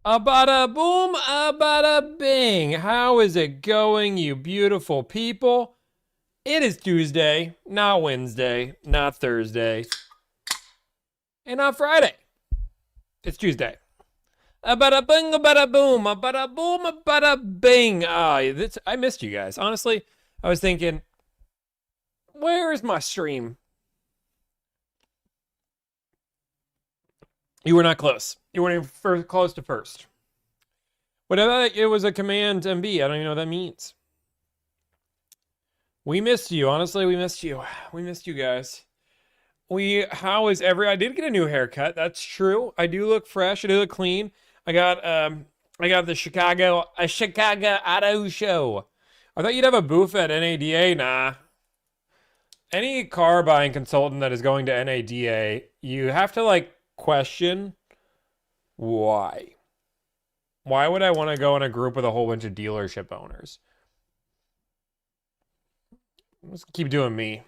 A bada boom, a bada bing. How is it going, you beautiful people? It is Tuesday, not Wednesday, not Thursday, and not Friday. It's Tuesday. A bada bing, a bada boom, a bada boom, a bada bing. I missed you guys. Honestly, I was thinking, where is my stream? You were not close. You weren't even close to first. Whatever, it was a command MB. I don't even know what that means. We missed you. Honestly, we missed you. We missed you guys. I did get a new haircut. That's true. I do look fresh. I do look clean. I got the Chicago Auto Show. I thought you'd have a booth at NADA. Nah. Any car buying consultant that is going to NADA, you have to like question why. Why would I want to go in a group with a whole bunch of dealership owners? Let's keep doing me.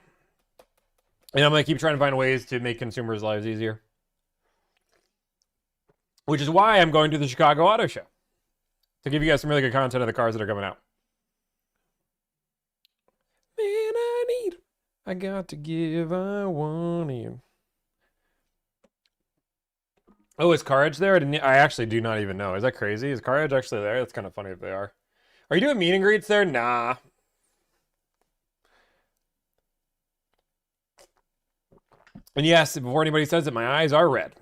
And I'm going to keep trying to find ways to make consumers' lives easier. Which is why I'm going to the Chicago Auto Show. To give you guys some really good content of the cars that are coming out. Man, I got to give, I want you. Oh, is Car Edge there? I actually do not even know. Is that crazy? Is Car Edge actually there? That's kind of funny if they are. Are you doing meet and greets there? Nah. And yes, before anybody says it, my eyes are red.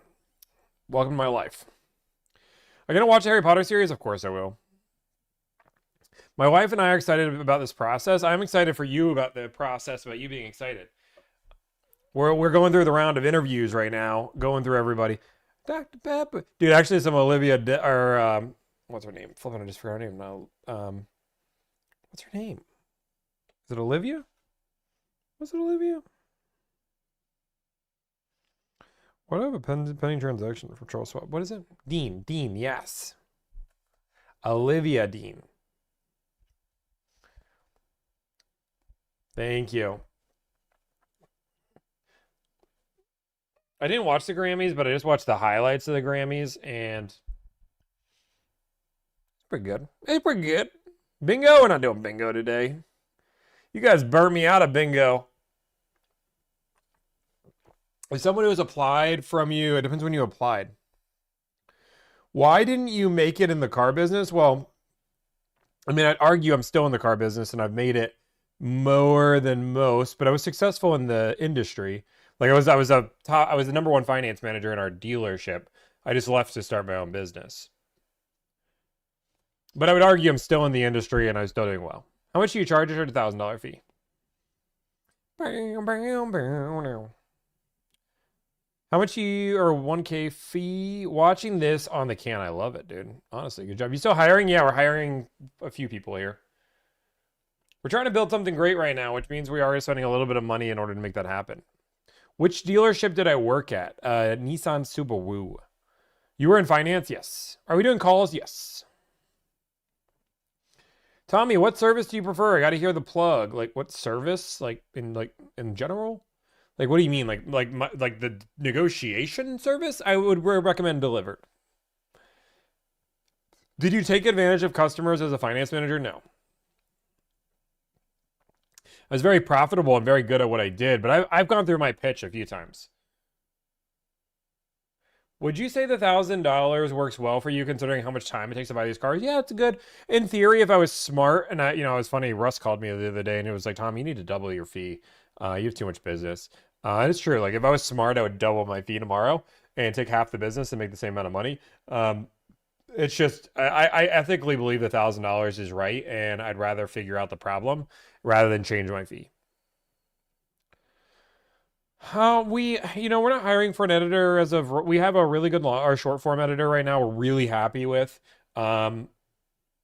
Welcome to my life. Are you going to watch the Harry Potter series? Of course I will. My wife and I are excited about this process. I'm excited for you about the process, about you being excited. We're going through the round of interviews right now, going through everybody. Dr. Pepper. Dude, actually some Olivia, what's her name? Flipping, I just forgot her name now. What's her name? Is it Olivia? Was it Olivia? What have a pending transaction for Charles Swap? What is it? Dean, yes. Olivia Dean. Thank you. I didn't watch the Grammys, but I just watched the highlights of the Grammys, and it's pretty good. It's pretty good. Bingo? We're not doing bingo today. You guys burnt me out of bingo. If someone who has applied from you, it depends when you applied. Why didn't you make it in the car business? Well, I mean, I'd argue I'm still in the car business and I've made it more than most, but I was successful in the industry. Like I was the number one finance manager in our dealership. I just left to start my own business. But I would argue I'm still in the industry and I'm still doing well. How much do you charge for a $1,000 fee? How much or 1K fee watching this on the can? I love it, dude. Honestly, good job. You still hiring? Yeah, we're hiring a few people here. We're trying to build something great right now, which means we are spending a little bit of money in order to make that happen. Which dealership did I work at? Nissan Subaru. You were in finance? Yes. Are we doing calls? Yes. Tommy, what service do you prefer? I got to hear the plug. Like what service? Like in general? Like what do you mean? Like the negotiation service? I would recommend Delivered. Did you take advantage of customers as a finance manager? No. I was very profitable and very good at what I did, but I've gone through my pitch a few times. Would you say the $1,000 works well for you considering how much time it takes to buy these cars? Yeah, it's good. In theory, if I was smart, and it was funny, Russ called me the other day and it was like, Tom, you need to double your fee. You have too much business. And it's true. Like if I was smart, I would double my fee tomorrow and take half the business and make the same amount of money. It's just I ethically believe the $1,000 is right, and I'd rather figure out the problem rather than change my fee. We're not hiring for an editor we have a really good our short form editor right now. We're really happy with. Our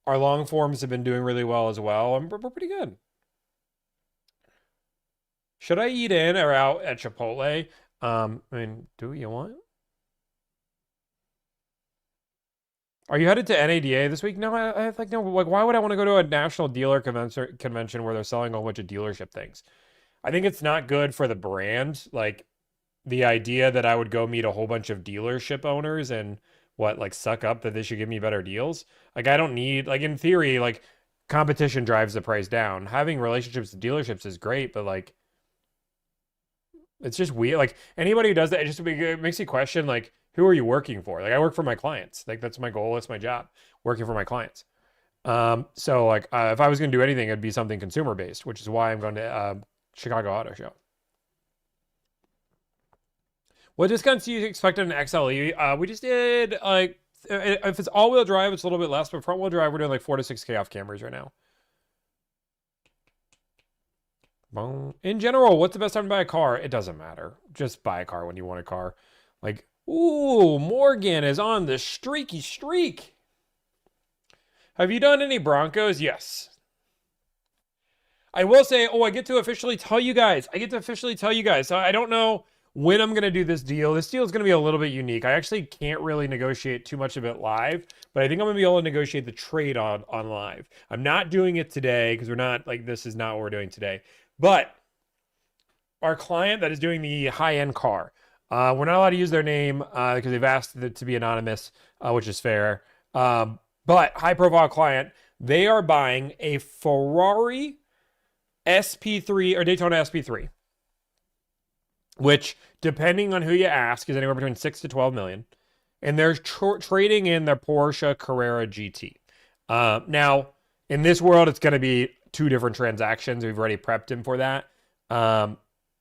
long forms have been doing really well as well, and we're pretty good. Should I eat in or out at Chipotle? I mean, do you want? Are you headed to NADA this week? No, I like no. Like, why would I want to go to a national dealer convention where they're selling a whole bunch of dealership things? I think it's not good for the brand. Like, the idea that I would go meet a whole bunch of dealership owners and what, like suck up that they should give me better deals. Like I don't need, like in theory, like competition drives the price down. Having relationships with dealerships is great, but like it's just weird. Like anybody who does that, it makes you question like who are you working for? Like I work for my clients. Like that's my goal. It's my job, working for my clients. So like if I was going to do anything, it'd be something consumer based, which is why I'm going to Chicago Auto Show. What discounts do you expect on an XLE? We just did like if it's all-wheel drive, it's a little bit less, but front-wheel drive, we're doing like 4 to 6K off Camrys right now. Boom. In general, what's the best time to buy a car? It doesn't matter. Just buy a car when you want a car. Like, ooh, Morgan is on the streaky streak. Have you done any Broncos? Yes. I will say, I get to officially tell you guys. So I don't know when I'm going to do this deal. This deal is going to be a little bit unique. I actually can't really negotiate too much of it live, but I think I'm going to be able to negotiate the trade on live. I'm not doing it today because we're not, like, this is not what we're doing today. But our client that is doing the high-end car, we're not allowed to use their name because they've asked it to be anonymous, which is fair. But high-profile client, they are buying a Ferrari SP3 or Daytona SP3, which, depending on who you ask, is anywhere between 6 to 12 million. And they're trading in their Porsche Carrera GT. Now, in this world, it's going to be 2 different transactions. We've already prepped him for that. But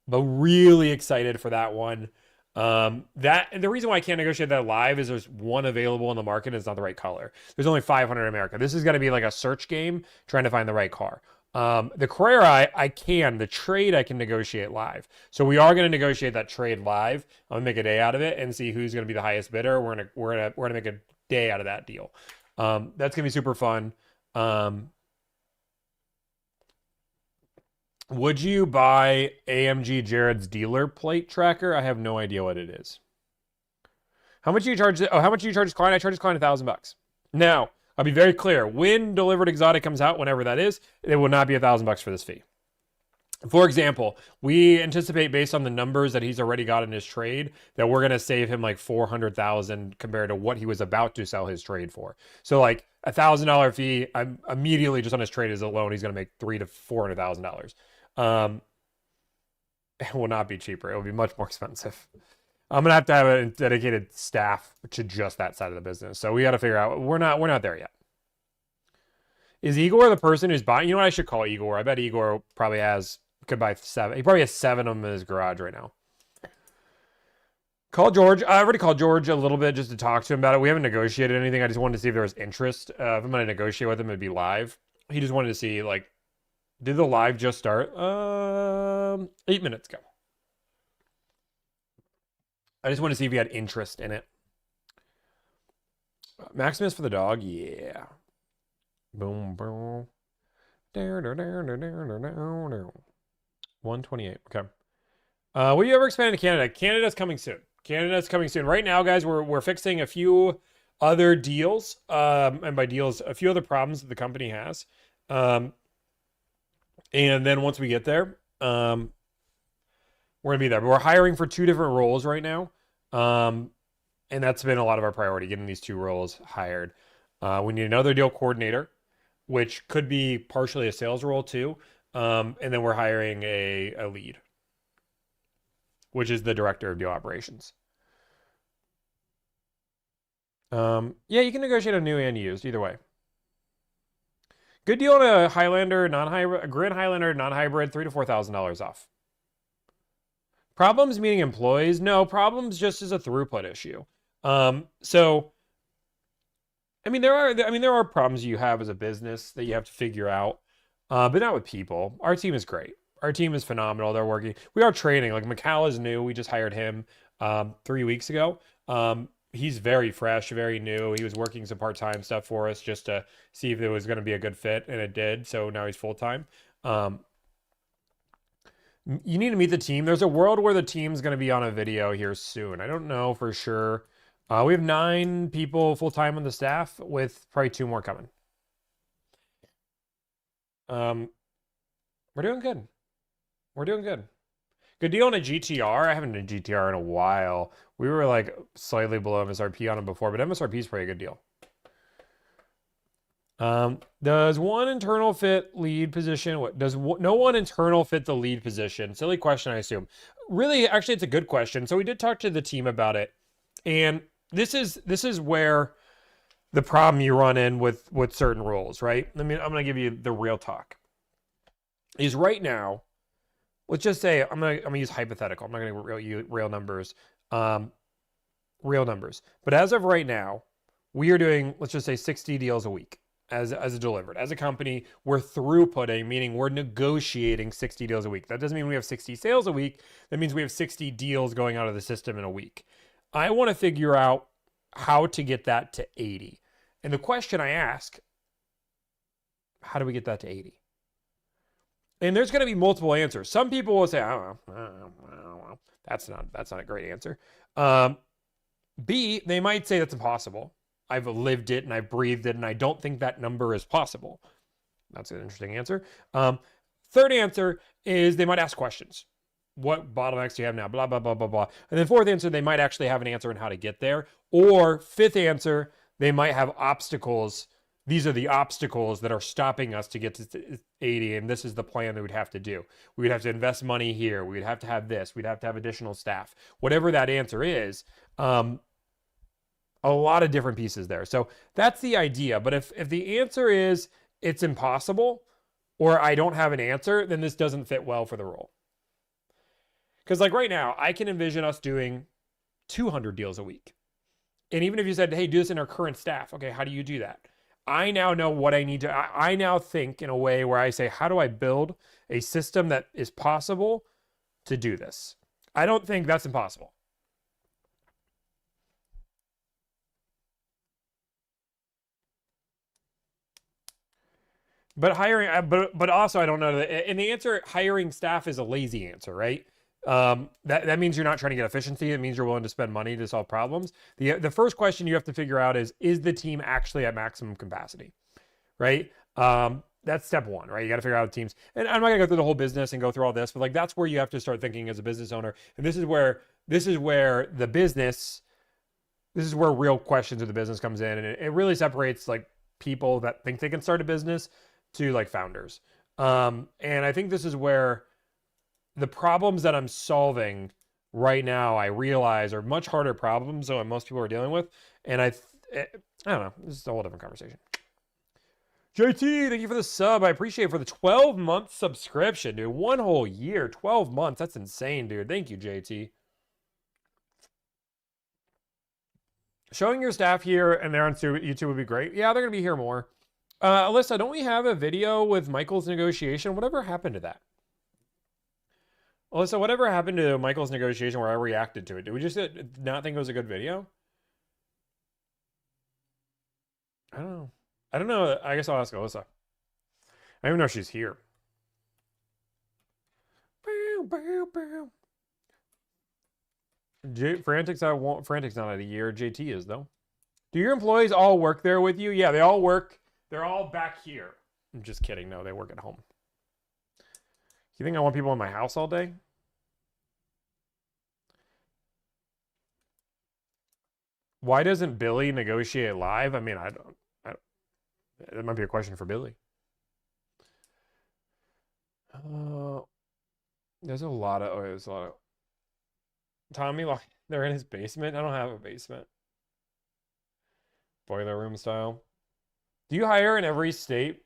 really excited for that one. The reason why I can't negotiate that live is there's one available in the market and it's not the right color. There's only 500 in America. This is going to be like a search game trying to find the right car. The Carrera, the trade I can negotiate live. So we are going to negotiate that trade live. I'm gonna make a day out of it and see who's going to be the highest bidder. We're gonna make a day out of that deal. That's gonna be super fun. Would you buy AMG Jared's dealer plate tracker? I have no idea what it is. How much do you charge? How much do you charge his client? I charge his client $1,000. Now, I'll be very clear. When Delivered Exotic comes out, whenever that is, it will not be $1,000 for this fee. For example, we anticipate based on the numbers that he's already got in his trade that we're going to save him like $400,000 compared to what he was about to sell his trade for. So like $1,000 fee, I'm immediately just on his trade as a loan, he's going to make $300,000 to $400,000. It will not be cheaper. It will be much more expensive. I'm gonna have to have a dedicated staff to just that side of the business. So we got to figure out. We're not there yet. Is Igor the person who's buying? You know what I should call Igor? I bet Igor probably could buy 7. He probably has 7 of them in his garage right now. Call George. I already called George a little bit just to talk to him about it. We haven't negotiated anything. I just wanted to see if there was interest. If I'm gonna negotiate with him, it'd be live. He just wanted to see like, did the live just start? 8 minutes ago. I just want to see if he had interest in it. Maximus for the dog? Yeah. Boom, boom. 128. Okay. Will you ever expand to Canada? Canada's coming soon. Right now, guys, we're fixing a few other deals. And by deals, a few other problems that the company has. And then once we get there, we're going to be there. But we're hiring for 2 different roles right now. And that's been a lot of our priority, getting these 2 roles hired. We need another deal coordinator, which could be partially a sales role too. And then we're hiring a lead, which is the director of deal operations. Yeah, you can negotiate a new and used either way. Good deal on a Highlander, non-hybrid, a Grand Highlander, non-hybrid, $3,000 to $4,000 off. Problems meaning employees? No, problems just as a throughput issue. So, I mean, there are problems you have as a business that you have to figure out, but not with people. Our team is great. Our team is phenomenal. They're working. We are training. Like Macau is new. We just hired him 3 weeks ago. He's very fresh, very new. He was working some part-time stuff for us just to see if it was going to be a good fit, and it did. So now he's full-time. You need to meet the team. There's a world where the team's going to be on a video here soon. I don't know for sure. We have 9 people full-time on the staff with probably 2 more coming. We're doing good. Good deal on a GTR. I haven't done a GTR in a while. We were like slightly below MSRP on them before, but MSRP is pretty good deal. Does one internal fit lead position? What does no one internal fit the lead position? Silly question, I assume. Really, actually, it's a good question. So we did talk to the team about it, and this is where the problem you run in with certain roles, right? I mean, I'm gonna give you the real talk. Is right now, let's just say I'm gonna use hypothetical. I'm not gonna real numbers, real numbers. But as of right now, we are doing, let's just say, 60 deals a week as a delivered. As a company, we're throughputting, meaning we're negotiating 60 deals a week. That doesn't mean we have 60 sales a week. That means we have 60 deals going out of the system in a week. I want to figure out how to get that to 80. And the question I ask, how do we get that to 80? And there's going to be multiple answers. Some people will say, I don't know. That's not a great answer. B, they might say that's impossible. I've lived it and I've breathed it, and I don't think that number is possible. That's an interesting answer. Third answer is they might ask questions. What bottlenecks do you have now? Blah, blah, blah, blah, blah. And then fourth answer, they might actually have an answer on how to get there. Or fifth answer, they might have obstacles. These are the obstacles that are stopping us to get to 80, and this is the plan that we'd have to do. We would have to invest money here. We'd have to have this. We'd have to have additional staff. Whatever that answer is, a lot of different pieces there. So that's the idea. But if the answer is it's impossible or I don't have an answer, then this doesn't fit well for the role. Because like right now, I can envision us doing 200 deals a week. And even if you said, hey, do this in our current staff. Okay, how do you do that? I now know what I need to, I now think in a way where I say, how do I build a system that is possible to do this? I don't think that's impossible. But hiring, but also I don't know that. And the answer, hiring staff, is a lazy answer, right? That means you're not trying to get efficiency. It means you're willing to spend money to solve problems. The first question you have to figure out is the team actually at maximum capacity, right? That's step one, right? You got to figure out the teams. And I'm not gonna go through the whole business and go through all this, but like that's where you have to start thinking as a business owner. And this is where the business, this is where real questions of the business comes in, and it really separates like people that think they can start a business to like founders. And I think this is where the problems that I'm solving right now, I realize are much harder problems than most people are dealing with. And I don't know. This is a whole different conversation. JT, thank you for the sub. I appreciate it for the 12-month subscription, dude. 1 whole year, 12 months. That's insane, dude. Thank you, JT. Showing your staff here and there on YouTube would be great. Yeah, they're going to be here more. Alyssa, don't we have a video with Michael's negotiation? Whatever happened to that? Alyssa, whatever happened to Michael's negotiation where I reacted to it? Did we just not think it was a good video? I don't know. I don't know. I guess I'll ask Alyssa. I don't even know if she's here. Frantic's not at a year. JT is, though. Do your employees all work there with you? Yeah, they all work. They're all back here. I'm just kidding. No, they work at home. You think I want people in my house all day? Why doesn't Billy negotiate live? I mean, I don't. That might be a question for Billy. There's a lot of. Tommy, like, they're in his basement. I don't have a basement. Boiler room style. Do you hire in every state?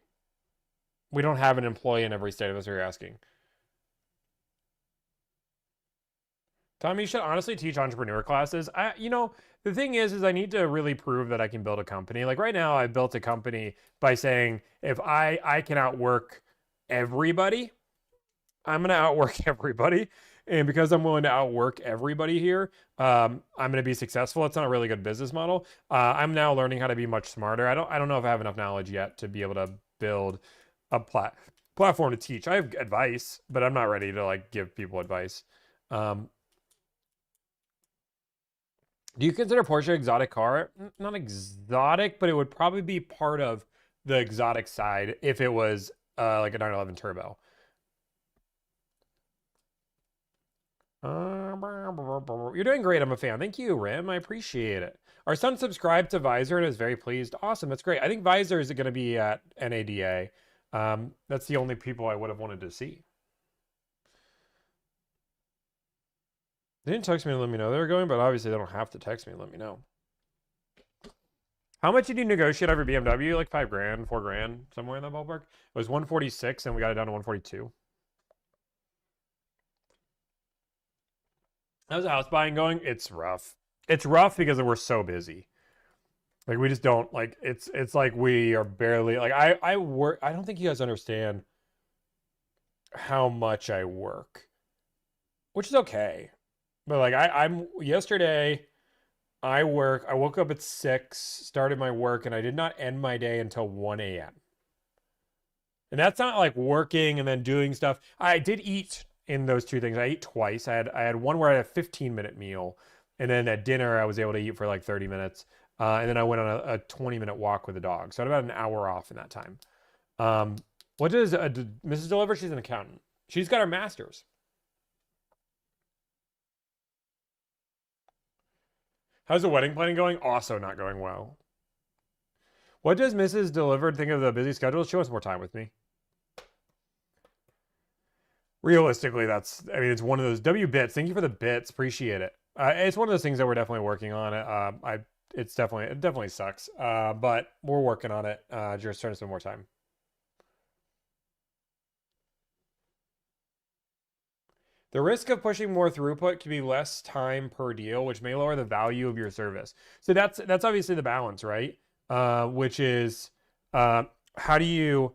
We don't have an employee in every state. That's what you're asking. Tommy, you should honestly teach entrepreneur classes. The thing is I need to really prove that I can build a company. Like right now, I built a company by saying if I can outwork everybody, I'm gonna outwork everybody. And because I'm willing to outwork everybody here, I'm gonna be successful. It's not a really good business model. I'm now learning how to be much smarter. I don't know if I have enough knowledge yet to be able to build a platform to teach. I have advice, but I'm not ready to like give people advice. Do you consider Porsche exotic car? Not exotic, but it would probably be part of the exotic side if it was like a 911 Turbo. You're doing great. I'm a fan. Thank you, Rim. I appreciate it. Our son subscribed to Visor and is very pleased. Awesome. That's great. I think Visor is going to be at NADA. That's the only people I would have wanted to see. They didn't text me to let me know they were going, but obviously they don't have to text me and let me know. How much did you negotiate over BMW? Like $5,000, $4,000, somewhere in that ballpark. It was 146 and we got it down to 142. How's the house buying going? It's rough. It's rough because we're so busy. Like we just don't like it's like we are barely like I work. I don't think you guys understand how much I work, which is okay. But like I'm yesterday I woke up at 6, started my work, and I did not end my day until 1 a.m. And that's not like working and then doing stuff. I did eat in those two things. I ate twice. I had one where I had a 15-minute meal, and then at dinner I was able to eat for like 30 minutes. And then I went on a 20-minute walk with the dog. So I had about an hour off in that time. What does Mrs. Deliver? She's an accountant. She's got her master's. How's the wedding planning going? Also not going well. What does Mrs. Delivered think of the busy schedule? She wants more time with me. Realistically, I mean, it's one of those W bits. Thank you for the bits. Appreciate it. It's one of those things that we're definitely working on. It definitely sucks. But we're working on it. Just trying to spend more time. The risk of pushing more throughput can be less time per deal, which may lower the value of your service. So that's obviously the balance, right? Which is how do you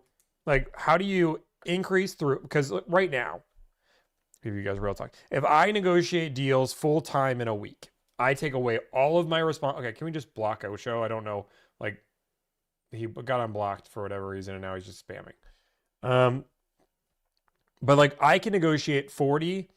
increase through? Because right now, give you guys real talk. If I negotiate deals full time in a week, I take away all of my response. Okay, can we just block Osho? I don't know. Like he got unblocked for whatever reason, and now he's just spamming. But like I can negotiate 40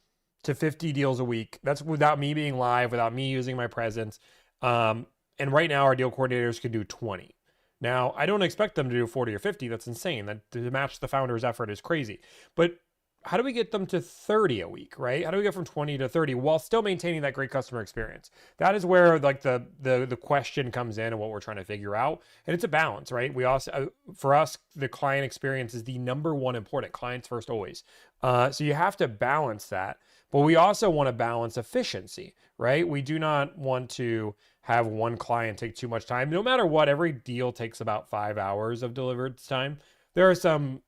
to 50 deals a week. That's without me being live, without me using my presence. And right now our deal coordinators can do 20. Now, I don't expect them to do 40 or 50. That's insane. That to match the founder's effort is crazy. But how do we get them to 30 a week, right? How do we get from 20 to 30 while still maintaining that great customer experience? That is where like the question comes in and what we're trying to figure out. And it's a balance, right? We also, for us, the client experience is the number one important. Clients first always. So you have to balance that. But we also want to balance efficiency, right? We do not want to have one client take too much time. No matter what, every deal takes about 5 hours of delivered time. There are some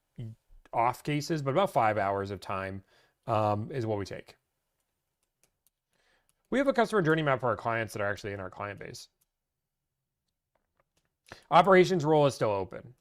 off cases, but about 5 hours of time is what we take. We have a customer journey map for our clients that are actually in our client base. Operations role is still open.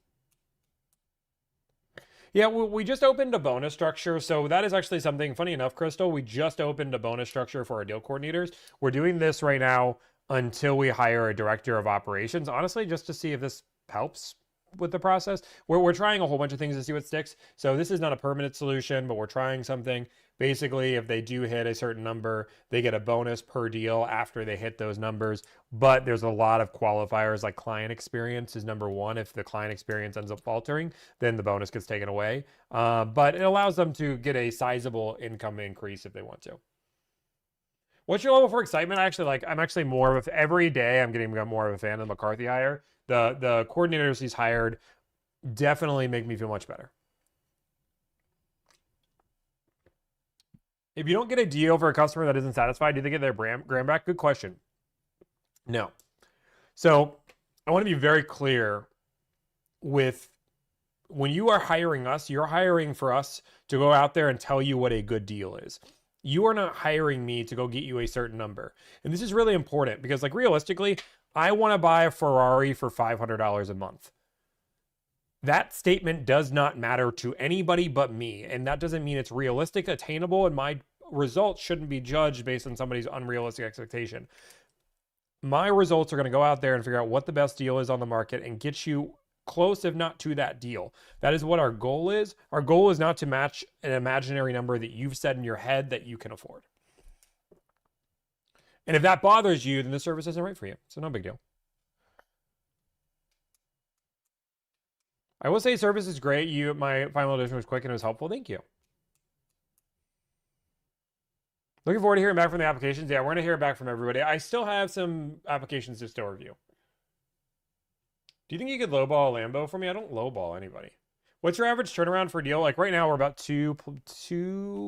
Yeah, we just opened a bonus structure. So that is actually something funny enough, Crystal. We just opened a bonus structure for our deal coordinators. We're doing this right now until we hire a director of operations, honestly, just to see if this helps with the process. We're trying a whole bunch of things to see what sticks. So this is not a permanent solution, but we're trying something. Basically, if they do hit a certain number, they get a bonus per deal after they hit those numbers. But there's a lot of qualifiers, like client experience is number one. If the client experience ends up faltering, then the bonus gets taken away. But it allows them to get a sizable income increase if they want to. What's your level for excitement? I'm actually more of every day I'm getting more of a fan of the McCarthy hire. The coordinators he's hired definitely make me feel much better. If you don't get a deal for a customer that isn't satisfied, do they get their brand back? Good question. No. So I want to be very clear with when you are hiring us, you're hiring for us to go out there and tell you what a good deal is. You are not hiring me to go get you a certain number. And this is really important because, like, realistically, I want to buy a Ferrari for $500 a month. That statement does not matter to anybody but me. And that doesn't mean it's realistic, attainable, and my results shouldn't be judged based on somebody's unrealistic expectation. My results are going to go out there and figure out what the best deal is on the market and get you close, if not to that deal. That is what our goal is. Our goal is not to match an imaginary number that you've set in your head that you can afford. And if that bothers you, then the service isn't right for you. So no big deal. I will say service is great. My final edition was quick and it was helpful. Thank you. Looking forward to hearing back from the applications. Yeah, we're gonna hear back from everybody. I still have some applications to still review. Do you think you could lowball a Lambo for me? I don't lowball anybody. What's your average turnaround for a deal? Like right now, we're about 2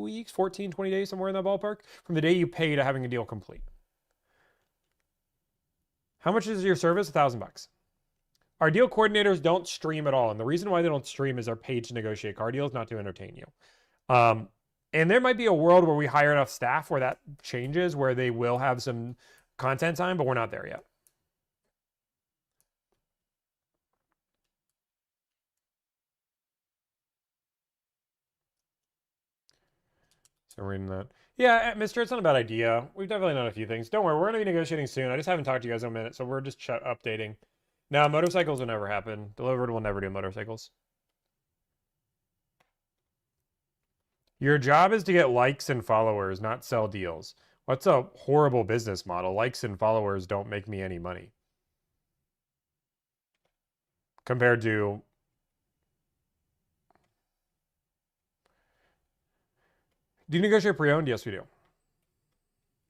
weeks, 14, 20 days, somewhere in that ballpark, from the day you pay to having a deal complete. How much is your service? $1,000. Our deal coordinators don't stream at all. And the reason why they don't stream is they're paid to negotiate car deals, not to entertain you. And there might be a world where we hire enough staff where that changes, where they will have some content time, but we're not there yet. So we're reading that. Yeah, Mister, it's not a bad idea. We've definitely done a few things. Don't worry, we're going to be negotiating soon. I just haven't talked to you guys in a minute, so we're just updating. Now, motorcycles will never happen. Delivered will never do motorcycles. Your job is to get likes and followers, not sell deals. What's a horrible business model? Likes and followers don't make me any money. Compared to... Do you negotiate pre-owned? Yes, we do.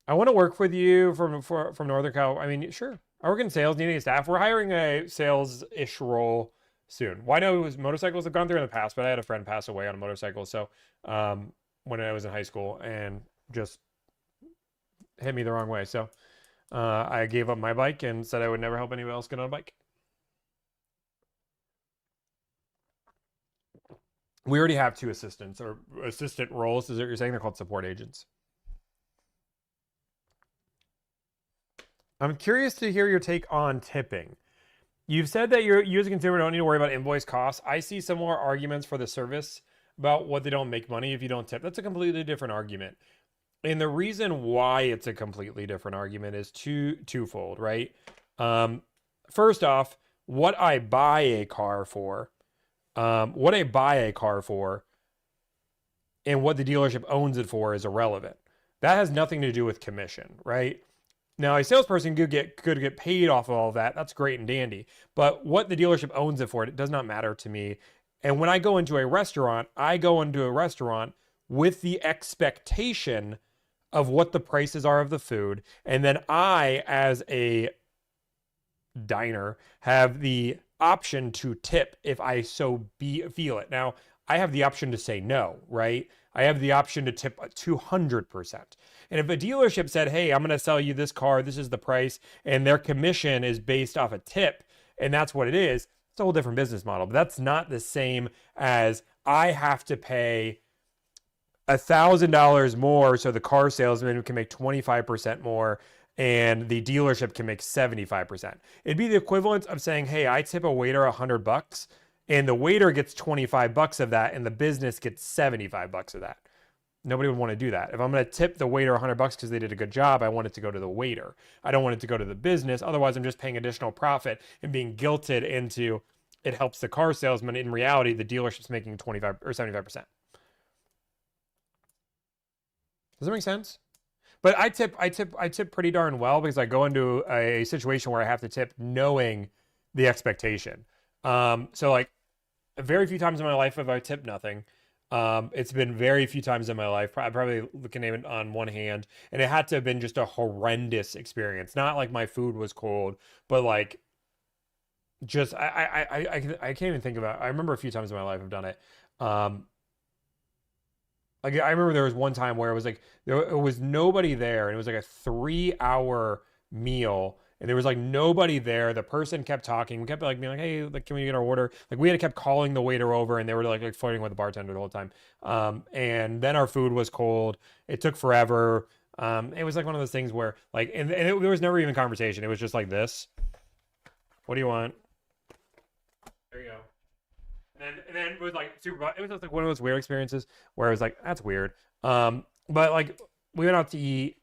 I want to work with you from Northern Cal. I mean, sure. I work in sales, needing staff. We're hiring a sales-ish role soon. Well, I know it was motorcycles have gone through in the past, but I had a friend pass away on a motorcycle. So when I was in high school and just hit me the wrong way. So I gave up my bike and said I would never help anybody else get on a bike. We already have 2 assistants or assistant roles. Is what you're saying? They're called support agents. I'm curious to hear your take on tipping. You've said that you as a consumer don't need to worry about invoice costs. I see some more arguments for the service about what they don't make money if you don't tip. That's a completely different argument. And the reason why it's a completely different argument is twofold, right? First off, what I buy a car for, and what the dealership owns it for is irrelevant. That has nothing to do with commission, right? Now, a salesperson could get paid off of all of that. That's great and dandy. But what the dealership owns it for, it does not matter to me. And when I go into a restaurant, I go into a restaurant with the expectation of what the prices are of the food. And then I, as a diner, have the option to tip if I so feel it. Now, I have the option to say no, right? I have the option to tip 200%. And if a dealership said, hey, I'm going to sell you this car, this is the price, and their commission is based off a tip, and that's what it is, it's a whole different business model. But that's not the same as I have to pay $1,000 more so the car salesman can make 25% more and the dealership can make 75%. It'd be the equivalent of saying, hey, I tip a waiter $100 and the waiter gets 25 bucks of that and the business gets 75 bucks of that. Nobody would want to do that. If I'm going to tip the waiter $100 because they did a good job, I want it to go to the waiter. I don't want it to go to the business. Otherwise, I'm just paying additional profit and being guilted into it helps the car salesman. In reality, the dealership's making 25 or 75%. Does that make sense? But I tip pretty darn well because I go into a situation where I have to tip knowing the expectation. So like very few times in my life have I tipped nothing. It's been very few times in my life. I probably can name it on one hand, and it had to have been just a horrendous experience. Not like my food was cold, but like just I can't even think about it. I remember a few times in my life I've done it. Like I remember there was one time where it was like there was nobody there, and it was like a 3-hour meal, and there was like nobody there. The person kept talking. We kept like being like, "Hey, like, can we get our order?" Like we had kept calling the waiter over, and they were like flirting with the bartender the whole time. And then our food was cold. It took forever. It was like one of those things where like, there was never even conversation. It was just like this. What do you want? There you go. And then it was like super. It was just like one of those weird experiences where I was like, "That's weird." But like we went out to eat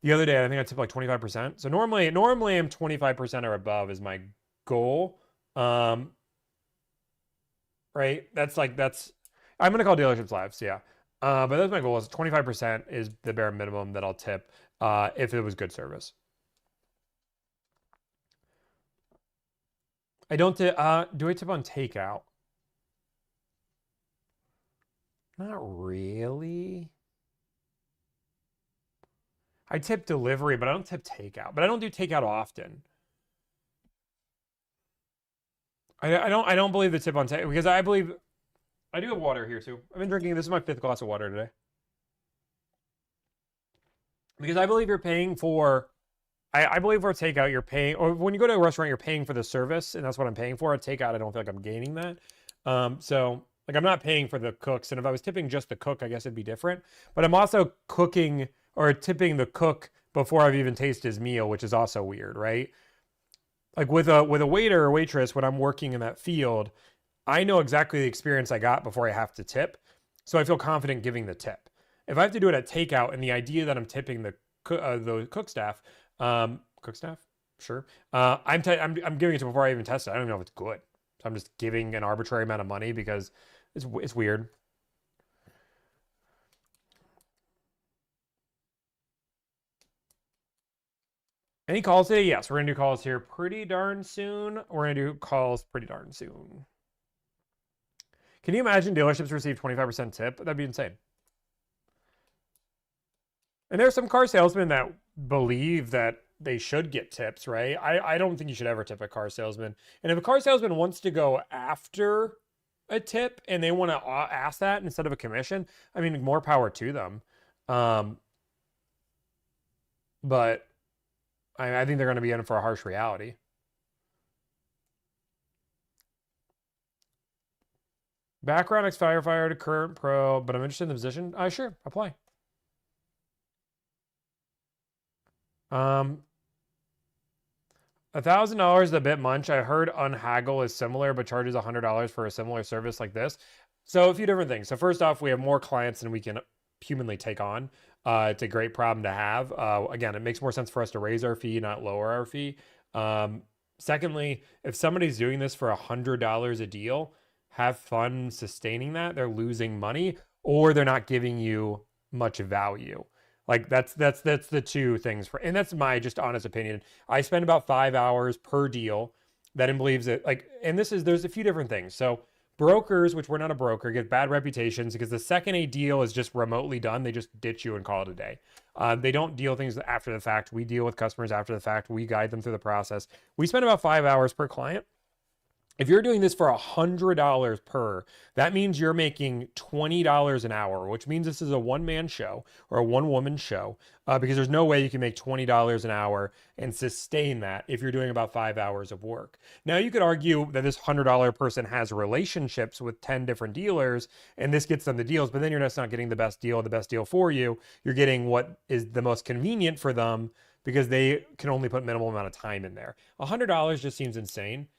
the other day. I think I tipped like 25%. So normally I'm 25% or above is my goal. Right? That's I'm gonna call dealerships lives. Yeah. But that's my goal. Is 25% is the bare minimum that I'll tip if it was good service. I don't tip. Do I tip on takeout? Not really. I tip delivery, but I don't tip takeout. But I don't do takeout often. I don't believe the tip on takeout because I believe I do have water here too. I've been drinking. This is my 5th glass of water today. Because I believe you're paying for. I believe for a takeout, you're paying, or when you go to a restaurant, you're paying for the service, and that's what I'm paying for. A takeout, I don't feel like I'm gaining that. So like I'm not paying for the cooks, and if I was tipping just the cook, I guess it'd be different. But I'm also cooking or tipping the cook before I've even tasted his meal, which is also weird, right? Like with a waiter or waitress, when I'm working in that field, I know exactly the experience I got before I have to tip, so I feel confident giving the tip. If I have to do it at takeout, and the idea that I'm tipping the cook staff, cook staff, sure, I'm giving it to before I even test it. I don't know if it's good, so I'm just giving an arbitrary amount of money because it's weird. Any calls today? Yes, we're gonna do calls here pretty darn soon. We're gonna do calls pretty darn soon. Can you imagine dealerships receive 25% tip? That'd be insane. And there are some car salesmen that believe that they should get tips, right? I don't think you should ever tip a car salesman. And if a car salesman wants to go after a tip and they want to ask that instead of a commission, I mean, more power to them. But I think they're going to be in for a harsh reality. Background ex-firefighter to current pro, but I'm interested in the position. Sure, apply. $1,000 is a bit much. I heard Unhaggle is similar, but charges $100 for a similar service like this. So a few different things. So first off, we have more clients than we can humanly take on. It's a great problem to have. Again, it makes more sense for us to raise our fee, not lower our fee. Secondly, if somebody's doing this for $100 a deal, have fun sustaining that. They're losing money, or they're not giving you much value. Like that's the two things and that's my just honest opinion. I spend about 5 hours per deal. That believes that there's a few different things. So brokers, which we're not a broker, get bad reputations because the second a deal is just remotely done, they just ditch you and call it a day. They don't deal things after the fact. We deal with customers after the fact. We guide them through the process. We spend about 5 hours per client. If you're doing this for $100 per, that means you're making $20 an hour, which means this is a one-man show or a one-woman show, because there's no way you can make $20 an hour and sustain that if you're doing about 5 hours of work. Now, you could argue that this $100 person has relationships with 10 different dealers, and this gets them the deals, but then you're just not getting the best deal for you. You're getting what is the most convenient for them because they can only put minimal amount of time in there. $100 just seems insane.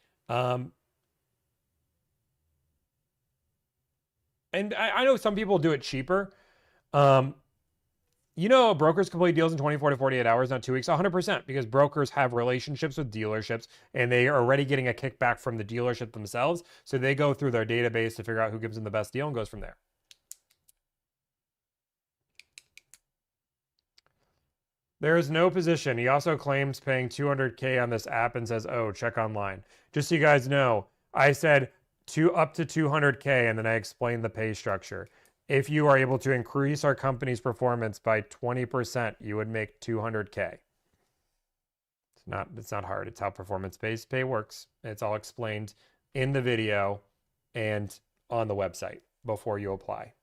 And I know some people do it cheaper. Brokers complete deals in 24 to 48 hours, not 2 weeks, 100%, because brokers have relationships with dealerships and they are already getting a kickback from the dealership themselves. So they go through their database to figure out who gives them the best deal and goes from there. There is no position. He also claims paying $200K on this app and says, oh, check online. Just so you guys know, I said up to $200K, and then I explained the pay structure. If you are able to increase our company's performance by 20%, you would make $200K. It's not hard. It's how performance-based pay works. It's all explained in the video and on the website before you apply.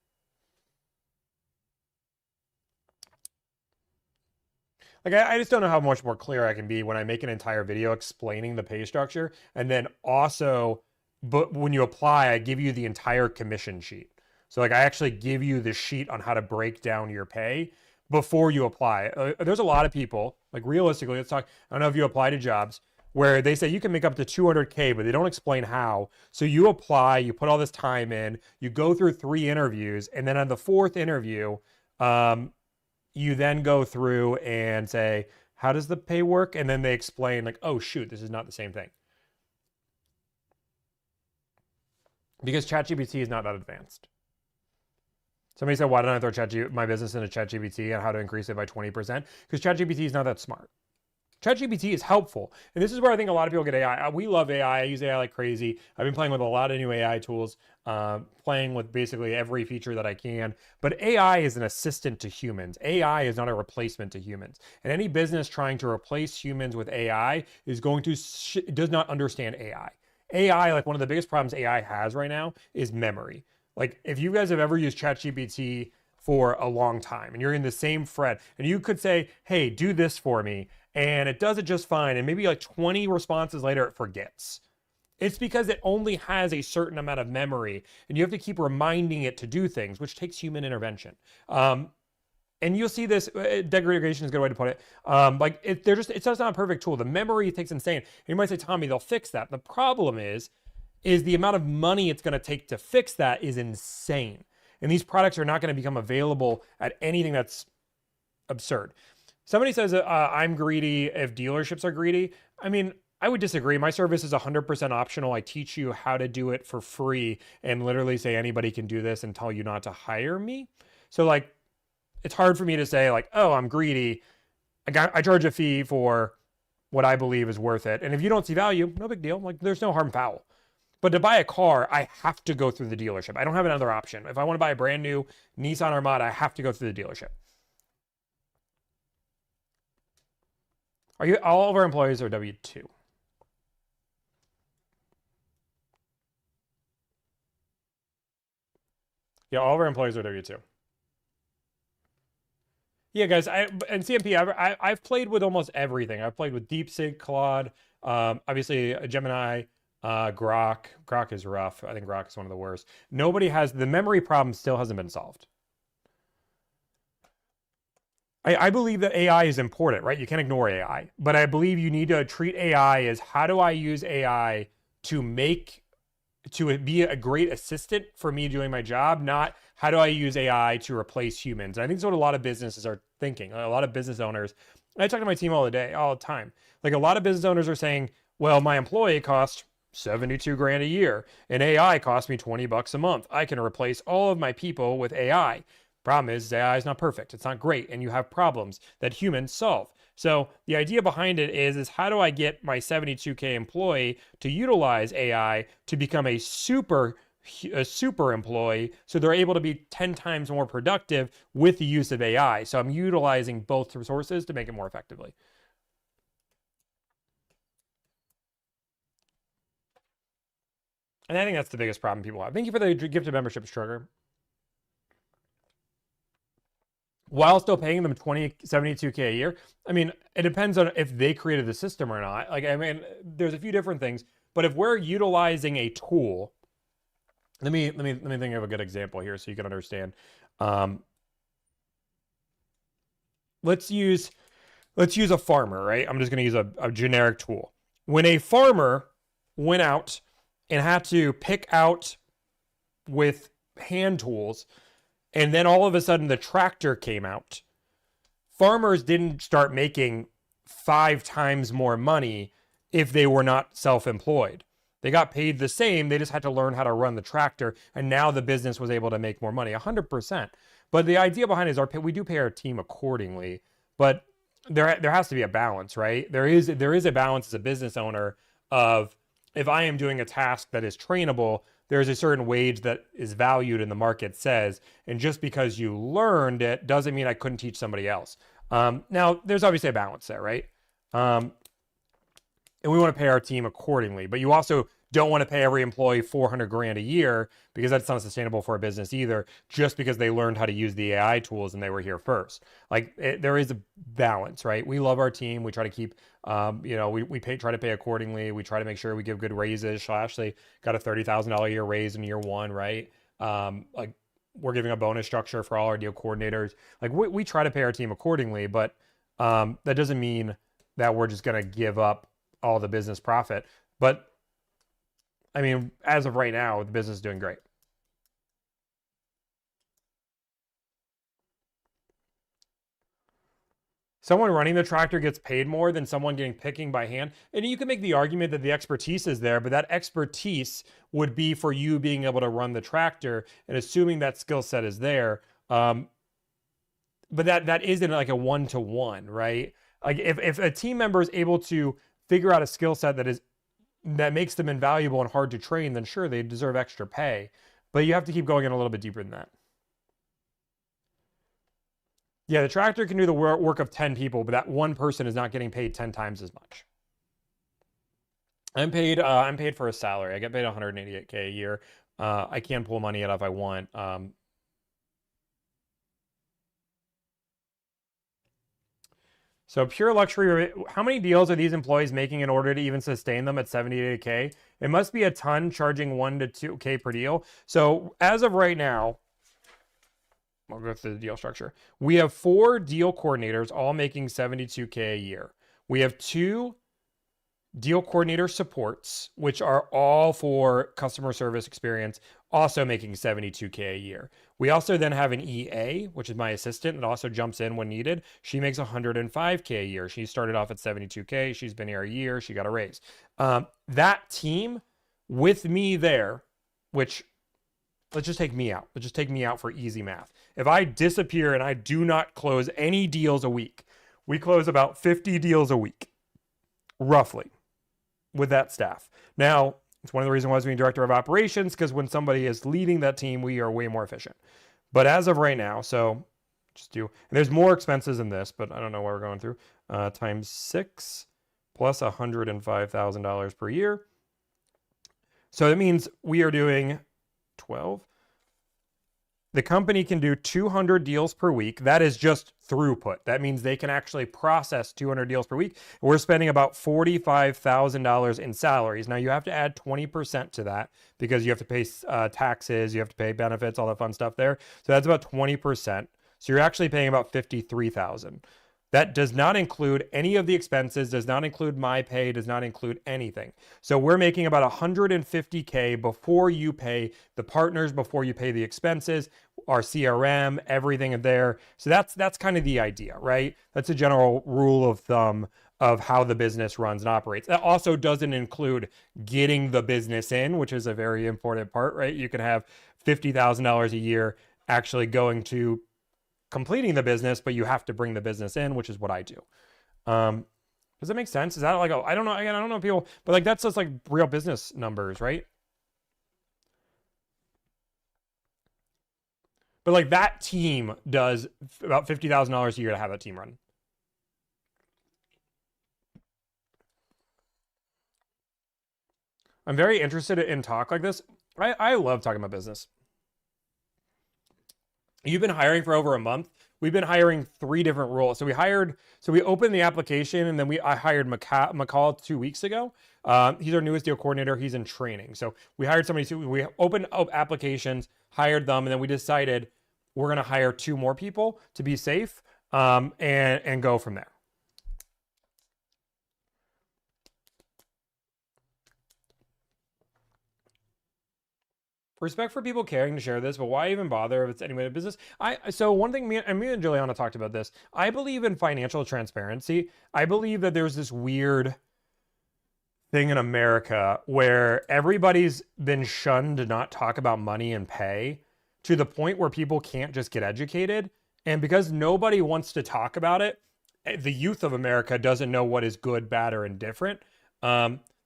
Like, I just don't know how much more clear I can be when I make an entire video explaining the pay structure, and then also, but when you apply, I give you the entire commission sheet. So like I actually give you the sheet on how to break down your pay before you apply. There's a lot of people, like realistically, let's talk, I don't know if you apply to jobs where they say you can make up to $200K, but they don't explain how. So you apply, you put all this time in, you go through 3 interviews, and then on the 4th interview, you then go through and say, how does the pay work? And then they explain like, oh shoot, this is not the same thing. Because ChatGPT is not that advanced. Somebody said, why don't I throw my business into ChatGPT and how to increase it by 20%? Because ChatGPT is not that smart. ChatGPT is helpful. And this is where I think a lot of people get AI. We love AI. I use AI like crazy. I've been playing with a lot of new AI tools, playing with basically every feature that I can. But AI is an assistant to humans. AI is not a replacement to humans. And any business trying to replace humans with AI is going to, does not understand AI. AI, like one of the biggest problems AI has right now is memory. Like if you guys have ever used ChatGPT for a long time and you're in the same thread and you could say, hey, do this for me, and it does it just fine, and maybe like 20 responses later it forgets. It's because it only has a certain amount of memory and you have to keep reminding it to do things, which takes human intervention. And you'll see this, degradation is a good way to put it. Like it's just not a perfect tool. The memory takes insane. And you might say, Tommy, they'll fix that. The problem is the amount of money it's going to take to fix that is insane. And these products are not going to become available at anything that's absurd. Somebody says, I'm greedy if dealerships are greedy. I mean, I would disagree. My service is 100% optional. I teach you how to do it for free and literally say anybody can do this and tell you not to hire me. So like, it's hard for me to say like, oh, I'm greedy. I charge a fee for what I believe is worth it. And if you don't see value, no big deal. Like there's no harm foul. But to buy a car, I have to go through the dealership. I don't have another option. If I want to buy a brand new Nissan Armada, I have to go through the dealership. All of our employees are W-2? Yeah, all of our employees are W-2. Yeah, guys, and CMP, I've played with almost everything. I've played with DeepSeek, Claude, obviously Gemini, Grok. Grok is rough. I think Grok is one of the worst. Nobody has, the memory problem still hasn't been solved. I believe that AI is important, right? You can't ignore AI, but I believe you need to treat AI as how do I use AI to be a great assistant for me doing my job, not how do I use AI to replace humans. And I think that's what a lot of businesses are thinking. A lot of business owners, I talk to my team all the time. Like a lot of business owners are saying, well, my employee costs 72 grand a year and AI costs me 20 bucks a month. I can replace all of my people with AI. Problem is AI is not perfect. It's not great. And you have problems that humans solve. So the idea behind it is how do I get my 72K employee to utilize AI to become a super employee so they're able to be 10 times more productive with the use of AI. So I'm utilizing both resources to make it more effectively. And I think that's the biggest problem people have. Thank you for the gift of membership, Strugger. While still paying them 72K a year. I mean, it depends on if they created the system or not. Like, I mean, there's a few different things, but if we're utilizing a tool, let me think of a good example here so you can understand. Let's use a farmer, right? I'm just going to use a generic tool. When a farmer went out and had to pick out with hand tools, and then all of a sudden the tractor came out, farmers didn't start making 5 times more money if they were not self-employed. They got paid the same. They just had to learn how to run the tractor. And now the business was able to make more money, 100%. But the idea behind it is we do pay our team accordingly, but there has to be a balance, right? There is a balance as a business owner of if I am doing a task that is trainable, there's a certain wage that is valued in the market says, and just because you learned it doesn't mean I couldn't teach somebody else. Now, there's obviously a balance there, right? And we want to pay our team accordingly, but you also don't want to pay every employee 400 grand a year because that's not sustainable for a business either, just because they learned how to use the AI tools and they were here first. Like there is a balance, right? We love our team. We try to keep, we try to pay accordingly. We try to make sure we give good raises. So Ashley got a $30,000 a year raise in year 1, right? Like we're giving a bonus structure for all our deal coordinators. Like we try to pay our team accordingly, but that doesn't mean that we're just going to give up all the business profit. But I mean, as of right now, the business is doing great. Someone running the tractor gets paid more than someone picking by hand. And you can make the argument that the expertise is there, but that expertise would be for you being able to run the tractor and assuming that skill set is there. But that isn't like a one-to-one, right? Like if a team member is able to figure out a skill set that makes them invaluable and hard to train, then sure, they deserve extra pay. But you have to keep going in a little bit deeper than that. Yeah, the tractor can do the work of 10 people, but that one person is not getting paid 10 times as much. I'm paid for a salary. I get paid 188K a year. I can pull money out if I want. So pure luxury, how many deals are these employees making in order to even sustain them at 78K? It must be a ton, charging 1 to 2K per deal. So as of right now, I'll go through the deal structure. We have 4 deal coordinators all making 72K a year. We have 2 deal coordinator supports, which are all for customer service experience, also making 72K a year. We also then have an EA, which is my assistant, that also jumps in when needed. She makes 105K a year. She started off at 72K. She's been here a year. She got a raise. That team with me there, which let's just take me out. Let's just take me out for easy math. If I disappear and I do not close any deals a week, we close about 50 deals a week, roughly, with that staff. Now, it's one of the reasons why I was being director of operations, because when somebody is leading that team, we are way more efficient. But as of right now, so just do, and there's more expenses in this, but I don't know what we're going through, times 6 plus $105,000 per year. So that means we are doing 12. The company can do 200 deals per week. That is just throughput. That means they can actually process 200 deals per week. We're spending about $45,000 in salaries. Now you have to add 20% to that because you have to pay taxes, you have to pay benefits, all that fun stuff there. So that's about 20%. So you're actually paying about $53,000. That does not include any of the expenses, does not include my pay, does not include anything. So we're making about 150K before you pay the partners, before you pay the expenses, our CRM, everything there. So that's kind of the idea, right? That's a general rule of thumb of how the business runs and operates. That also doesn't include getting the business in, which is a very important part, right? You can have $50,000 a year actually going to completing the business, but you have to bring the business in, which is what I do. Does that make sense? Is that like, I don't know, again, I don't know people, but like that's just like real business numbers, right? But like that team does about $50,000 a year to have that team run. I'm very interested in talk like this. I love talking about business. You've been hiring for over a month. We've been hiring 3 different roles. So we opened the application, and then I hired McCall 2 weeks ago. He's our newest deal coordinator. He's in training. So we hired somebody. We opened up applications, hired them, and then we decided we're going to hire 2 more people to be safe, and go from there. Respect for people caring to share this, but why even bother if it's anyway a business? So one thing, me and Juliana talked about this. I believe in financial transparency. I believe that there's this weird thing in America where everybody's been shunned to not talk about money and pay to the point where people can't just get educated. And because nobody wants to talk about it, the youth of America doesn't know what is good, bad, or indifferent.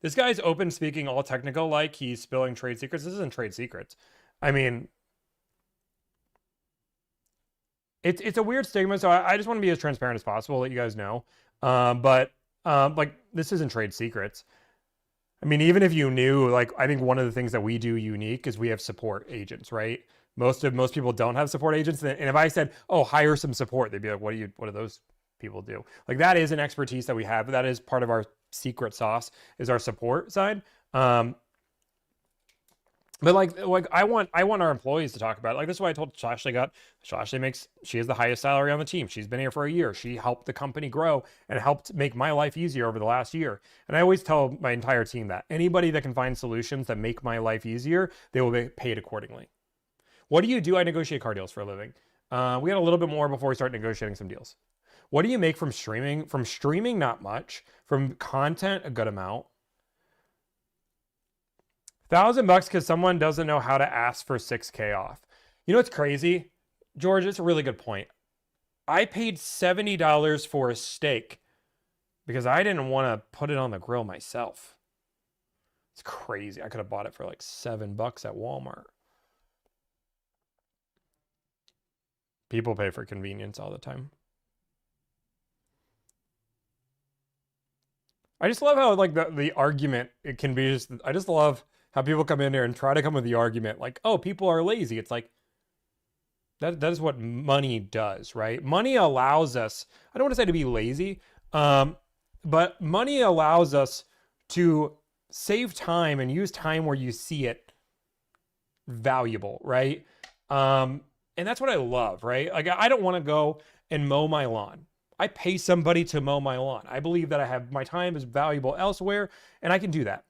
This guy's open speaking all technical, like he's spilling trade secrets. This isn't trade secrets. I mean, it's a weird stigma. So I just want to be as transparent as possible, let you guys know. But like this isn't trade secrets. I mean, even if you knew, like, I think one of the things that we do unique is we have support agents, right? Most people don't have support agents. And if I said, oh, hire some support, they'd be like, what do those people do? Like that is an expertise that we have. That is part of our secret sauce, is our support side. But like I want our employees to talk about it. Like this is what I told Ashley. She has the highest salary on the team. She's been here for a year. She helped the company grow and helped make my life easier over the last year. And I always tell my entire team that anybody that can find solutions that make my life easier, they will be paid accordingly. What do you do? I negotiate car deals for a living. We had a little bit more before we started negotiating some deals. What do you make from streaming? From streaming, not much. From content, a good amount. $1,000 because someone doesn't know how to ask for 6K off. You know what's crazy? George, it's a really good point. I paid $70 for a steak because I didn't want to put it on the grill myself. It's crazy. I could have bought it for like $7 at Walmart. People pay for convenience all the time. I just love how like the argument it can be just. I just love how people come in here and try to come with the argument like, oh, people are lazy. It's like that is what money does, right? Money allows us. I don't want to say to be lazy, but money allows us to save time and use time where you see it valuable, right? And that's what I love, right? Like I don't want to go and mow my lawn. I pay somebody to mow my lawn. I believe that I have my time is valuable elsewhere, and I can do that.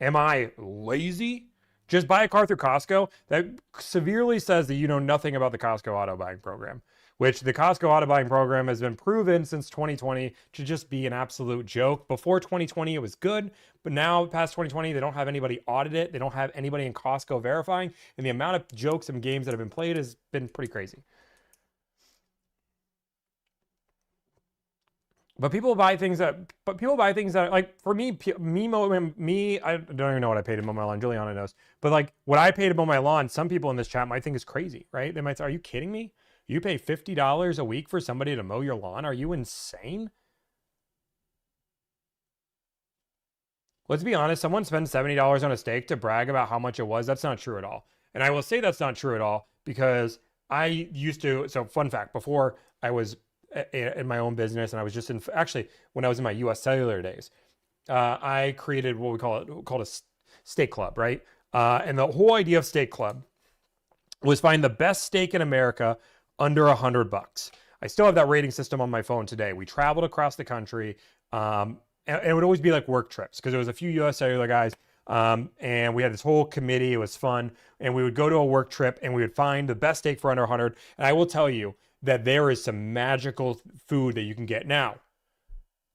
Am I lazy? Just buy a car through Costco? That severely says that you know nothing about the Costco auto buying program, which the Costco auto buying program has been proven since 2020 to just be an absolute joke. Before 2020, it was good, but now past 2020, they don't have anybody audit it. They don't have anybody in Costco verifying, and the amount of jokes and games that have been played has been pretty crazy. But people buy things that like for me, I don't even know what I paid to mow my lawn. Juliana knows. But like what I pay to mow my lawn, some people in this chat might think is crazy, right? They might say, are you kidding me? You pay $50 a week for somebody to mow your lawn? Are you insane? Let's be honest, someone spends $70 on a steak to brag about how much it was. That's not true at all. And I will say that's not true at all because I used to, so fun fact, before I was in my own business, and I was just in actually when I was in my U.S. Cellular days, I created what we called a steak club, right? And the whole idea of steak club was find the best steak in America under $100. I still have that rating system on my phone today. We traveled across the country, and it would always be like work trips because there was a few U.S. Cellular guys, and we had this whole committee. It was fun, and we would go to a work trip and we would find the best steak for under 100. And I will tell you that there is some magical food that you can get. Now,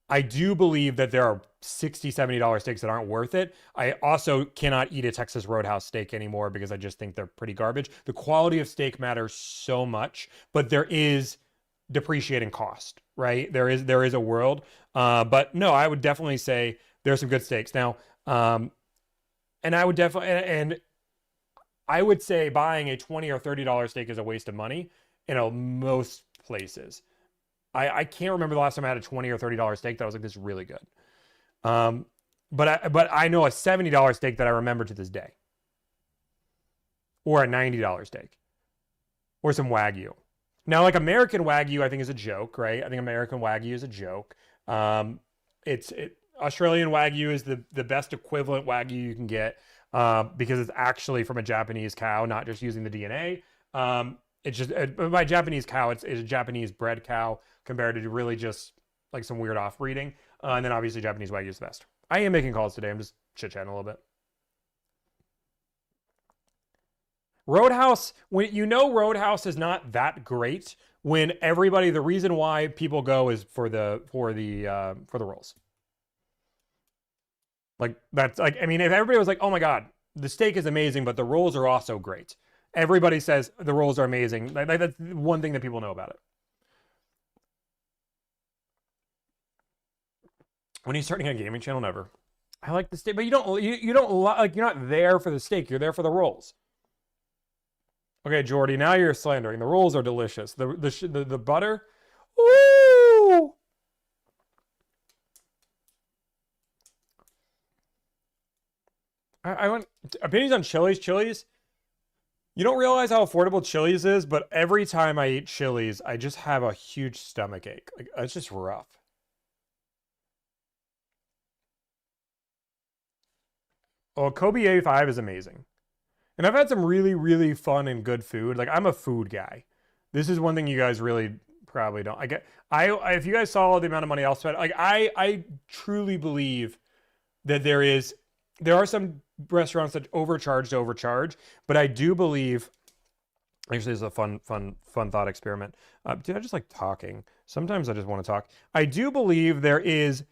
I do believe that there are $60, $70 steaks that aren't worth it. I also cannot eat a Texas Roadhouse steak anymore because I just think they're pretty garbage. The quality of steak matters so much, but there is depreciating cost, right? There is a world. But no, I would definitely say there's some good steaks. Now, and I would definitely, and I would say buying a $20 or $30 steak is a waste of money in most places. I can't remember the last time I had a $20 or $30 steak that was like this really good. But I know a $70 steak that I remember to this day. Or a $90 steak. Or some Wagyu. Now, like American Wagyu, I think is a joke, right? I think American Wagyu is a joke. Australian Wagyu is the best equivalent Wagyu you can get because it's actually from a Japanese cow, not just using the DNA. It's just by Japanese cow, it's a Japanese bred cow compared to really just like some weird off breeding. And then obviously Japanese Wagyu is the best. I am making calls today. I'm just chit-chatting a little bit. Roadhouse, when you know Roadhouse is not that great, when everybody, the reason why people go is for the rolls. Like that's like, I mean, if everybody was like, oh my God, the steak is amazing, but the rolls are also great. Everybody says the rolls are amazing. That's one thing that people know about it. When are you starting a gaming channel? Never. I like the steak, but you don't like, you're not there for the steak. You're there for the rolls. Okay, Jordy, now you're slandering. The rolls are delicious. The butter. Ooh. I went opinions on Chili's. Chili's. You don't realize how affordable Chili's is, but every time I eat Chili's, I just have a huge stomach ache. Like it's just rough. Oh, Kobe A5 is amazing. And I've had some really, really fun and good food. Like I'm a food guy. This is one thing you guys really probably don't. If you guys saw the amount of money I'll spend, like I truly believe that there are some restaurants that overcharge, but I do believe, actually this is a fun thought experiment. Dude, I just like talking. Sometimes I just want to talk. I do believe there is,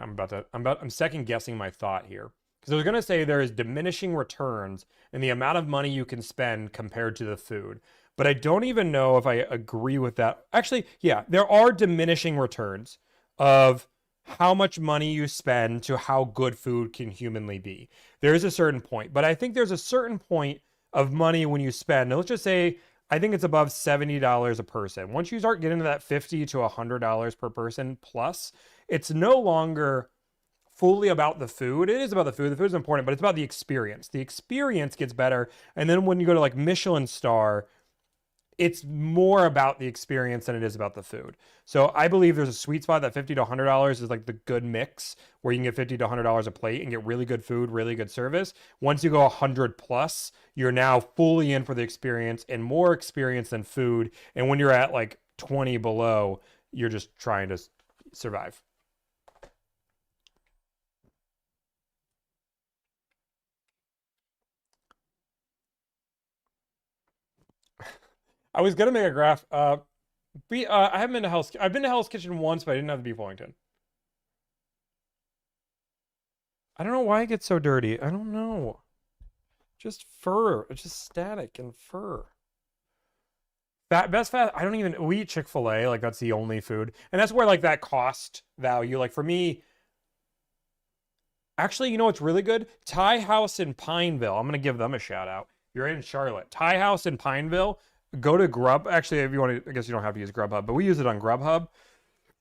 I'm second guessing my thought here. Because I was going to say there is diminishing returns in the amount of money you can spend compared to the food. but I don't even know if I agree with that. Actually, yeah, there are diminishing returns of how much money you spend to how good food can humanly be. There is a certain point, but I think there's a certain point of money when you spend. Now, let's just say I think it's above $70 a person. Once you start getting to that $50 to $100 per person plus, it's no longer fully about the food. It is about the food. The food is important, but it's about the experience. The experience gets better. And then when you go to like Michelin star, it's more about the experience than it is about the food. So I believe there's a sweet spot that $50 to $100 is like the good mix where you can get $50 to $100 a plate and get really good food, really good service. Once you go 100 plus, you're now fully in for the experience and more experience than food. And when you're at like 20 below, you're just trying to survive. I was gonna make a graph. I haven't been to Hell's. I've been to Hell's Kitchen once, but I didn't have the beef Wellington. I don't know why it gets so dirty. I don't know. Just fur. It's just static and fur. Best fast. I don't even. We eat Chick-fil-A. Like that's the only food, and that's where like that cost value. Like for me, actually, you know what's really good? Thai House in Pineville. I'm gonna give them a shout out. You're in Charlotte. Thai House in Pineville. Go to Grub. Actually, if you want to, I guess you don't have to use Grubhub, but we use it on Grubhub.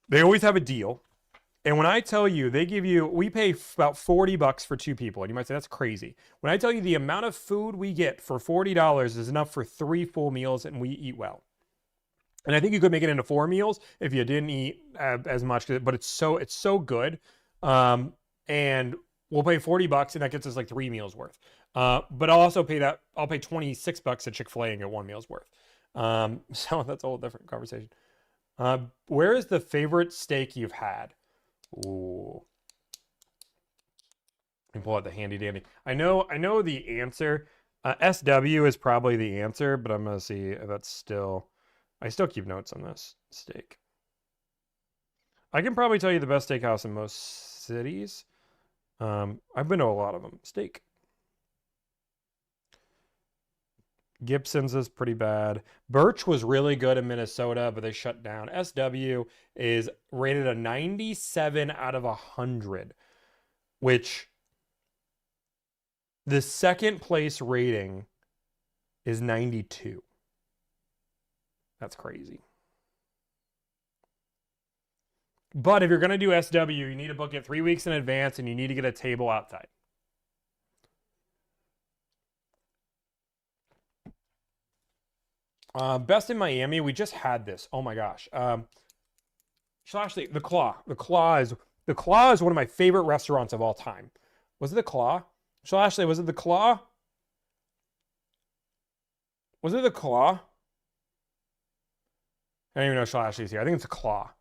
They always have a deal. And when I tell you, they give you, we pay about $40 for two people. And you might say, that's crazy. When I tell you the amount of food we get for $40 is enough for 3 full meals and we eat well. And I think you could make it into 4 meals if you didn't eat as much, but it's so good. And we'll pay $40 and that gets us like 3 meals worth. But I'll also pay that, I'll pay $26 at Chick-fil-A and get 1 meal's worth. So that's a whole different conversation. Where is the favorite steak you've had? Ooh. And pull out the handy dandy. I know the answer. SW is probably the answer, but I'm gonna see if that's still. I still keep notes on this steak. I can probably tell you the best steakhouse in most cities. I've been to a lot of them. Steak. Gibson's is pretty bad. Birch was really good in Minnesota, but they shut down. SW is rated a 97 out of 100, which the second place rating is 92. That's crazy. But if you're going to do SW, you need to book it 3 weeks in advance and you need to get a table outside. Best in Miami, we just had this. Oh my gosh. Actually, the Claw. The Claw is one of my favorite restaurants of all time. Was it the Claw? Ashley, was it the Claw? Was it the Claw? I don't even know if Ashley's here. I think it's a Claw.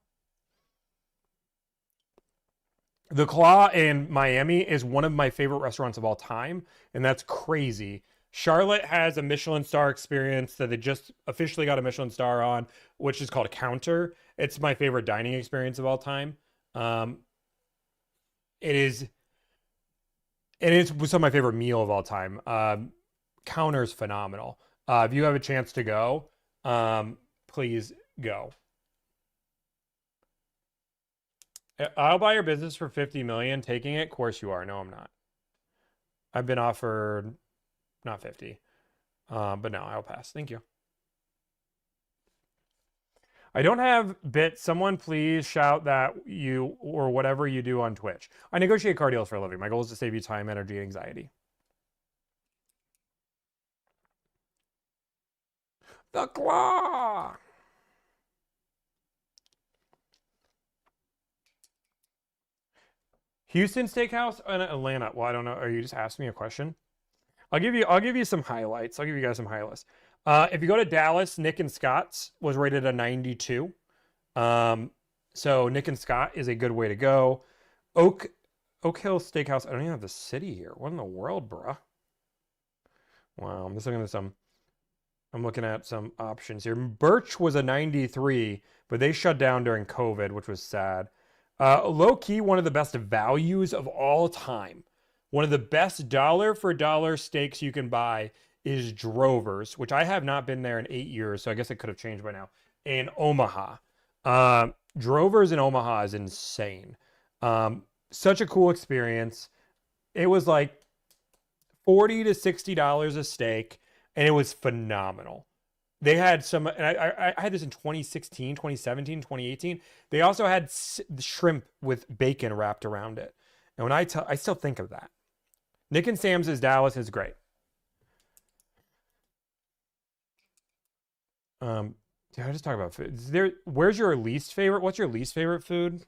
The Claw in Miami is one of my favorite restaurants of all time, and that's crazy. Charlotte has a Michelin star experience that they just officially got a Michelin star on, which is called Counter. It's my favorite dining experience of all time. It is some of my favorite meal of all time. Counter is phenomenal. If you have a chance to go, please go. I'll buy your business for 50 million. Taking it? Of course you are. No, I'm not. I've been offered not 50. But no, I'll pass. Thank you. I don't have bits. Someone please shout that you or whatever you do on Twitch. I negotiate car deals for a living. My goal is to save you time, energy, and anxiety. The Claw! Houston Steakhouse and Atlanta. Well, I don't know. Are you just asking me a question? I'll give you some highlights. I'll give you guys some highlights. If you go to Dallas, Nick and Scott's was rated a 92. So Nick and Scott is a good way to go. Oak Hill Steakhouse. I don't even have the city here. What in the world, bruh? Wow, I'm just looking at some. I'm looking at some options here. Birch was a 93, but they shut down during COVID, which was sad. Low key, one of the best values of all time. One of the best dollar for dollar steaks you can buy is Drover's, which I have not been there in 8 years, so I guess it could have changed by now, in Omaha. Drover's in Omaha is insane. Such a cool experience. It was like $40 to $60 a steak, and it was phenomenal. They had some, and I had this in 2016, 2017, 2018. They also had shrimp with bacon wrapped around it. And when I still think of that. Nick and Sam's Dallas is great. Yeah, I just talk about food. Where's your least favorite? What's your least favorite food?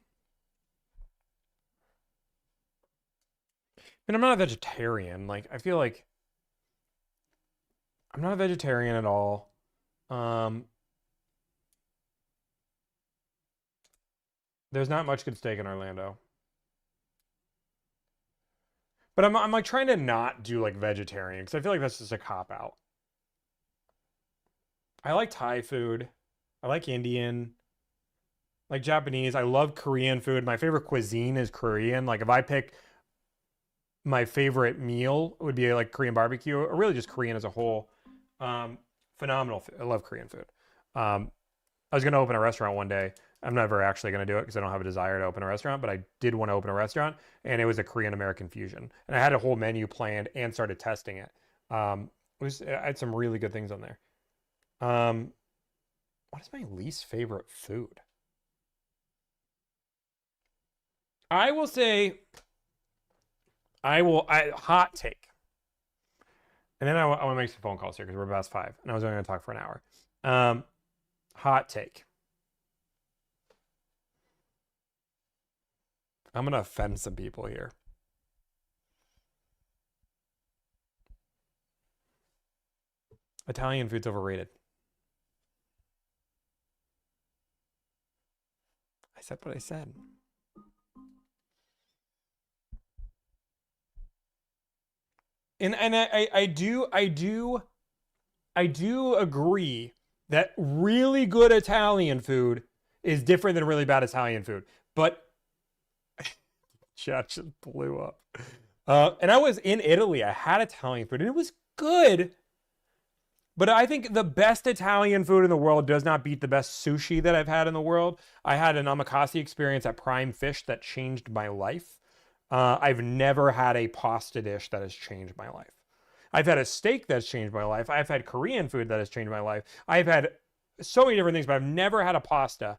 I mean, I'm not a vegetarian. Like, I feel like I'm not a vegetarian at all. Um, there's not much good steak in Orlando. But I'm like trying to not do like vegetarian because I feel like that's just a cop out. I like Thai food. I like Indian, like Japanese. I love Korean food. My favorite cuisine is Korean. Like if I pick my favorite meal, it would be like Korean barbecue or really just Korean as a whole. Phenomenal food. I love Korean food. I was going to open a restaurant one day. I'm never actually going to do it because I don't have a desire to open a restaurant, but I did want to open a restaurant, and it was a Korean American fusion. And I had a whole menu planned and started testing it. I had some really good things on there. What is my least favorite food? I will say, hot take. And then I want to make some phone calls here because we're past 5, and I was only going to talk for an hour. Hot take. I'm going to offend some people here. Italian food's overrated. I said what I said. And I do agree that really good Italian food is different than really bad Italian food. But chat just blew up. And I was in Italy. I had Italian food and it was good. But I think the best Italian food in the world does not beat the best sushi that I've had in the world. I had an omakase experience at Prime Fish that changed my life. I've never had a pasta dish that has changed my life. I've had a steak that's changed my life. I've had Korean food that has changed my life. I've had so many different things, but I've never had a pasta.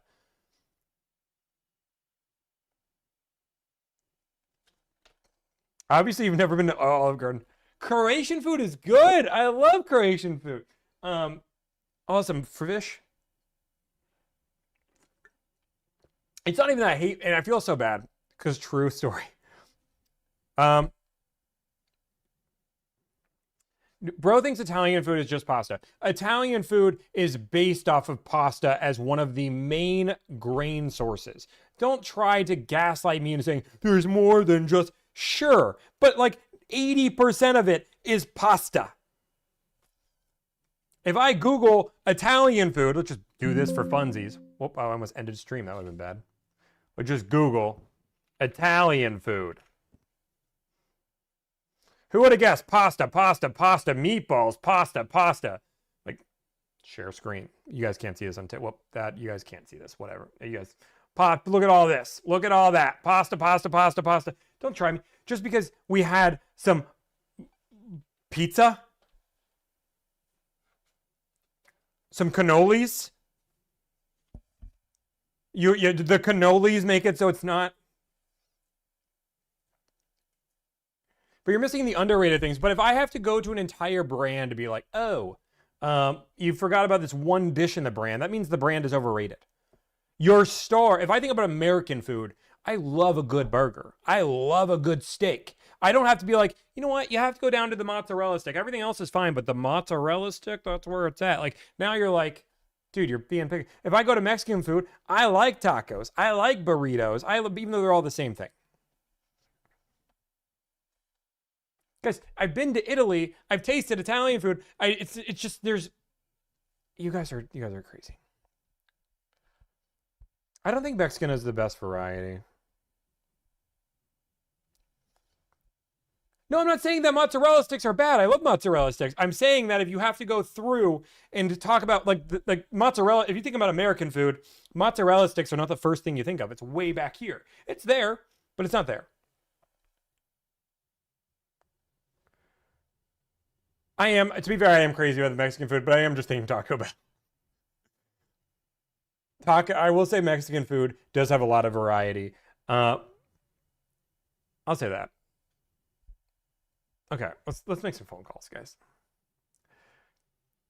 Obviously, you've never been to Olive Garden. Croatian food is good. I love Croatian food. Awesome fish. It's not even that I hate, and I feel so bad because true story. Bro thinks Italian food is just pasta. Italian food is based off of pasta as one of the main grain sources. Don't try to gaslight me into saying there's more than just sure, but like 80% of it is pasta. If I Google Italian food, let's just do this for funsies. Whoop, I almost ended stream. That would have been bad. But just Google Italian food. Who would have guessed? Pasta, meatballs, pasta. Like, share screen. You guys can't see this on well, that you guys can't see this. Whatever. You guys, look at all this. Look at all that. Pasta. Don't try me. Just because we had some pizza, some cannolis. The cannolis make it so it's not. But you're missing the underrated things. But if I have to go to an entire brand to be like, oh, you forgot about this one dish in the brand, that means the brand is overrated. Your star, if I think about American food, I love a good burger. I love a good steak. I don't have to be like, you know what? You have to go down to the mozzarella stick. Everything else is fine, but the mozzarella stick, that's where it's at. Like, now you're like, dude, you're being picky. If I go to Mexican food, I like tacos. I like burritos. Even though they're all the same thing. Guys, I've been to Italy. I've tasted Italian food. It's just there's. You guys are crazy. I don't think Mexican is the best variety. No, I'm not saying that mozzarella sticks are bad. I love mozzarella sticks. I'm saying that if you have to go through and talk about like mozzarella, if you think about American food, mozzarella sticks are not the first thing you think of. It's way back here. It's there, but it's not there. I am, to be fair, I am crazy about the Mexican food, but I am just thinking Taco Bell. I will say Mexican food does have a lot of variety. I'll say that. Okay, let's make some phone calls, guys.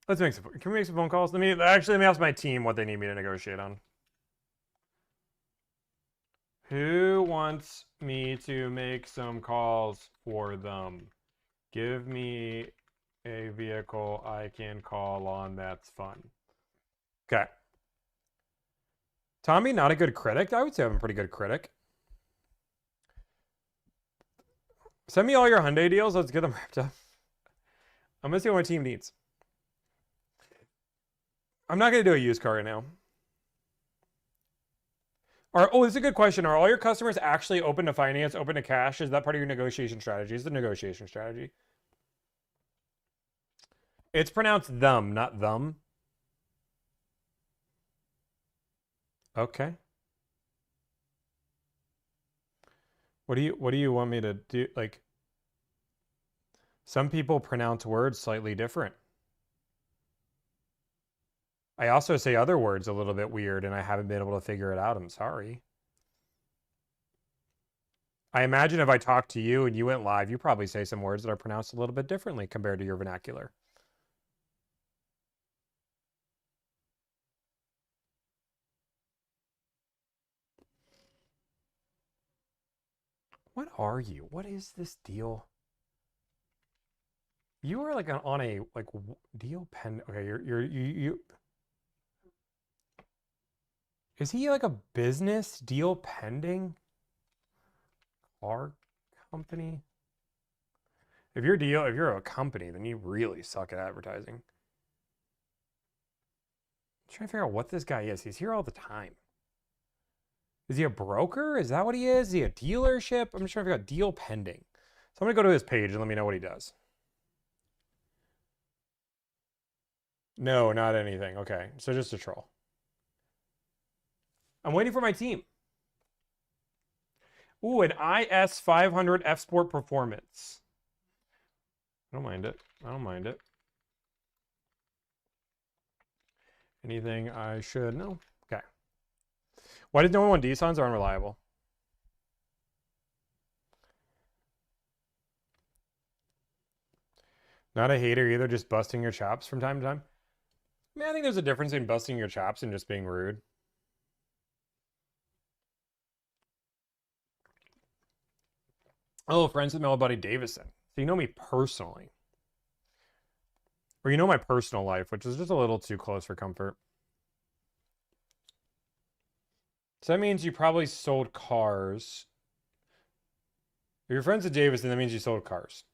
Let's make some. Can we make some phone calls? Let me ask my team what they need me to negotiate on. Who wants me to make some calls for them? Give me a vehicle I can call on. That's fun. Okay. Tommy, not a good critic. I would say I'm a pretty good critic. Send me all your Hyundai deals. Let's get them wrapped up. I'm gonna see what my team needs. I'm not gonna do a used car right now. Oh, this is a good question. Are all your customers actually open to finance, open to cash? Is that part of your negotiation strategy? Is the negotiation strategy? It's pronounced them, not them. Okay. What do you want me to do? Like, some people pronounce words slightly different. I also say other words a little bit weird, and I haven't been able to figure it out. I'm sorry. I imagine if I talked to you and you went live, you probably say some words that are pronounced a little bit differently compared to your vernacular. What are you? What is this deal? You are like on a like deal pen. Okay, you. Is he like a business deal pending car company? If you're a company, then you really suck at advertising. I'm trying to figure out what this guy is. He's here all the time. Is he a broker? Is that what he is? Is he a dealership? I'm just trying to figure out deal pending. So I'm gonna go to his page and let me know what he does. No, not anything. Okay, so just a troll. I'm waiting for my team. Ooh, an IS 500 F Sport Performance. I don't mind it. I don't mind it. Anything I should know? Okay. Why did no one want Dissons? Are unreliable. Not a hater either, just busting your chops from time to time. I mean, I think there's a difference in busting your chops and just being rude. Oh, friends with my old buddy Davison. So you know me personally. Or you know my personal life, which is just a little too close for comfort. So that means you probably sold cars. If you're friends with Davison, that means you sold cars.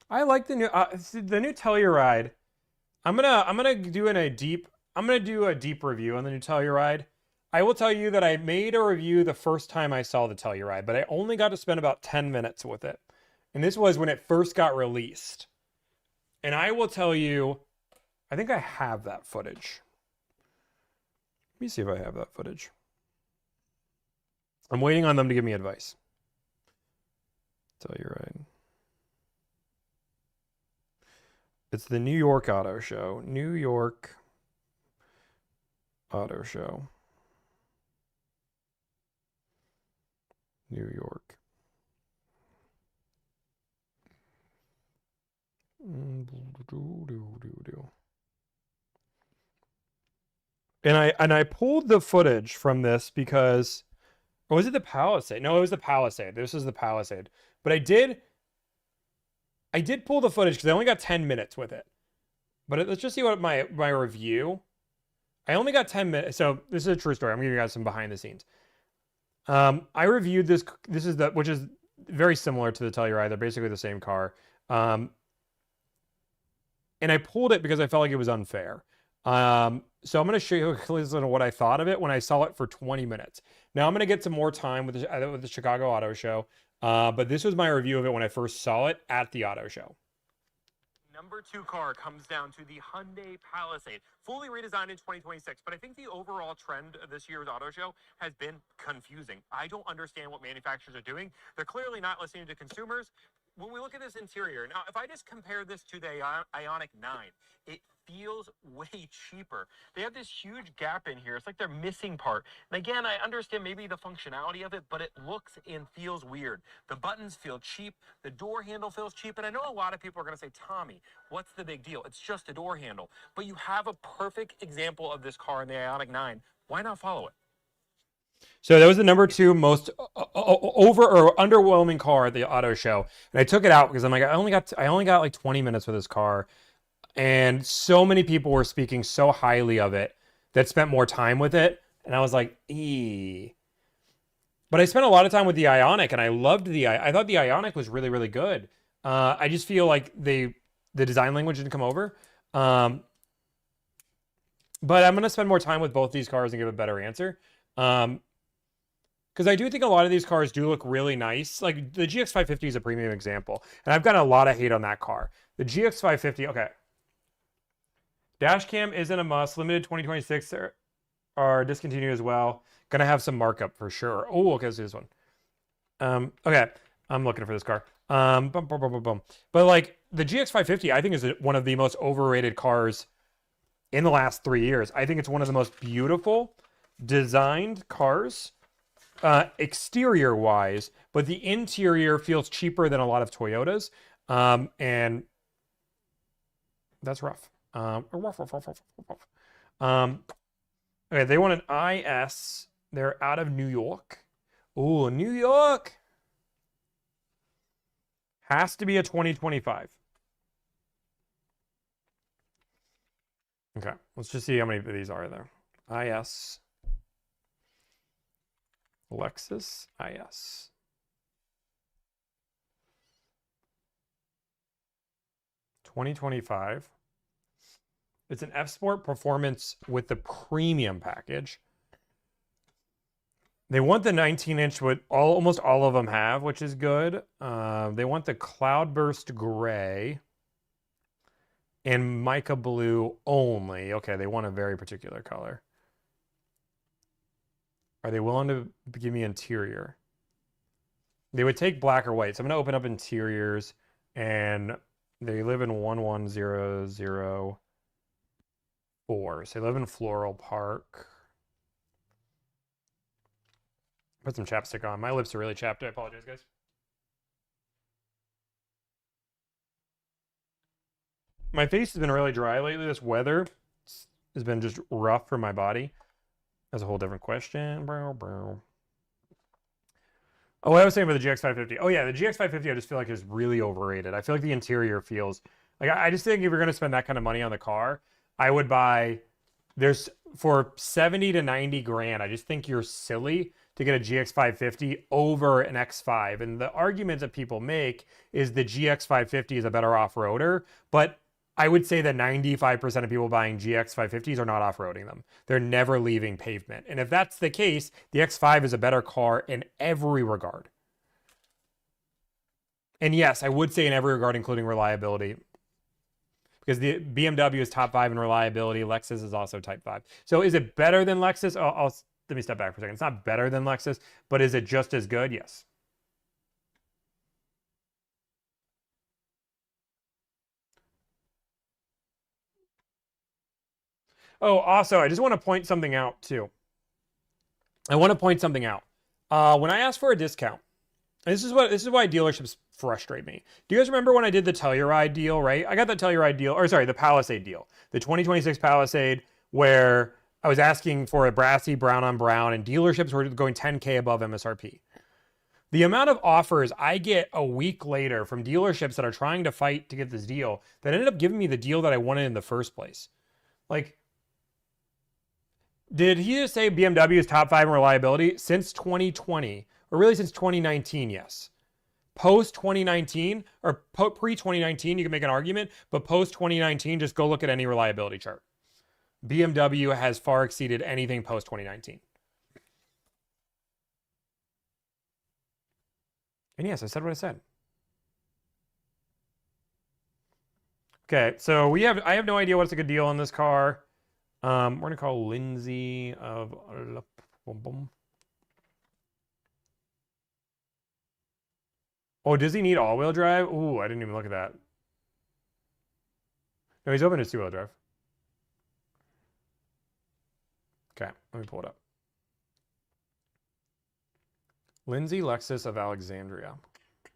I like the new Telluride. I'm gonna do a deep review on the new Telluride. I will tell you that I made a review the first time I saw the Telluride, but I only got to spend about 10 minutes with it. And this was when it first got released. And I will tell you, I think I have that footage. Let me see if I have that footage. I'm waiting on them to give me advice. Telluride. It's the New York Auto Show. New York Auto Show. New York. And I pulled the footage from this because, or was it the Palisade? No, it was the Palisade. This is the Palisade. But I did pull the footage because I only got 10 minutes with it. But let's just see what my review. I only got 10 minutes. So this is a true story. I'm giving you guys some behind the scenes. I reviewed this. This is which is very similar to the Telluride. They're basically the same car. And I pulled it because I felt like it was unfair. So I'm going to show you what I thought of it when I saw it for 20 minutes. Now I'm going to get some more time with the Chicago Auto Show. But this was my review of it when I first saw it at the auto show. Number 2 car comes down to the Hyundai Palisade, fully redesigned in 2026. But I think the overall trend of this year's auto show has been confusing. I don't understand what manufacturers are doing. They're clearly not listening to consumers. When we look at this interior, now, if I just compare this to the Ioniq 9, it feels way cheaper. They have this huge gap in here. It's like they're missing part. And again, I understand maybe the functionality of it, but it looks and feels weird. The buttons feel cheap. The door handle feels cheap. And I know a lot of people are going to say, Tommy, what's the big deal? It's just a door handle. But you have a perfect example of this car in the Ioniq 9. Why not follow it? So that was the number 2 most over or underwhelming car at the auto show, and I took it out because I'm like, I only got like 20 minutes with this car, and so many people were speaking so highly of it that spent more time with it, and I was like, eee. But I spent a lot of time with the Ioniq, and I loved I thought the Ioniq was really, really good. I just feel like the design language didn't come over. But I'm going to spend more time with both these cars and give a better answer. Because I do think a lot of these cars do look really nice. Like the GX550 is a premium example. And I've gotten a lot of hate on that car. The GX550, okay. Dash cam isn't a must. Limited 2026 are discontinued as well. Gonna have some markup for sure. Oh, okay, let's do this one. Okay, I'm looking for this car. But like the GX550, I think is one of the most overrated cars in the last 3 years. I think it's one of the most beautiful designed cars, exterior wise, but the interior feels cheaper than a lot of Toyotas. And that's rough. Okay, they want an IS. They're out of New York. Oh, New York. Has to be a 2025. Okay, let's just see how many of these are there. IS. Lexus IS. $2025. It's an F Sport Performance with the premium package. They want the 19-inch, what almost all of them have, which is good. They want the Cloudburst Gray and Mica Blue only. Okay, they want a very particular color. Are they willing to give me interior? They would take black or white. So I'm going to open up interiors, and they live in 11004. So they live in Floral Park. Put some chapstick on. My lips are really chapped. I apologize, guys. My face has been really dry lately. This weather has been just rough for my body. That's a whole different question. Oh, I was saying about the GX550. Oh, yeah, the GX550 I just feel like is really overrated. I feel like the interior feels... Like, I just think if you're going to spend that kind of money on the car, I would buy... For 70 to 90 grand, I just think you're silly to get a GX550 over an X5. And the argument that people make is the GX550 is a better off-roader, but I would say that 95% of people buying GX550s are not off-roading them. They're never leaving pavement. And if that's the case, the X5 is a better car in every regard. And yes, I would say in every regard, including reliability, because the BMW is top 5 in reliability. Lexus is also type 5. So is it better than Lexus? Let me step back for a second. It's not better than Lexus, but is it just as good? Yes. Oh, also, I just want to point something out, too. I want to point something out. When I ask for a discount, this is why dealerships frustrate me. Do you guys remember when I did the Telluride deal, right? I got the Telluride deal, or sorry, the Palisade deal. The 2026 Palisade, where I was asking for a brassy brown on brown, and dealerships were going 10K above MSRP. The amount of offers I get a week later from dealerships that are trying to fight to get this deal that ended up giving me the deal that I wanted in the first place. Like, did he just say BMW is top 5 in reliability? Since 2020, or really since 2019, yes. Post 2019, or pre 2019, you can make an argument, but post 2019, just go look at any reliability chart. BMW has far exceeded anything post 2019. And yes, I said what I said. Okay, so I have no idea what's a good deal on this car. We're gonna call Lindsay of Oh, does he need all-wheel drive? Ooh, I didn't even look at that. No, he's open to two-wheel drive. Okay, let me pull it up. Lindsay Lexus of Alexandria. I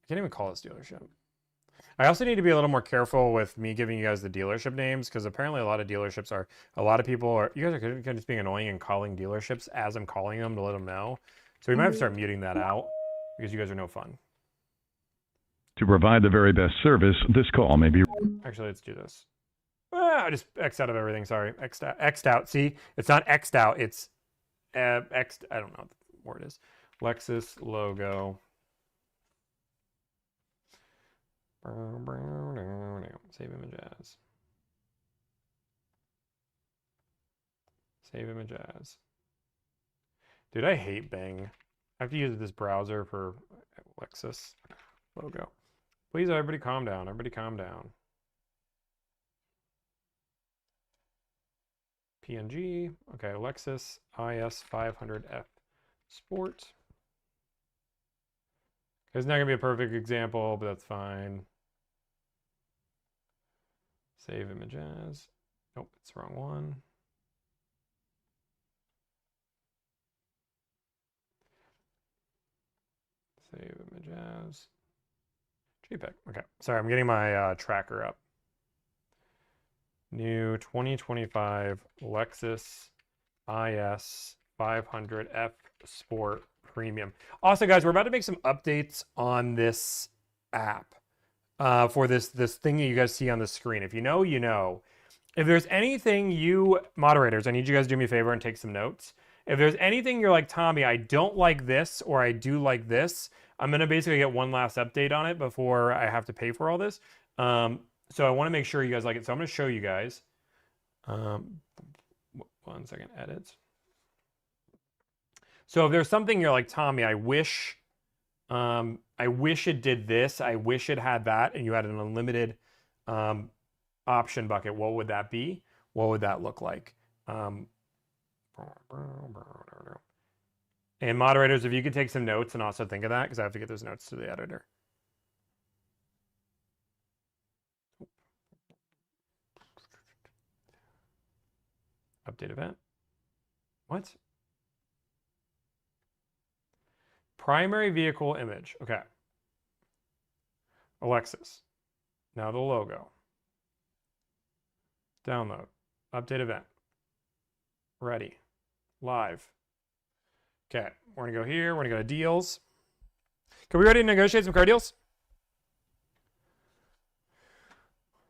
can't even call this dealership. I also need to be a little more careful with me giving you guys the dealership names because apparently a lot of dealerships are, you guys are just being annoying and calling dealerships as I'm calling them to let them know. So we might have to start muting that out because you guys are no fun. To provide the very best service, this call may be... Actually, let's do this. I just X'd out of everything, sorry. X'd out, see? It's not X'd out, it's X'd, I don't know what the word is. Lexus logo. Save image as. Save image as. Dude, I hate Bing. I have to use this browser for Lexus logo. Please, everybody calm down. Everybody calm down. PNG. Okay, Lexus IS500F Sport. It's not going to be a perfect example, but that's fine. Save image as. Nope, it's the wrong one. Save image as. JPEG. Okay, sorry, I'm getting my tracker up. New 2025 Lexus IS 500F Sport Premium. Also, guys, we're about to make some updates on this app for this thing that you guys see on the screen. If you know, you know. If there's anything you moderators, I need you guys to do me a favor and take some notes. If there's anything you're like, Tommy, I don't like this or I do like this, I'm going to basically get one last update on it before I have to pay for all this. So I want to make sure you guys like it. So I'm going to show you guys. 1 second, edits. So if there's something you're like, Tommy, I wish it did this. I wish it had that. And you had an unlimited option bucket. What would that be? What would that look like? And moderators, if you could take some notes and also think of that, because I have to get those notes to the editor. Update event. What? Primary vehicle image. Okay. Alexis. Now the logo. Download. Update event. Ready. Live. Okay. We're going to go here. We're going to go to deals. Can we ready to negotiate some car deals?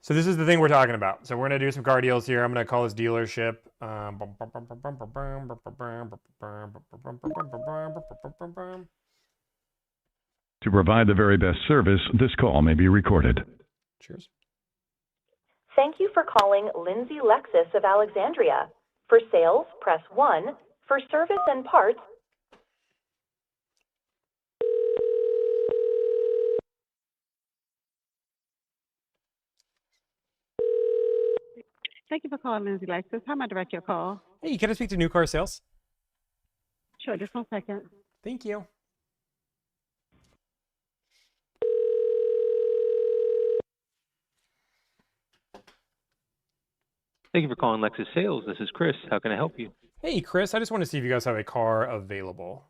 So this is the thing we're talking about. So we're going to do some car deals here. I'm going to call this dealership. To provide the very best service, this call may be recorded. Cheers. Thank you for calling Lindsay Lexus of Alexandria. For sales, press 1. For service and parts, Thank you for calling Lindsay Lexus. How may I direct your call? Hey, can I speak to new car sales? Sure, just 1 second. Thank you. Thank you for calling Lexus Sales. This is Chris. How can I help you? Hey, Chris, I just want to see if you guys have a car available.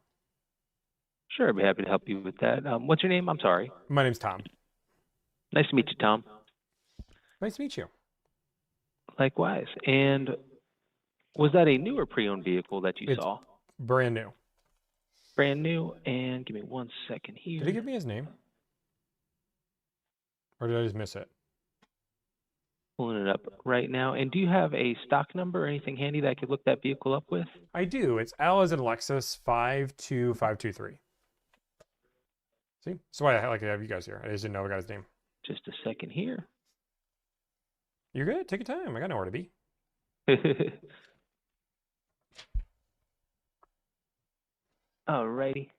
Sure, I'd be happy to help you with that. What's your name? I'm sorry. My name's Tom. Nice to meet you, Tom. Nice to meet you. Likewise. And was that a new or pre-owned vehicle that you It's saw? brand new. Brand new. And give me 1 second here. Did he give me his name? Or did I just miss it? Pulling it up right now. And do you have a stock number or anything handy that I could look that vehicle up with? I do. It's L as in Lexus 52523. See? That's why I like to have you guys here. I just didn't know the guy's name. Just a second here. You're good. Take your time. I got nowhere to be. Alrighty.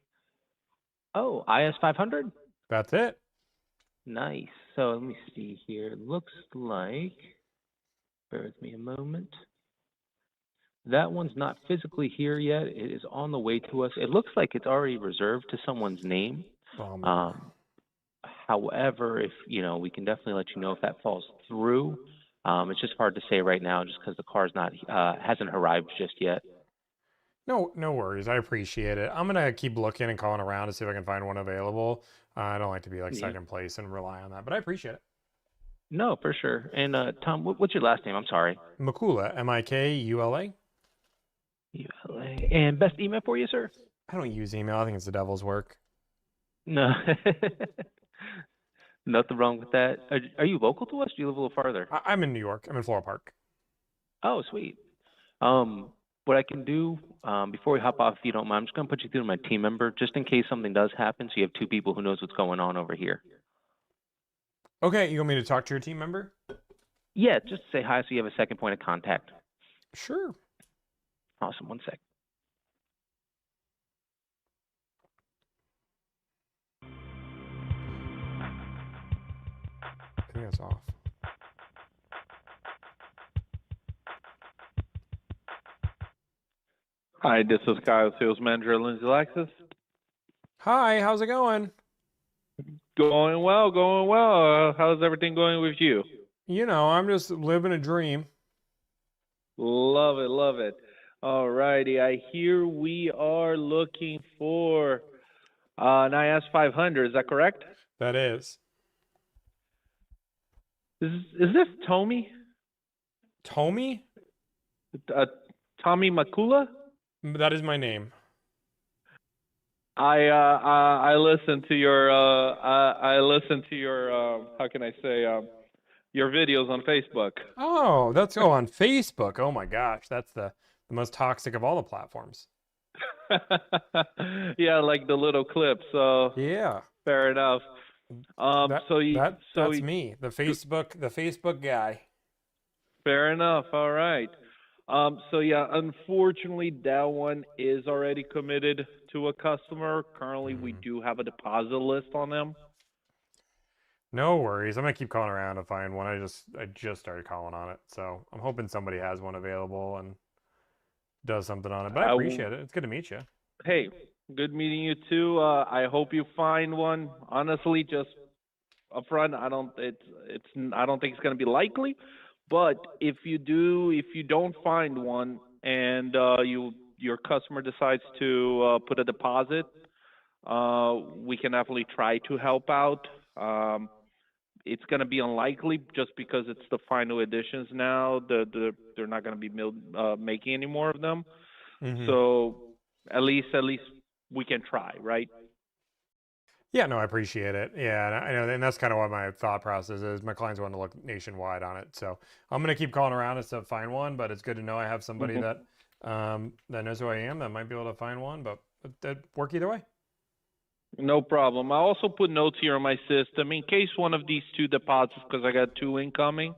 Oh, IS 500? That's it. Nice. So let me see here. It looks like, bear with me a moment. That one's not physically here yet. It is on the way to us. It looks like it's already reserved to someone's name. However, if we can definitely let you know if that falls through. It's just hard to say right now, just because the car's not hasn't arrived just yet. No worries. I appreciate it. I'm gonna keep looking and calling around to see if I can find one available. I don't like to be like second place and rely on that, but I appreciate it. No, for sure. And Tom, what's your last name? I'm sorry. Mikula, Mikula. ULA. And best email for you, sir? I don't use email. I think it's the devil's work. No. Nothing wrong with that. Are you local to us? Do you live a little farther? I'm in New York. I'm in Floral Park. Oh, sweet. What I can do, before we hop off, if you don't mind, I'm just going to put you through to my team member, just in case something does happen, so you have two people who knows what's going on over here. Okay, you want me to talk to your team member? Yeah, just say hi so you have a second point of contact. Sure. Awesome. One sec. I think that's off. Hi, this is Kyle, sales manager at Lindsay Lexus. Hi, how's it going? Going well, going well. How's everything going with you? I'm just living a dream. Love it, love it. All righty, I hear we are looking for an IS 500, is that correct? That is. Is this Tommy? Tommy? Tommy Makula? That is my name. I listened to your how can I say your videos on Facebook. Oh, that's on Facebook. Oh my gosh, that's the most toxic of all the platforms. Yeah, like the little clips. So Yeah. fair enough. That's me, the Facebook guy. Fair enough. All right. So yeah, unfortunately, that one is already committed to a customer. Currently, we do have a deposit list on them. No worries. I'm gonna keep calling around to find one. I just started calling on it, so I'm hoping somebody has one available and does something on it. But I appreciate it. It's good to meet you. Hey, good meeting you too. I hope you find one. Honestly, just upfront, I don't think it's gonna be likely. But if you don't find one and your customer decides to put a deposit, we can definitely try to help out. It's going to be unlikely just because it's the final editions now. They're not going to be making any more of them. Mm-hmm. So at least we can try, right? Yeah, no, I appreciate it. Yeah, and I know, and that's kind of what my thought process is. My clients want to look nationwide on it, so I'm gonna keep calling around to find one. But it's good to know I have somebody that knows who I am that might be able to find one. But that work either way. No problem. I also put notes here on my system in case one of these two deposits, because I got two incoming.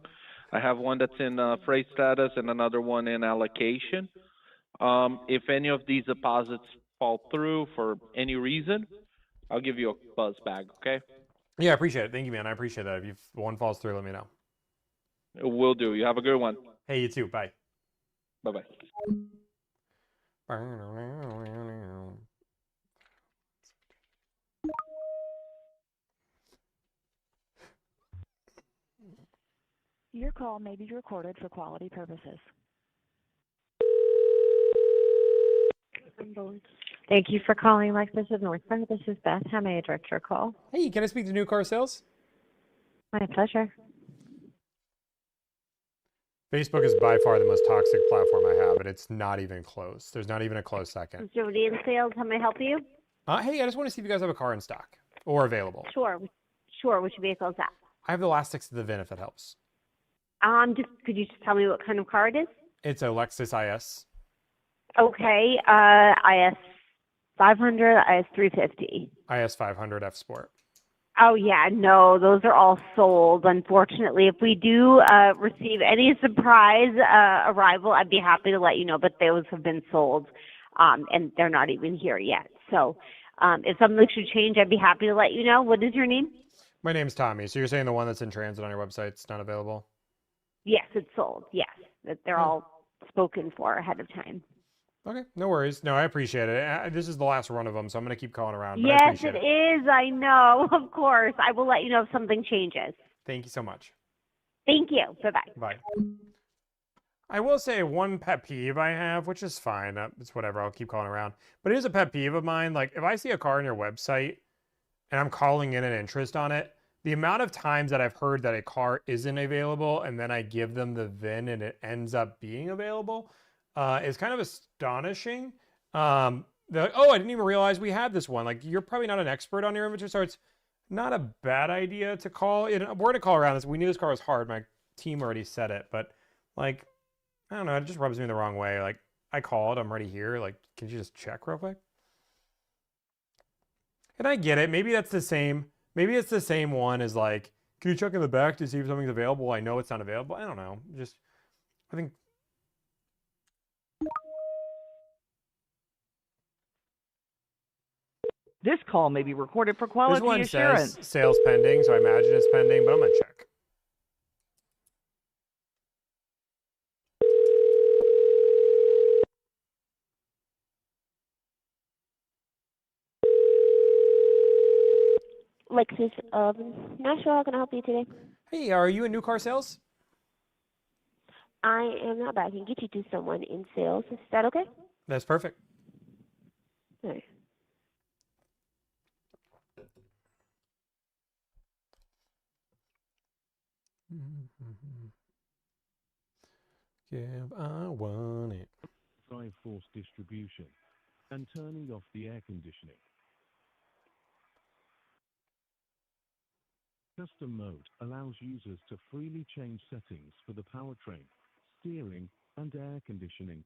I have one that's in freight status and another one in allocation. If any of these deposits fall through for any reason, I'll give you a buzz back, okay? Yeah, I appreciate it. Thank you, man. I appreciate that. If one falls through, let me know. Will do. You have a good one. Hey, you too. Bye. Bye-bye. Your call may be recorded for quality purposes. Thank you for calling Lexus of Northside. This is Beth. How may I direct your call? Hey, can I speak to new car sales? My pleasure. Facebook is by far the most toxic platform I have, and it's not even close. There's not even a close second. Jody in sales. How may I help you? Hey, I just want to see if you guys have a car in stock or available. Sure. Which vehicle is that? I have the last 6 of the VIN if it helps. Could you just tell me what kind of car it is? It's a Lexus IS. Okay. IS 500, IS 350. IS 500 F Sport. Oh, yeah, no, those are all sold, unfortunately. If we do receive any surprise arrival, I'd be happy to let you know, but those have been sold, and they're not even here yet. So if something should change, I'd be happy to let you know. What is your name? My name's Tommy. So you're saying the one that's in transit on your website's not available? Yes, it's sold. Yes, that they're Oh. all spoken for ahead of time. Okay, no worries. No, I appreciate it. This is the last run of them, so I'm going to keep calling around. But I Yes, appreciate it it. is. I know. Of course. I will let you know if something changes. Thank you so much. Thank you. Bye-bye. Bye. I will say one pet peeve I have, which is fine. It's whatever. I'll keep calling around. But it is a pet peeve of mine. Like, if I see a car on your website and I'm calling in an interest on it, the amount of times that I've heard that a car isn't available and then I give them the VIN and it ends up being available is kind of astonishing. They're like, oh, I didn't even realize we had this one. Like, you're probably not an expert on your inventory, so it's not a bad idea to call. We're going to call around this. We knew this car was hard. My team already said it, but like, I don't know. It just rubs me the wrong way. Like, I called. I'm already here. Like, can you just check real quick? And I get it. Maybe that's the same. Maybe it's the same one as like, can you check in the back to see if something's available? I know it's not available. I don't know. Just, I think. This call may be recorded for This quality one assurance. says sales pending, so I imagine it's pending, but I'm going to check. Lexus of Nashville, how can I help you today? Hey, are you in new car sales? I am not, but I can get you to someone in sales. Is that okay? That's perfect. All right. Give, I want it. Drive force distribution and turning off the air conditioning. Custom mode allows users to freely change settings for the powertrain, steering, and air conditioning.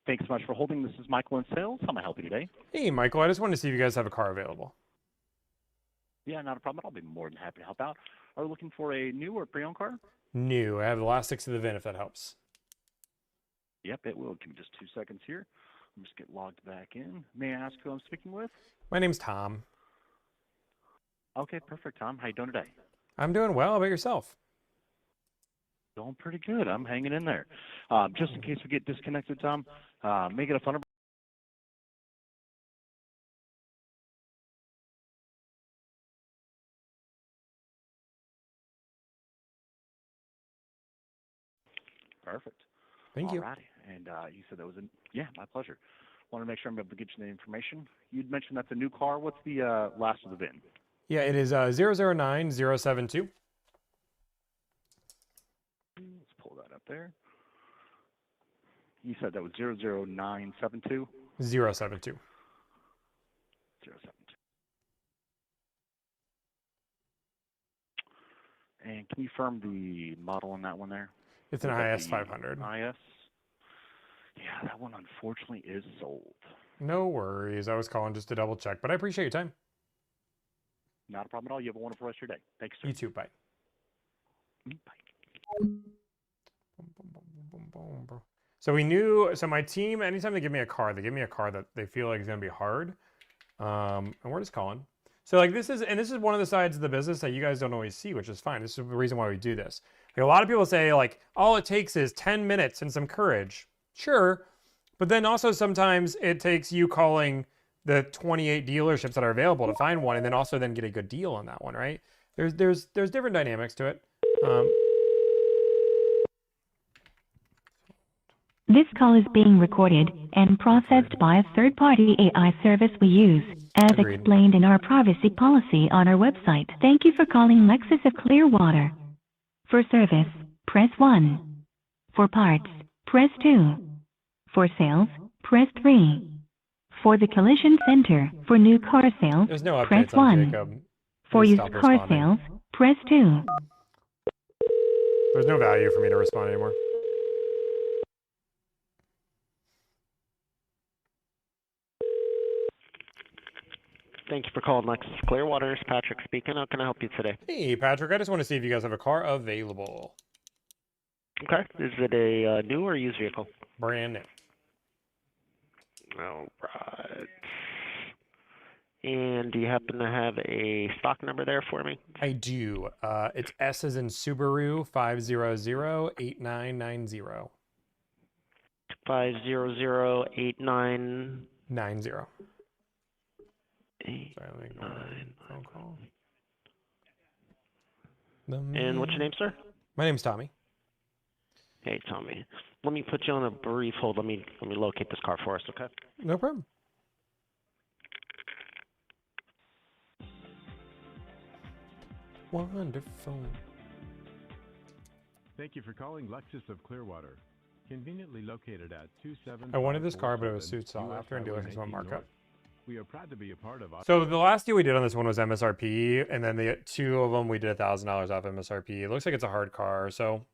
Thanks so much for holding. This is Michael in sales. How may I help you today? Hey, Michael, I just wanted to see if you guys have a car available. Yeah, not a problem. I'll be more than happy to help out. Are we looking for a new or pre-owned car? New. I have the last 6 of the VIN, if that helps. Yep, it will. Give me just 2 seconds here. I'll just get logged back in. May I ask who I'm speaking with? My name's Tom. Okay, perfect, Tom. How you doing today? I'm doing well. How about yourself? Doing pretty good. I'm hanging in there. Just in case we get disconnected, Tom, make it a phone number. Perfect. Thank you. Alrighty. And you said that was yeah, my pleasure. Want to make sure I'm able to get you the information. You'd mentioned that's a new car. What's the last of the VIN? Yeah, it is 009072. Let's pull that up there. You said that was 00972? 072. 072. And can you confirm the model on that one there? It's an IS 500. IS? Yeah, that one unfortunately is sold. No worries. I was calling just to double check, but I appreciate your time. Not a problem at all. You have a wonderful rest of your day. Thanks, sir. You too. Bye. Bye. So we knew, so my team, anytime they give me a car, they give me a car that they feel like is going to be hard. And we're just calling. So like this is one of the sides of the business that you guys don't always see, which is fine. This is the reason why we do this. Like a lot of people say like, all it takes is 10 minutes and some courage. Sure. But then also sometimes it takes you calling the 28 dealerships that are available to find one and then also then get a good deal on that one, right? There's different dynamics to it. This call is being recorded and processed by a third-party AI service we use, as Agreed. explained in our privacy policy on our website. Thank you for calling Lexus of Clearwater. For service, press 1. For parts, press 2. For sales, press 3. For the collision center, for new car sales, There's no press updates on 1. Jacob. For Please used stop car responding. sales, press 2. There's no value for me to respond anymore. Thank you for calling Lexus Clearwater. It's Patrick speaking. How can I help you today? Hey, Patrick, I just want to see if you guys have a car available. Okay. Is it a new or used vehicle? Brand new. All right. And do you happen to have a stock number there for me? I do. It's S as in Subaru 500-8990. 500-8990. 90. Sorry, let me ignore that phone call. And what's your name, sir? My name's Tommy. Hey, Tommy. Let me put you on a brief hold. Let me locate this car for us, okay? No problem. Wonderful. Thank you for calling Lexus of Clearwater. Conveniently located at 27. I wanted this car, but it was suit sought after and dealers want markup. We are proud to be a part of. So the last deal we did on this one was MSRP, and then the two of them we did $1,000 off MSRP. It looks like it's a hard car, so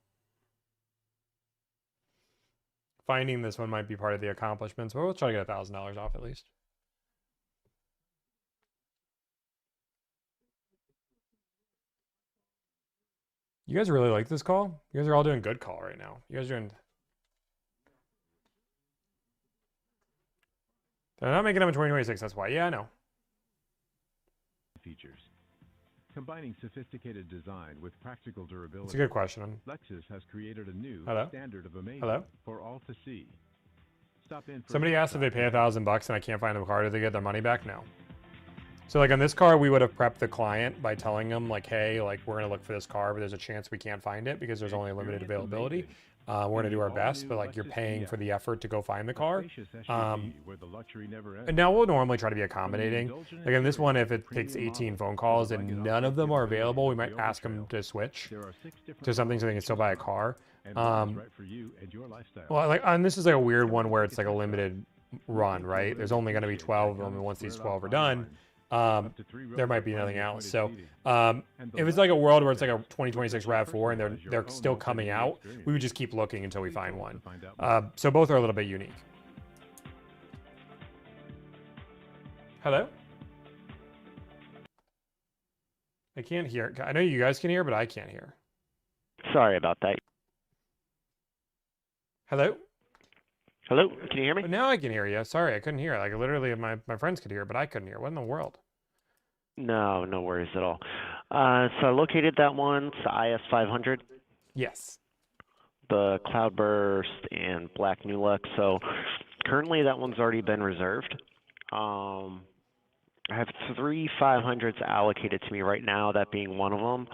finding this one might be part of the accomplishments, but we'll try to get $1,000 off at least. You guys really like this call? You guys are all doing good call right now. You guys are doing... They're not making them in 2026, that's why. Yeah, I know. Features. Combining sophisticated design with practical durability. It's a good question. Lexus has created a new standard of amazing for all to see. Stop in for Somebody asked if they pay $1,000 and I can't find the car, do they get their money back? No. So like on this car, we would have prepped the client by telling them like, hey, like we're gonna look for this car, but there's a chance we can't find it because there's only limited availability. We're gonna do our best, but like you're paying for the effort to go find the car. And now we'll normally try to be accommodating. Like in this one, if it takes 18 phone calls and none of them are available, we might ask them to switch to something so they can still buy a car. Well, like and this is like a weird one where it's like a limited run, right? There's only gonna be 12 of them, and once these 12 are done, there might be nothing else. So if it's like a world where it's like a 2026 RAV4 and they're still coming out, we would just keep looking until we find one. So both are a little bit unique. Hello? I can't hear. I know you guys can hear, but I can't hear. Sorry about that. Hello? Hello? Can you hear me? Now I can hear you. Sorry, I couldn't hear. Like literally my friends could hear, but I couldn't hear. What in the world? No, no worries at all. So I located that one. It's the IS 500. Yes. The Cloudburst and Black New Lux. So currently that one's already been reserved. I have 3 500s allocated to me right now, that being one of them.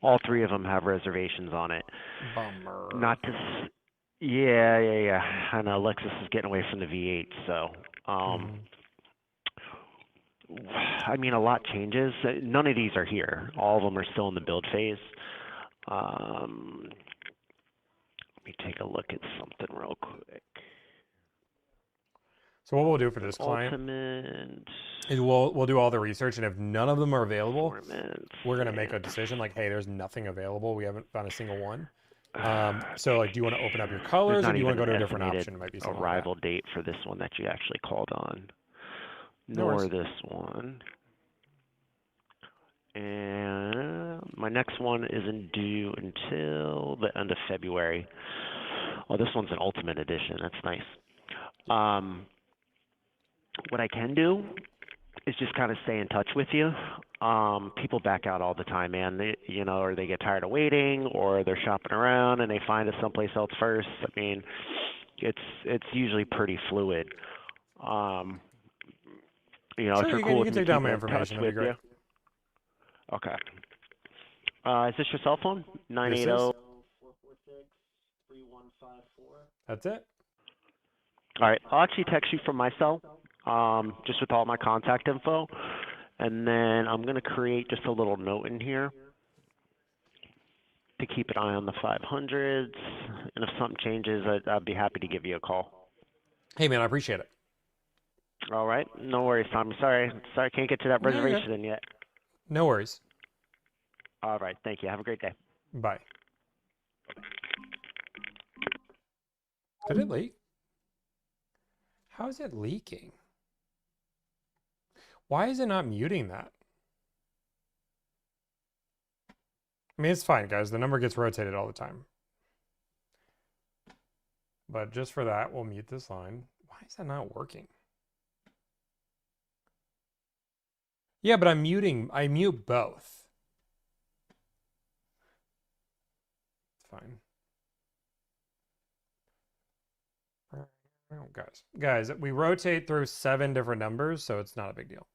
All 3 of them have reservations on it. Bummer. Not to... Yeah. I know Lexus is getting away from the V8, so... I mean, a lot changes. None of these are here. All of them are still in the build phase. Let me take a look at something real quick. So what we'll do for this client is we'll do all the research, and if none of them are available, we're gonna make a decision like, hey, there's nothing available. We haven't found a single one. So like, do you want to open up your colors, or do you want to go to a different option? It might be something arrival date for this one that you actually called on. Nor this one. And my next one isn't due until the end of February. Oh, this one's an Ultimate Edition. That's nice. What I can do is just kind of stay in touch with you. People back out all the time, man. They, or they get tired of waiting, or they're shopping around and they find us someplace else first. I mean, it's usually pretty fluid. Sure, if you're cool you can take down my information. That'd be great. Okay. Is this your cell phone? 980-446-3154. That's it. All right. I'll actually text you from my cell, just with all my contact info. And then I'm going to create just a little note in here to keep an eye on the 500s. And if something changes, I'd be happy to give you a call. Hey, man, I appreciate it. All right. No worries, Tom. Sorry, I can't get to that reservation in yet. No worries. All right. Thank you. Have a great day. Bye. Did it leak? How is it leaking? Why is it not muting that? I mean, it's fine, guys. The number gets rotated all the time. But just for that, we'll mute this line. Why is that not working? Yeah, but I mute both. It's fine. Oh, guys, we rotate through 7 different numbers, so it's not a big deal.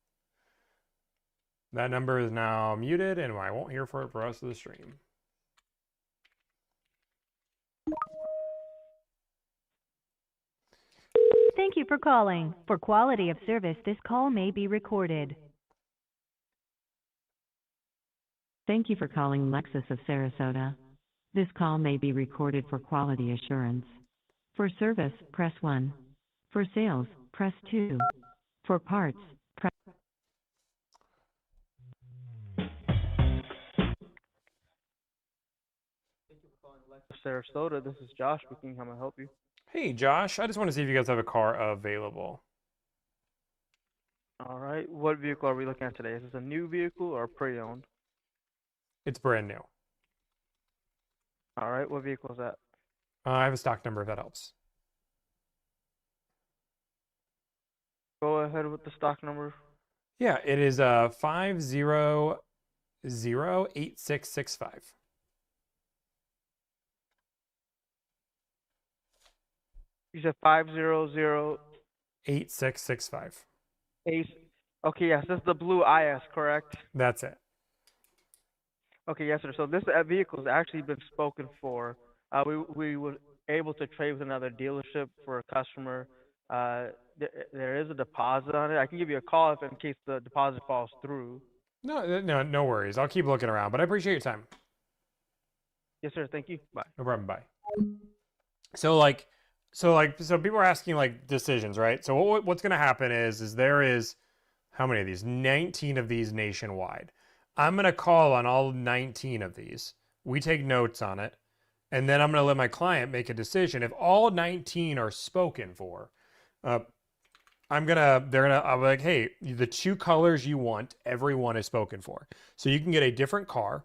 That number is now muted, and I won't hear for it for the rest of the stream. Thank you for calling. For quality of service, this call may be recorded. Thank you for calling Lexus of Sarasota. This call may be recorded for quality assurance. For service, press 1. For sales, press 2. For parts, press... Sarasota, this is Josh speaking. How may I help you? Hey, Josh, I just want to see if you guys have a car available. All right. What vehicle are we looking at today? Is this a new vehicle or pre-owned? It's brand new. All right. What vehicle is that? I have a stock number if that helps. Go ahead with the stock number. Yeah, it is 5008665. You said 500 8665. Okay, yes, this is the blue IS, correct? That's it. Okay, yes, sir. So this vehicle has actually been spoken for. We were able to trade with another dealership for a customer. There is a deposit on it. I can give you a call if in case the deposit falls through. No worries. I'll keep looking around, but I appreciate your time. Yes, sir. Thank you. Bye. No problem. Bye. So people are asking like decisions, right? So what's going to happen is there is how many of these? 19 of these nationwide. I'm going to call on all 19 of these. We take notes on it, and then I'm going to let my client make a decision. If all 19 are spoken for, I'm like, hey, the 2 colors you want, everyone is spoken for. So you can get a different car,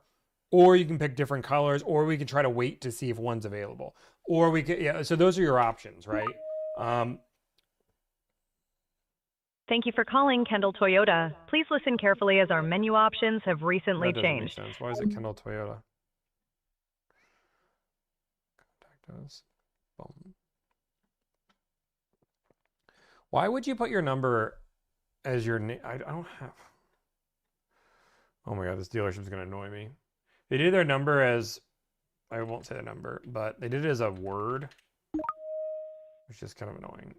or you can pick different colors, or we can try to wait to see if one's available. Or we could, yeah, so those are your options, right? Thank you for calling Kendall Toyota. Please listen carefully as our menu options have recently that doesn't make changed. sense. Why is it Kendall Toyota? Contact us. Boom. Why would you put your number as your name? I don't have. Oh my God, this dealership is going to annoy me. They did their number as, I won't say the number, but they did it as a word, which is kind of annoying.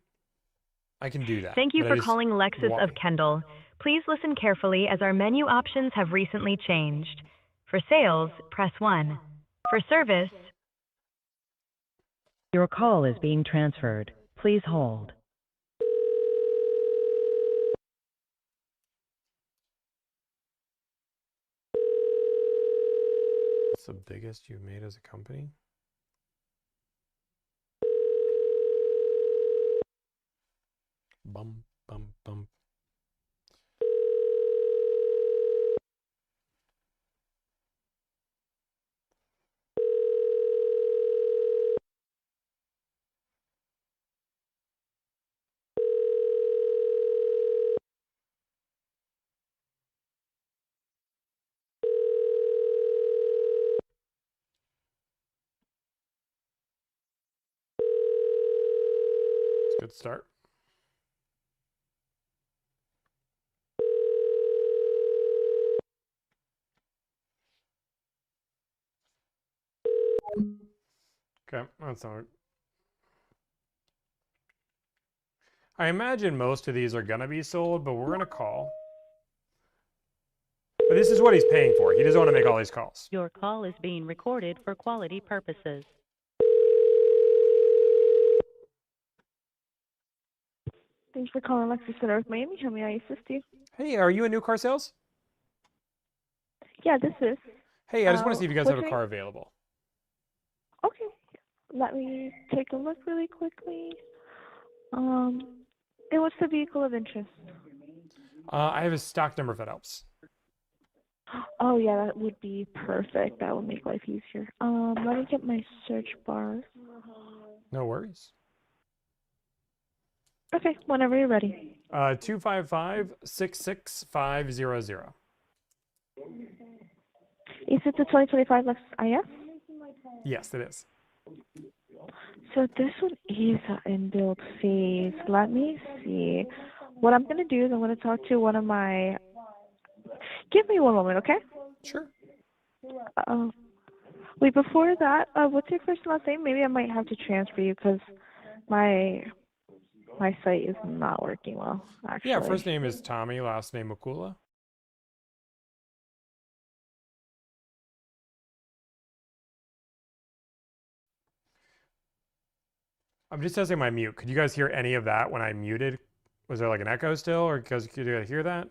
I can do that. Thank you for calling Lexus of Kendall. Please listen carefully as our menu options have recently changed. For sales, press 1. For service, Your call is being transferred. Please hold. What's the biggest you've made as a company? Bum, bum, bum. It's a good start. Okay, that's not. I imagine most of these are going to be sold, but we're going to call. But this is what he's paying for. He doesn't want to make all these calls. Your call is being recorded for quality purposes. Thanks for calling Lexus Center of Miami. How may I assist you? Hey, are you in new car sales? Yeah, this is. Hey, I just want to see if you guys have a what's car available. Okay. Let me take a look really quickly. And what's the vehicle of interest? I have a stock number if that helps. Oh yeah, that would be perfect. That would make life easier. Let me get my search bar. No worries. Okay, whenever you're ready. 255-66500. Is it the 2025 Lexus IS? Yes, it is. So this one is in build phase. Let me see. What I'm gonna do is I'm gonna talk to one of my. Give me one moment, okay? Sure. Wait, before that, what's your first and last name? Maybe I might have to transfer you because my site is not working well, actually. Yeah, first name is Tommy, last name Makula. I'm just testing my mute. Could you guys hear any of that when I muted? Was there like an echo still, or could you hear that?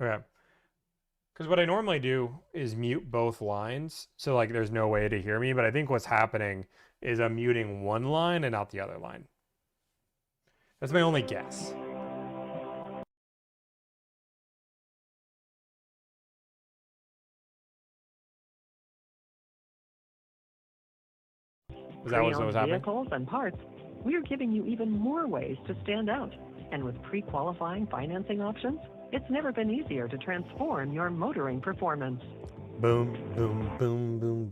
Okay. Because what I normally do is mute both lines, so like there's no way to hear me, but I think what's happening is I'm muting one line and not the other line. That's my only guess. Is that what's happening? Vehicles and parts, we are giving you even more ways to stand out. And with pre-qualifying financing options, it's never been easier to transform your motoring performance. Boom, boom, boom, boom.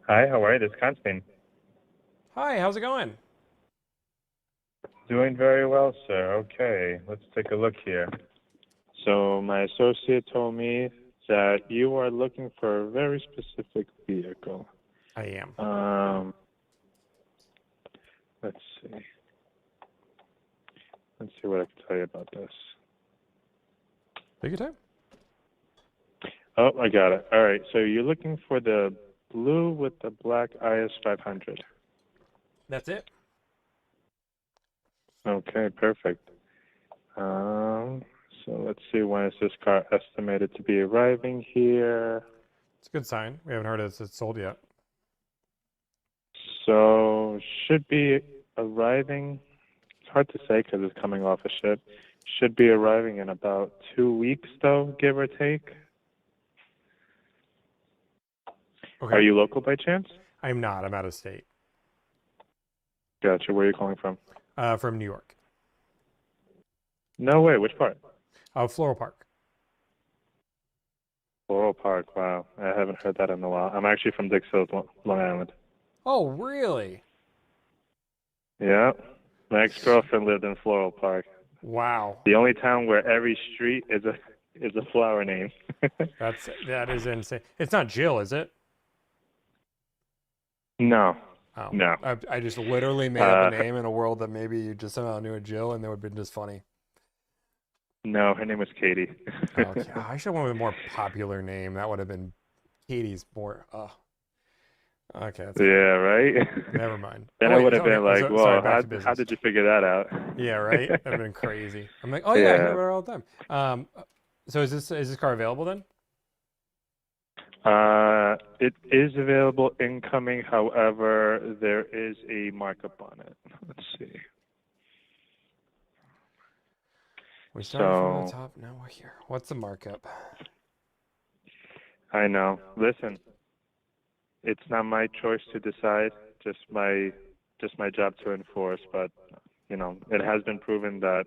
Hi, how are you? This is Constantine. Hi, how's it going? Doing very well, sir. Okay, let's take a look here. So my associate told me that you are looking for a very specific vehicle. I am. Let's see. Let's see what I can tell you about this. Take your time. Oh, I got it. All right, so you're looking for the blue with the black IS 500. That's it. Okay, perfect. So let's see, when is this car estimated to be arriving here? It's a good sign. We haven't heard it's sold yet. So should be arriving. It's hard to say because it's coming off a ship. Should be arriving in about 2 weeks, though, give or take. Okay. Are you local by chance? I'm not. I'm out of state. Gotcha. Where are you calling from? From New York. No way. Which part? Floral Park. Floral Park. Wow. I haven't heard that in a while. I'm actually from Dix Hills, Long Island. Oh, really? Yeah. My ex-girlfriend lived in Floral Park. Wow. The only town where every street is a flower name. That is insane. It's not Jill, is it? No. Oh. No. I just literally made up a name in a world that maybe you just somehow knew a Jill, and that would have been just funny. No, her name was Katie. Okay. I should have went with a more popular name. That would have been Katie's more. Okay. That's right? Never mind. Then I would have been like, well, how did you figure that out? Yeah, right? That would have been crazy. I'm like, oh, yeah, I hear about her all the time. So is this car available then? It is available incoming. However, there is a markup on it. Let's see. We started from the top. Now we're here. What's the markup? I know. Listen, it's not my choice to decide. Just my job to enforce. But it has been proven that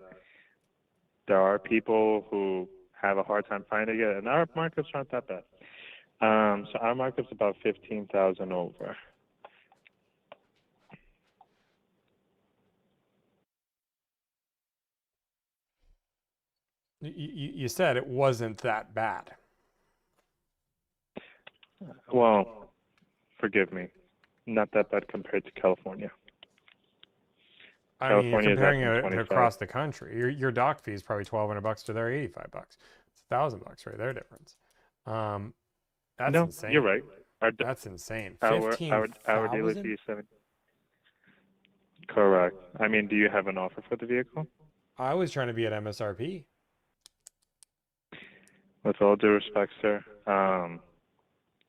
there are people who have a hard time finding it, and our markups aren't that bad. So our markup's about 15,000 over. You said it wasn't that bad. Well, forgive me, not that bad compared to California. I mean, you're comparing it across the country. Your dock fee is probably $1,200 to their $85. It's $1,000 right there difference. That's insane. You're right. That's insane. Our dealer fee is $7. Correct. I mean, do you have an offer for the vehicle? I was trying to be at MSRP. With all due respect, sir,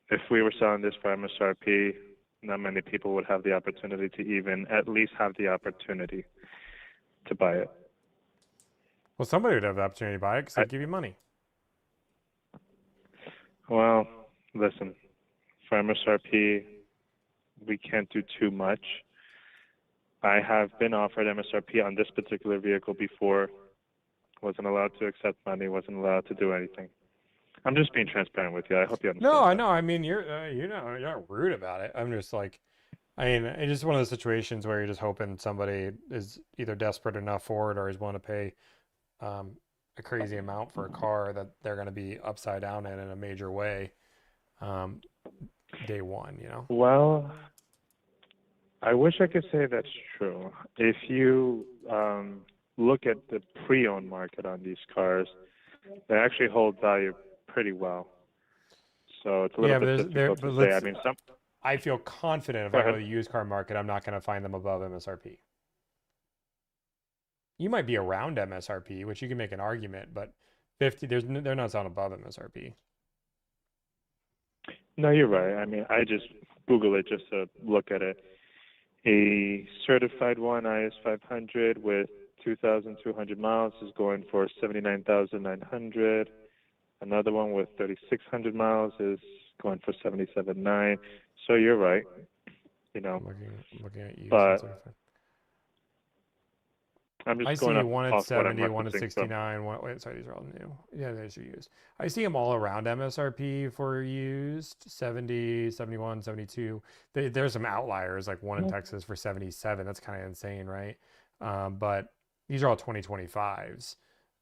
if we were selling this for MSRP, not many people would have the opportunity to even at least have the opportunity to buy it. Well, somebody would have the opportunity to buy it because they'd give you money. Well, listen, for MSRP, we can't do too much. I have been offered MSRP on this particular vehicle before. Wasn't allowed to accept money. Wasn't allowed to do anything. I'm just being transparent with you. I hope you understand. No, I know. I mean, you're not rude about it. I'm just like, I mean, it's just one of those situations where you're just hoping somebody is either desperate enough for it or is willing to pay a crazy amount for a car that they're going to be upside down in a major way day one, you know? Well, I wish I could say that's true. If you look at the pre-owned market on these cars, they actually hold value pretty well. So it's a little bit difficult to say. I mean, I feel confident if I go to the used car market, I'm not going to find them above MSRP. You might be around MSRP, which you can make an argument, but 50, they're not selling above MSRP. No, you're right. I mean, I just Google it just to look at it. A certified one, IS 500 with 2,200 miles is going for 79,900. Another one with 3,600 miles is going for 77,900. So you're right. You know, I'm looking at you. But I'm I just see going one at off what 70, I'm one at referencing 69. Wait, sorry, these are all new. Yeah, these are used. I see them all around MSRP for used, 70, 71, 72. There's some outliers, like one in Texas for 77. That's kind of insane, right? But these are all 2025s.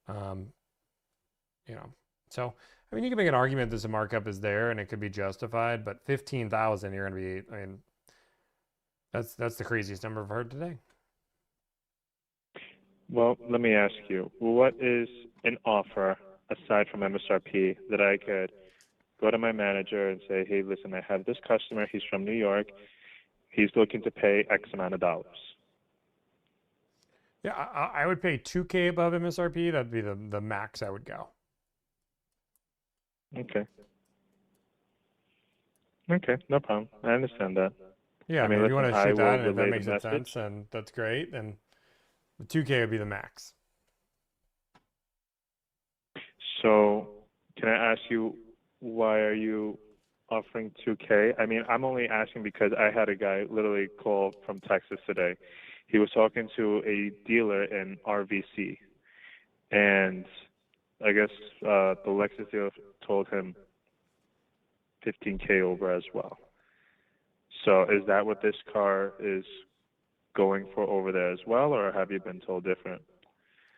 You know, so I mean, you can make an argument that the markup is there and it could be justified, but 15,000, you're going to be. I mean, that's the craziest number I've heard today. Well, let me ask you, what is an offer aside from MSRP that I could go to my manager and say, hey, listen, I have this customer. He's from New York. He's looking to pay X amount of dollars. Yeah, I would pay $2,000 above MSRP. That'd be the max I would go. Okay. Okay, no problem. I understand that. Yeah, I mean, if you want to shoot that and if that makes sense, then that's great. Then the $2,000 would be the max. So can I ask you, why are you offering $2,000? I mean, I'm only asking because I had a guy literally call from Texas today. He was talking to a dealer in RVC, and I guess the Lexus dealer told him $15,000 over as well. So is that what this car is going for over there as well, or have you been told different?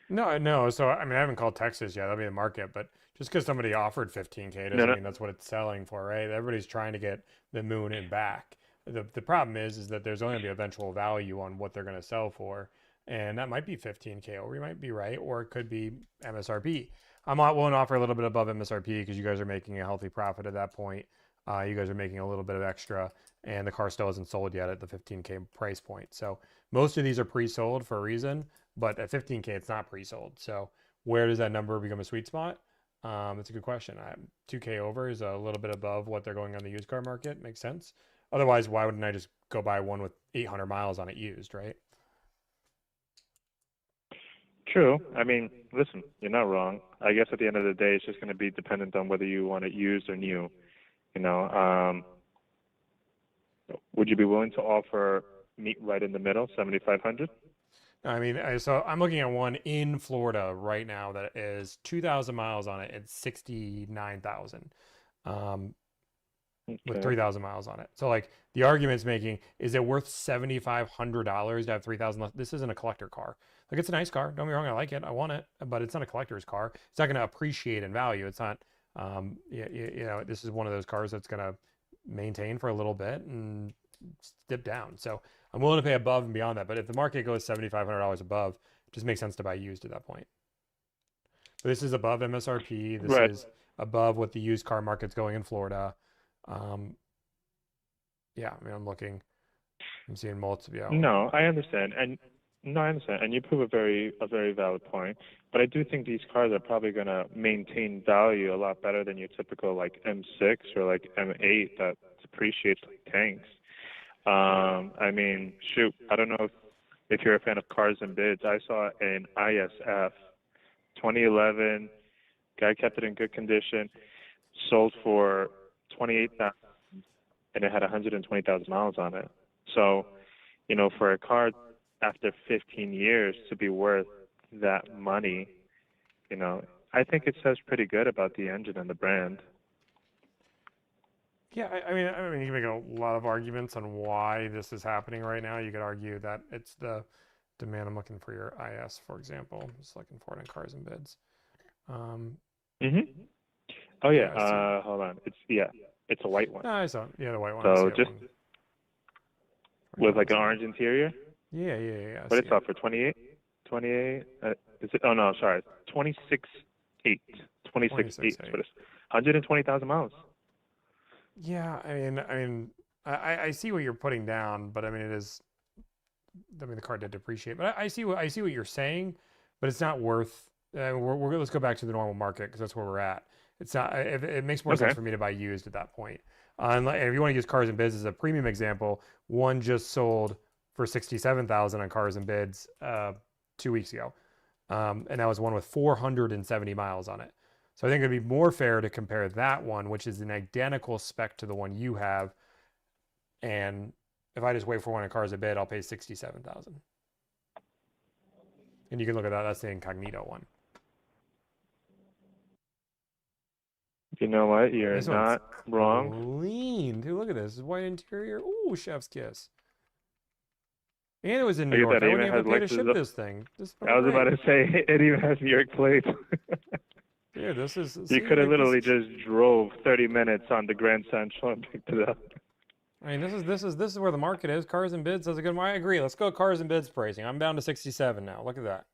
No. So I mean, I haven't called Texas yet. That'll be the market, but just because somebody offered $15,000 doesn't mean that's what it's selling for, right? Everybody's trying to get the moon and back. The problem is that there's only going to be eventual value on what they're going to sell for, and that might be $15,000, or you might be right, or it could be MSRP. I'm not willing to offer a little bit above MSRP because you guys are making a healthy profit at that point. You guys are making a little bit of extra, and the car still isn't sold yet at the $15,000 price point. So most of these are pre-sold for a reason, but at $15,000 it's not pre-sold. So where does that number become a sweet spot? That's a good question. $2,000 over is a little bit above what they're going on the used car market. Makes sense. Otherwise, why wouldn't I just go buy one with 800 miles on it used, right? True. I mean, listen, you're not wrong. I guess at the end of the day, it's just going to be dependent on whether you want it used or new. You know, would you be willing to offer meet right in the middle, 7,500? I mean, so I'm looking at one in Florida right now that is 2,000 miles on it. It's 69,000. With 3,000 miles on it. So like the argument's making, is it worth $7,500 to have 3,000 left? This isn't a collector car. Like, it's a nice car. Don't be wrong. I like it. I want it, but it's not a collector's car. It's not going to appreciate in value. It's not, you know, this is one of those cars that's going to maintain for a little bit and dip down. So I'm willing to pay above and beyond that. But if the market goes $7,500 above, it just makes sense to buy used at that point. But this is above MSRP. This is above what the used car market's going in Florida. Yeah, I mean, I'm seeing multiple. Yeah. No, I understand, and you prove a very valid point. But I do think these cars are probably going to maintain value a lot better than your typical like M6 or like M8 that depreciates like tanks. I mean, shoot, I don't know if you're a fan of cars and bids. I saw an ISF 2011. Guy kept it in good condition. Sold for 28,000, and it had 120,000 miles on it. So, you know, for a car after 15 years to be worth that money, you know, I think it says pretty good about the engine and the brand. Yeah, I mean, you can make a lot of arguments on why this is happening right now. You could argue that it's the demand. I'm looking for your IS, for example. Just looking for it in cars and bids. Oh yeah. I see. Hold on. It's a white one. No, I saw it. Yeah, the white one. So I see just one. with like an orange interior. Yeah. I What see it's up for 28? 28? Is it? Oh no, sorry. 26.8. 26.8. 120,000 miles. Yeah, I see what you're putting down, but I mean, it is. I mean, the car did depreciate, but I see what you're saying, but it's not worth. Let's go back to the normal market because that's where we're at. It's not. It makes more sense for me to buy used at that point. And if you want to use cars and bids as a premium example, one just sold for 67,000 on cars and bids 2 weeks ago, and that was one with 470 miles on it. So I think it'd be more fair to compare that one, which is an identical spec to the one you have, and if I just wait for one in cars a bid, I'll pay 67,000. And you can look at that. That's the incognito one. You know what? You're This not wrong. Clean, dude. Look at this. White interior. Ooh, chef's kiss. And it was in New Look York. at I that. wouldn't Even even has pay to ship Lexus. this thing. I was about to say it even has New York plates. Dude, this is. You could have literally just drove 30 minutes on the Grand Central and picked it up. I mean, this is where the market is. Cars and bids. That's a good one. I agree. Let's go cars and bids pricing. I'm down to 67 now. Look at that.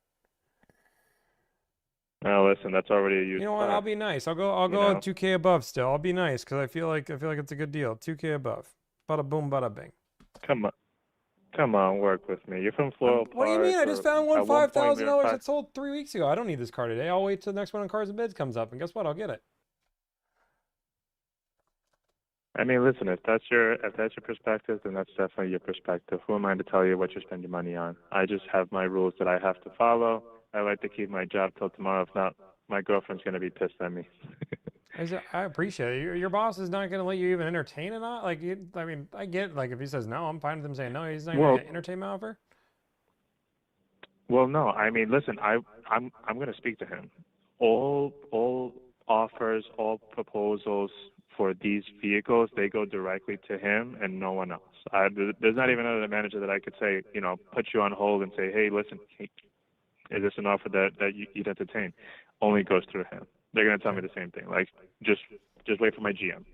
Now listen, that's already a used You know what? car. I'll be nice. I'll go 2K above still. I'll be nice because I feel like it's a good deal. 2K above. Bada boom, bada bing. Come on, work with me. You're from Floral Park. What do you mean? I just found one at one point we were $5,000 that sold 3 weeks ago. I don't need this car today. I'll wait till the next one on cars and bids comes up, and guess what? I'll get it. I mean, listen, if that's your perspective, then that's definitely your perspective. Who am I to tell you what you spend your money on? I just have my rules that I have to follow. I like to keep my job till tomorrow. If not, my girlfriend's going to be pissed at me. I appreciate it. Your boss is not going to let you even entertain it. Not like I mean, I get like if he says no, I'm fine with him saying no. He's not going to entertain my offer. Well, no. I mean, listen, I'm going to speak to him. All offers, all proposals for these vehicles, they go directly to him and no one else. There's not even another manager that I could say, you know, put you on hold and say, hey, listen, is this an offer that you'd entertain? Only goes through him. They're going to tell me the same thing. Like, just wait for my GM.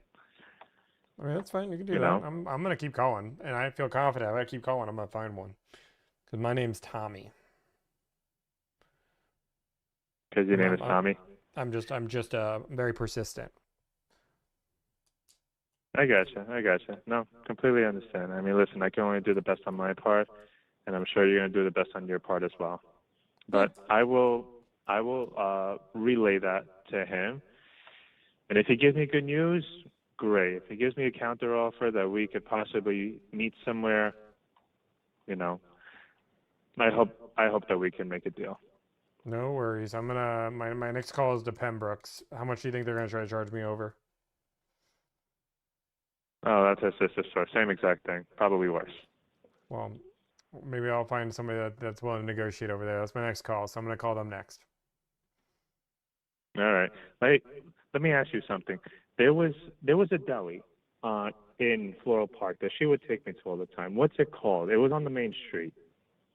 I mean, that's fine. You can do You that. know? I'm going to keep calling, and I feel confident. If I keep calling, I'm going to find one. Because my name's Tommy. Because your name is Tommy? I'm just very persistent. I gotcha. No, completely understand. I mean, listen, I can only do the best on my part, and I'm sure you're going to do the best on your part as well. But I will relay that to him. And if he gives me good news, great. If he gives me a counter offer that we could possibly meet somewhere, you know, I hope that we can make a deal. No worries. I'm gonna my next call is to Pembrooks. How much do you think they're gonna try to charge me over? Oh, that's a sister store. Same exact thing. Probably worse. Well, maybe I'll find somebody that's willing to negotiate over there. That's my next call, so I'm gonna call them next. All right. Let me ask you something. There was a deli in Floral Park that she would take me to all the time. What's it called? It was on the main street.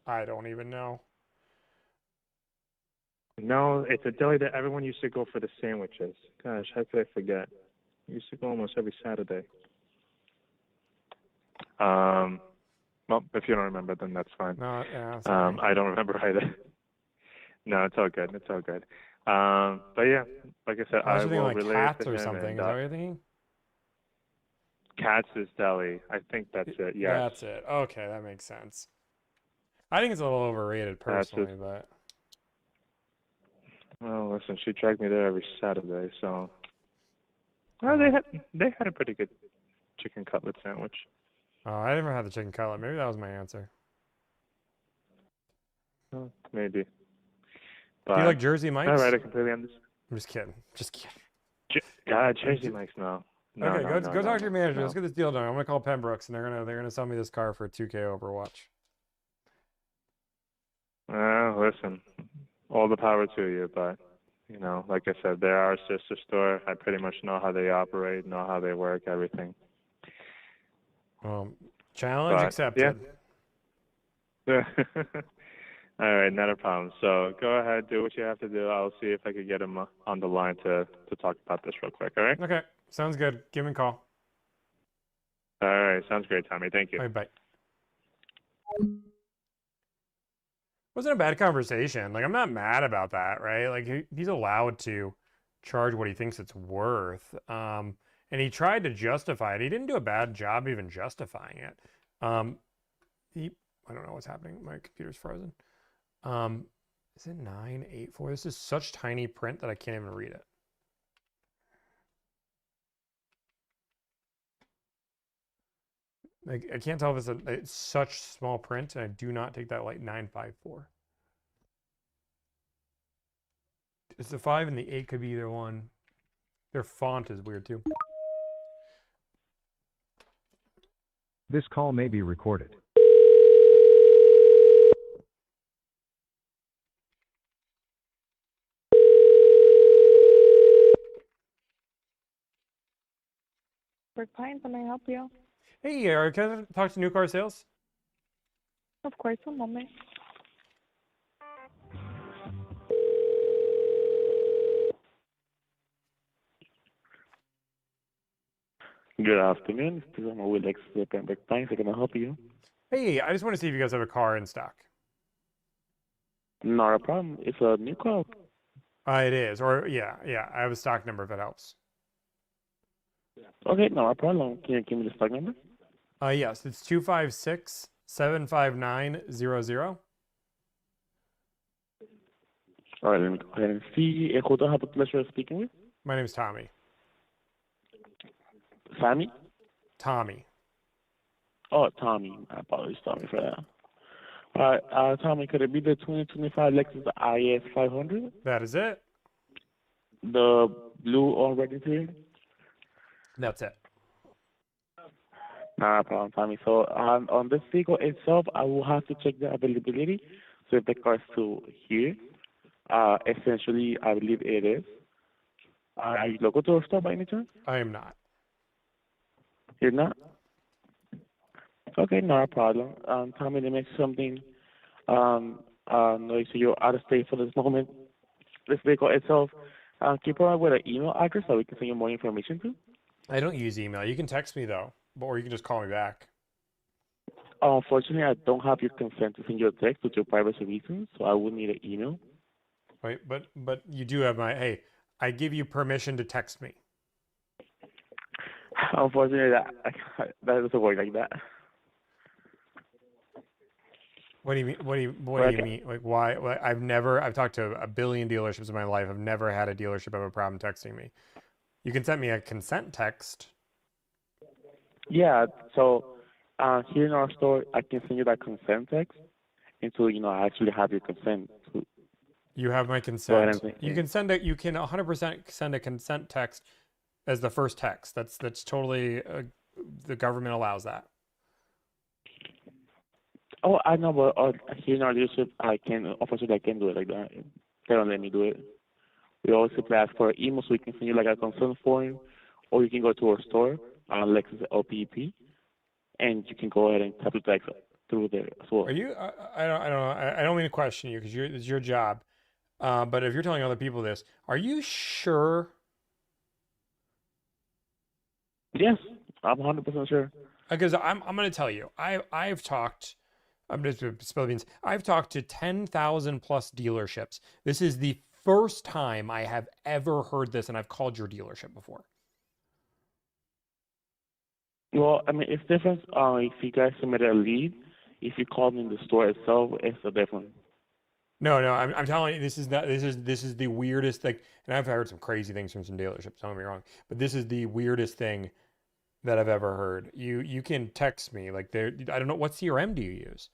I don't even know. No, it's a deli that everyone used to go for the sandwiches. Gosh, how could I forget? We used to go almost every Saturday. Well, if you don't remember, then that's fine. No, yeah, I don't remember either. No, it's all good. But yeah, like I said, I will like relay Cats it to or him. something. And, Is that what you're thinking? Katz's Deli. I think that's it. Yeah. That's it. Okay, that makes sense. I think it's a little overrated personally, but. Well, listen, she dragged me there every Saturday, so. Well, they had a pretty good chicken cutlet sandwich. Oh, I never had the chicken cutlet. Maybe that was my answer. Oh, maybe. But, Do you like Jersey Mike's? All right, I completely understand. I'm just kidding. Just kidding. Jersey Mike's, no. No, Okay, no, go no, go no, talk to your manager. no. Let's get this deal done. I'm gonna call Pembrooks, and they're gonna sell me this car for 2K Overwatch. Listen, all the power to you, but you know, like I said, they're our sister store. I pretty much know how they operate, know how they work, everything. Challenge But, accepted. Yeah. All right, not a problem. So go ahead, do what you have to do. I'll see if I could get him on the line to talk about this real quick. All right. Okay, sounds good. Give me a call. All right, sounds great, Tommy. Thank you. All right, bye. Wasn't a bad conversation. Like, I'm not mad about that, right? Like, he's allowed to charge what he thinks it's worth. And he tried to justify it. He didn't do a bad job even justifying it. I don't know what's happening. My computer's frozen. Is it 984? This is such tiny print that I can't even read it. Like, I can't tell if it's such small print, and I do not take that like 954. It's the 5 and the 8 could be either one. Their font is weird too. This call may be recorded. Brick Pines, can I help you? Hey, can I talk to New Car Sales? Of course, one moment. Good afternoon. This is with Lexus Pembroke Pines. How can I help you? Hey, I just want to see if you guys have a car in stock. Not a problem. It's a new car. It is. Or, yeah. I have a stock number if it helps. Okay, no problem. Can you give me the stock number? Yes, it's 256-759-00. All right, let me go ahead and see. Who do I have the pleasure of speaking with? My name's Tommy. Sammy? Tommy. Oh, Tommy. I apologize, Tommy, for that. All right, Tommy, could it be the 2025 Lexus IS 500? That is it. The blue on red interior? That's it. Not a problem, Tommy. So on this vehicle itself, I will have to check the availability. So if the car is still here, essentially, I believe it is. Are you local to our store by any chance? I am not. You're not? Okay, not a problem. Tommy, let me ask you something. No, so you're out of state for this moment. This vehicle itself, can you provide with an email address so we can send you more information to? I don't use email. You can text me though, or you can just call me back. Unfortunately, I don't have your consent to send you a text due to privacy reasons, so I would need an email. Wait, but you do have my, hey, I give you permission to text me. Unfortunately, that doesn't work like that. What do you mean? What do you mean? Like, why? I've talked to a billion dealerships in my life. I've never had a dealership have a problem texting me. You can send me a consent text. Yeah, so here in our store, I can send you that consent text until, I actually have your consent. You have my consent. You can send it. You can 100% send a consent text as the first text. That's totally, the government allows that. Oh, I know, but here in our dealership, unfortunately, I can't do it like that. They don't let me do it. We always simply ask for an email so we can send you like a consent form, or you can go to our store, Lexus LPP, and you can go ahead and type the text through there as well. Are you? I don't know. I don't mean to question you because it's your job. But if you're telling other people this, are you sure? Yes, I'm 100% sure. Because I'm going to tell you, I've talked. I'm just going to spill the beans. I've talked to 10,000 plus dealerships. This is the first time I have ever heard this, and I've called your dealership before. Well, I mean, it's different if you guys submit a lead. If you call in the store itself, it's a different. No, I'm telling you, this is the weirdest thing, and I've heard some crazy things from some dealerships. Don't get me wrong, but this is the weirdest thing that I've ever heard. You can text me like I don't know what CRM do you use?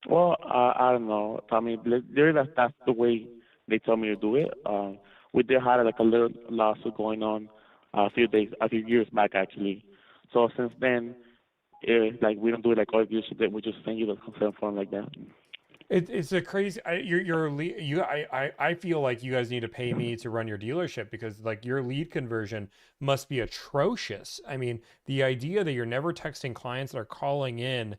Well, I don't know. I mean, there that's the way they told me to do it. We did have like a little lawsuit going on a few years back actually. So since then, like we don't do it like all dealerships. That we just send you the consent form like that. It's a crazy. I feel like you guys need to pay me to run your dealership because like your lead conversion must be atrocious. I mean, the idea that you're never texting clients that are calling in,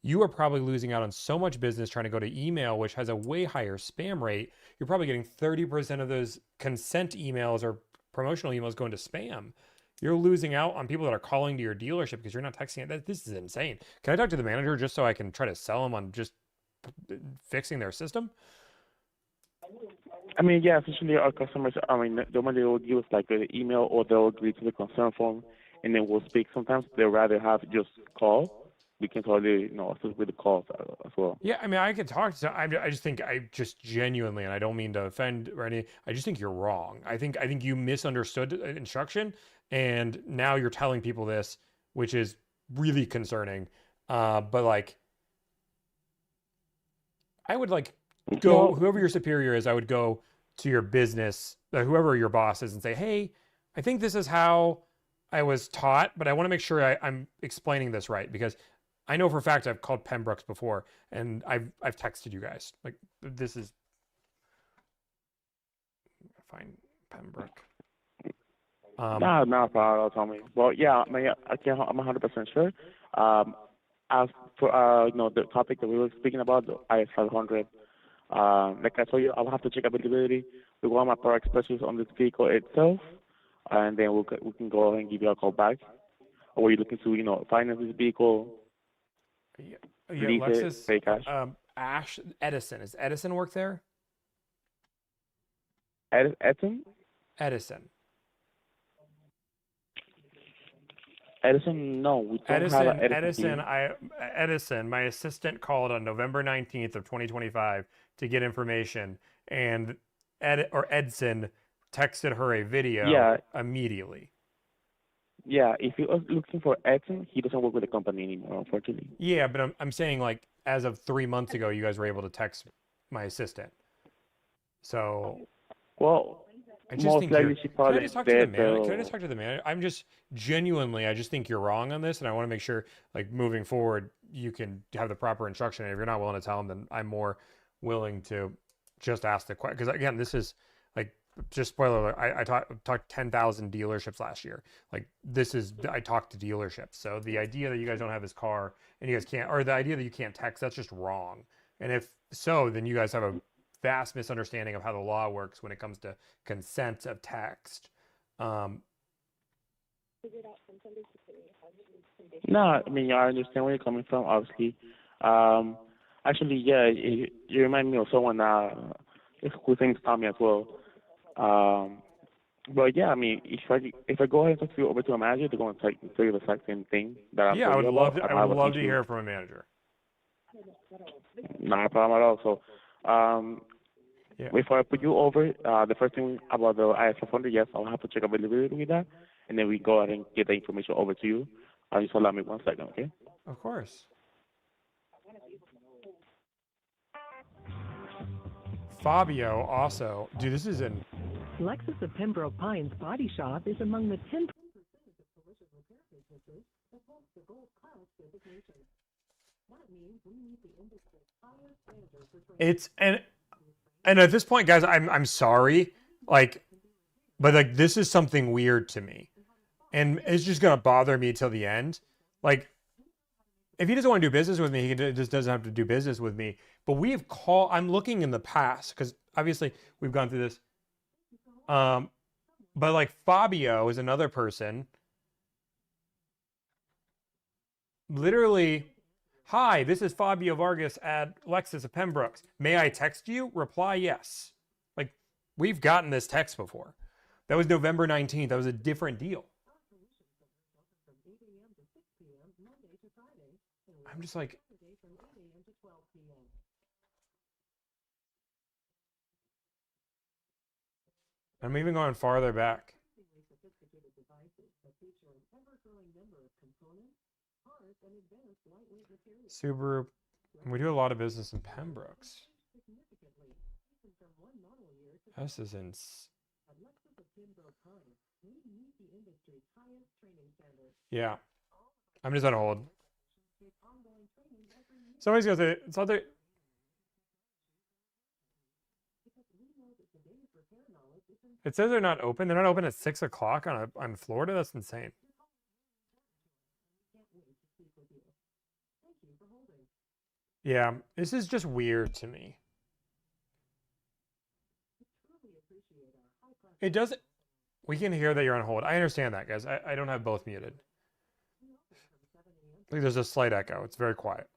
you are probably losing out on so much business trying to go to email, which has a way higher spam rate. You're probably getting 30% of those consent emails or promotional emails going to spam. You're losing out on people that are calling to your dealership because you're not texting it. This is insane. Can I talk to the manager just so I can try to sell them on just fixing their system? I mean, yeah, essentially our customers, I mean, the one they will give us like an email or they'll agree to the consent form and then we'll speak. Sometimes they'd rather have just call. We can totally, assist with the calls as well. Yeah, I mean, I could talk to. I just think I just genuinely, and I don't mean to offend or anything. I just think you're wrong. I think you misunderstood instruction, and now you're telling people this, which is really concerning. But like, I would like go whoever your superior is. I would go to your business, whoever your boss is, and say, "Hey, I think this is how I was taught, but I want to make sure I'm explaining this right because I know for a fact I've called Pembrokes before and I've texted you guys. Like this is fine, Pembroke. No problem, Tommy. Well, yeah, I mean, I'm 100% sure. As for the topic that we were speaking about, the IS500, like I told you, I'll have to check availability with one of my product specialists on this vehicle itself, and then we can go ahead and give you a call back. Or were you looking to, finance this vehicle, Yeah, lease Lexus. it, pay cash? Ash Edison. Is Edison work there? Edison? Edison. Edison? No, we don't have an Edison here. Edison. My assistant called on November 19th of 2025 to get information, and Edson texted her a video immediately. Yeah, if you're looking for Edson, he doesn't work with the company anymore, unfortunately. Yeah, but I'm saying like as of 3 months ago, you guys were able to text my assistant. So, well, I just most think likely she can I probably just talk to the did, manager? Can I though. just talk to the manager? I'm just genuinely, I just think you're wrong on this, and I want to make sure, like moving forward, you can have the proper instruction. And if you're not willing to tell them, then I'm more willing to just ask the question. Because again, this is like just spoiler alert. I talked 10,000 dealerships last year. Like I talked to dealerships. So the idea that you guys don't have this car and you guys can't, or the idea that you can't text, that's just wrong. And if so, then you guys have a vast misunderstanding of how the law works when it comes to consent of text. No, I mean, I understand where you're coming from, obviously. Actually, yeah, you remind me of someone whose name's Tommy as well. But yeah, I mean, if I go ahead and talk to you over to a manager, they're going to tell you the exact same thing that I'm Yeah, I telling would you love about. to. I would love to hear from a manager. Not a problem at all. So, before I put you over, the first thing about the IS500, yes, I'll have to check availability with that, and then we go ahead and get the information over to you. Just allow me 1 second, okay? Of course. Fabio also, dude, this is in. Lexus of Pembroke Pines Body Shop is among the 10. It's and at this point, guys, I'm sorry, like, but like this is something weird to me, and it's just gonna bother me till the end. Like, if he doesn't want to do business with me, just doesn't have to do business with me. But we've called. I'm looking in the past because obviously we've gone through this. But like Fabio is another person. Literally, hi, this is Fabio Vargas at Lexus of Pembroke. May I text you? Reply yes. Like, we've gotten this text before. That was November 19th. That was a different deal. I'm just like, I'm even going farther back. Subaru We do a lot of business in Pembrokes. This is in. Yeah. I'm just on hold. Somebody's gonna say it's other. It says they're not open. They're not open at 6 o'clock on Florida. That's insane. Yeah, this is just weird to me. It doesn't. We can hear that you're on hold. I understand that, guys. I don't have both muted. Like there's a slight echo. It's very quiet.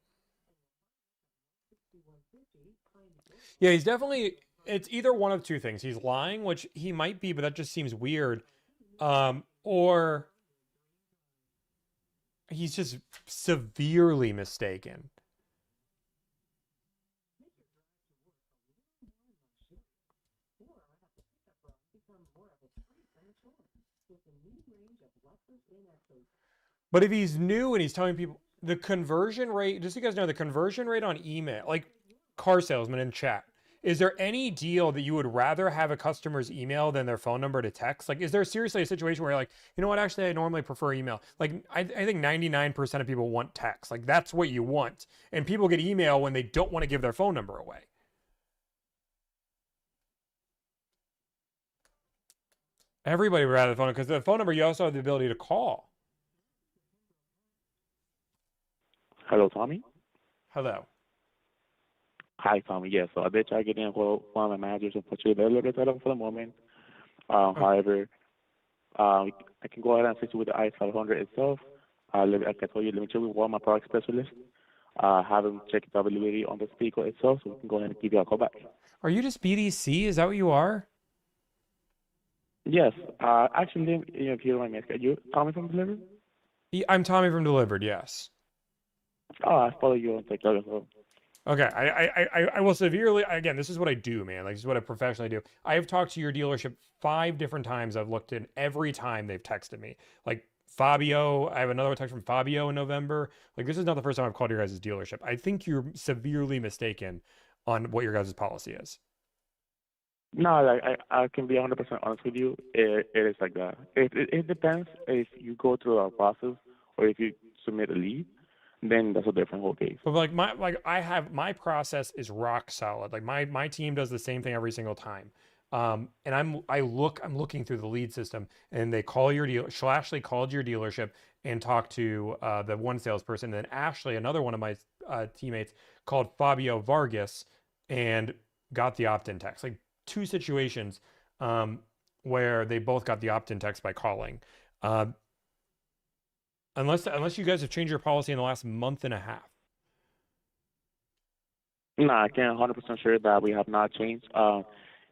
Yeah, he's definitely. It's either one of two things. He's lying, which he might be, but that just seems weird. Or he's just severely mistaken. But if he's new and he's telling people the conversion rate, just so you guys know, the conversion rate on email, like car salesman in chat, is there any deal that you would rather have a customer's email than their phone number to text? Like, is there seriously a situation where you're like, you know what, actually, I normally prefer email? Like, I think 99% of people want text. Like, that's what you want. And people get email when they don't want to give their phone number away. Everybody would rather the phone, because the phone number, you also have the ability to call. Hello, Tommy. Hello. Hi, Tommy. Yes, so I did try getting one of my managers and put you there a little bit for the moment. However, I can go ahead and assist you with the i500 itself. Like I told you, let me check with one of my product specialists. Have him check the availability on the speaker itself, so we can go ahead and give you a call back. Are you just BDC? Is that what you are? Yes. Actually, if you don't mind me asking, are you Tommy from Delivered? I'm Tommy from Delivered, yes. Oh, I follow you on TikTok as well. Okay, I will severely, again, this is what I do, man. Like, this is what I professionally do. I have talked to your dealership 5 different times. I've looked in every time they've texted me. Like, Fabio, I have another text from Fabio in November. Like, this is not the first time I've called your guys' dealership. I think you're severely mistaken on what your guys' policy is. No, like I can be 100% honest with you. It is like that. It depends if you go through our process or if you submit a lead, then that's a different whole case. But like my process is rock solid. Like my team does the same thing every single time. And I'm looking through the lead system, and they call your deal. Ashley called your dealership and talked to the one salesperson. And then Ashley, another one of my teammates, called Fabio Vargas and got the opt-in text. Like 2 situations where they both got the opt-in text by calling. Unless you guys have changed your policy in the last month and a half. No, I can 100% sure that we have not changed.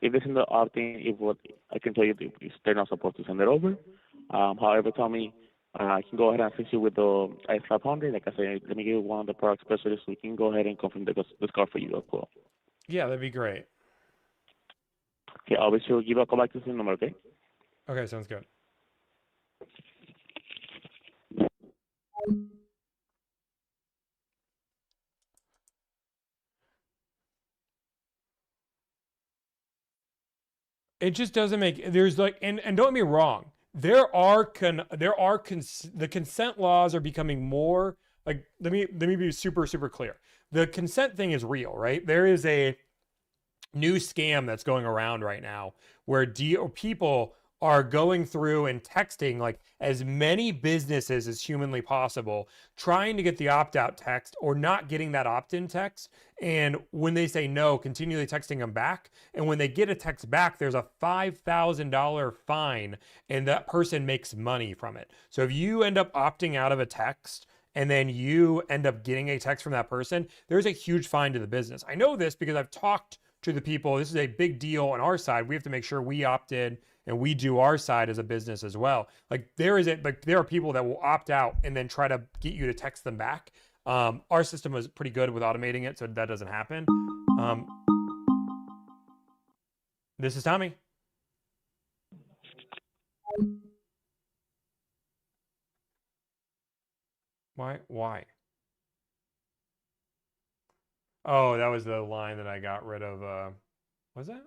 If it's in the opt-in, I can tell you they're not supposed to send it over. However, Tommy, I can go ahead and assist you with the i500. Like I said, let me give you one of the product specialists. We can go ahead and confirm this car for you as well. Yeah, that'd be great. Okay, I'll be sure to give you a call back to the same number, okay? Okay, sounds good. It just doesn't make, there's like, and don't get me wrong, the consent laws are becoming more like, let me be super clear. The consent thing is real, right? There is a new scam that's going around right now where people are going through and texting like as many businesses as humanly possible, trying to get the opt-out text or not getting that opt-in text. And when they say no, continually texting them back. And when they get a text back, there's a $5,000 fine, and that person makes money from it. So if you end up opting out of a text and then you end up getting a text from that person, there's a huge fine to the business. I know this because I've talked to the people. This is a big deal on our side. We have to make sure we opt in and we do our side as a business as well. Like there are people that will opt out and then try to get you to text them back. Our system was pretty good with automating it, so that doesn't happen. This is Tommy. Why? Oh, that was the line that I got rid of. Was that?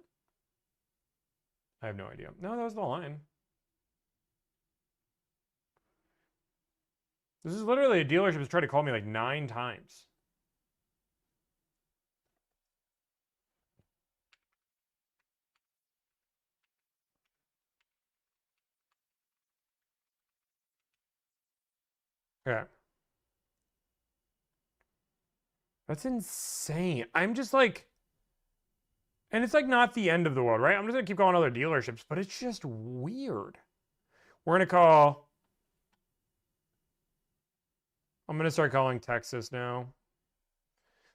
I have no idea. No, that was the line. This is literally a dealership that's tried to call me like 9 times. Yeah. That's insane. I'm just like, and it's like not the end of the world, right? I'm just gonna keep calling other dealerships, but it's just weird. We're gonna call. I'm gonna start calling Texas now.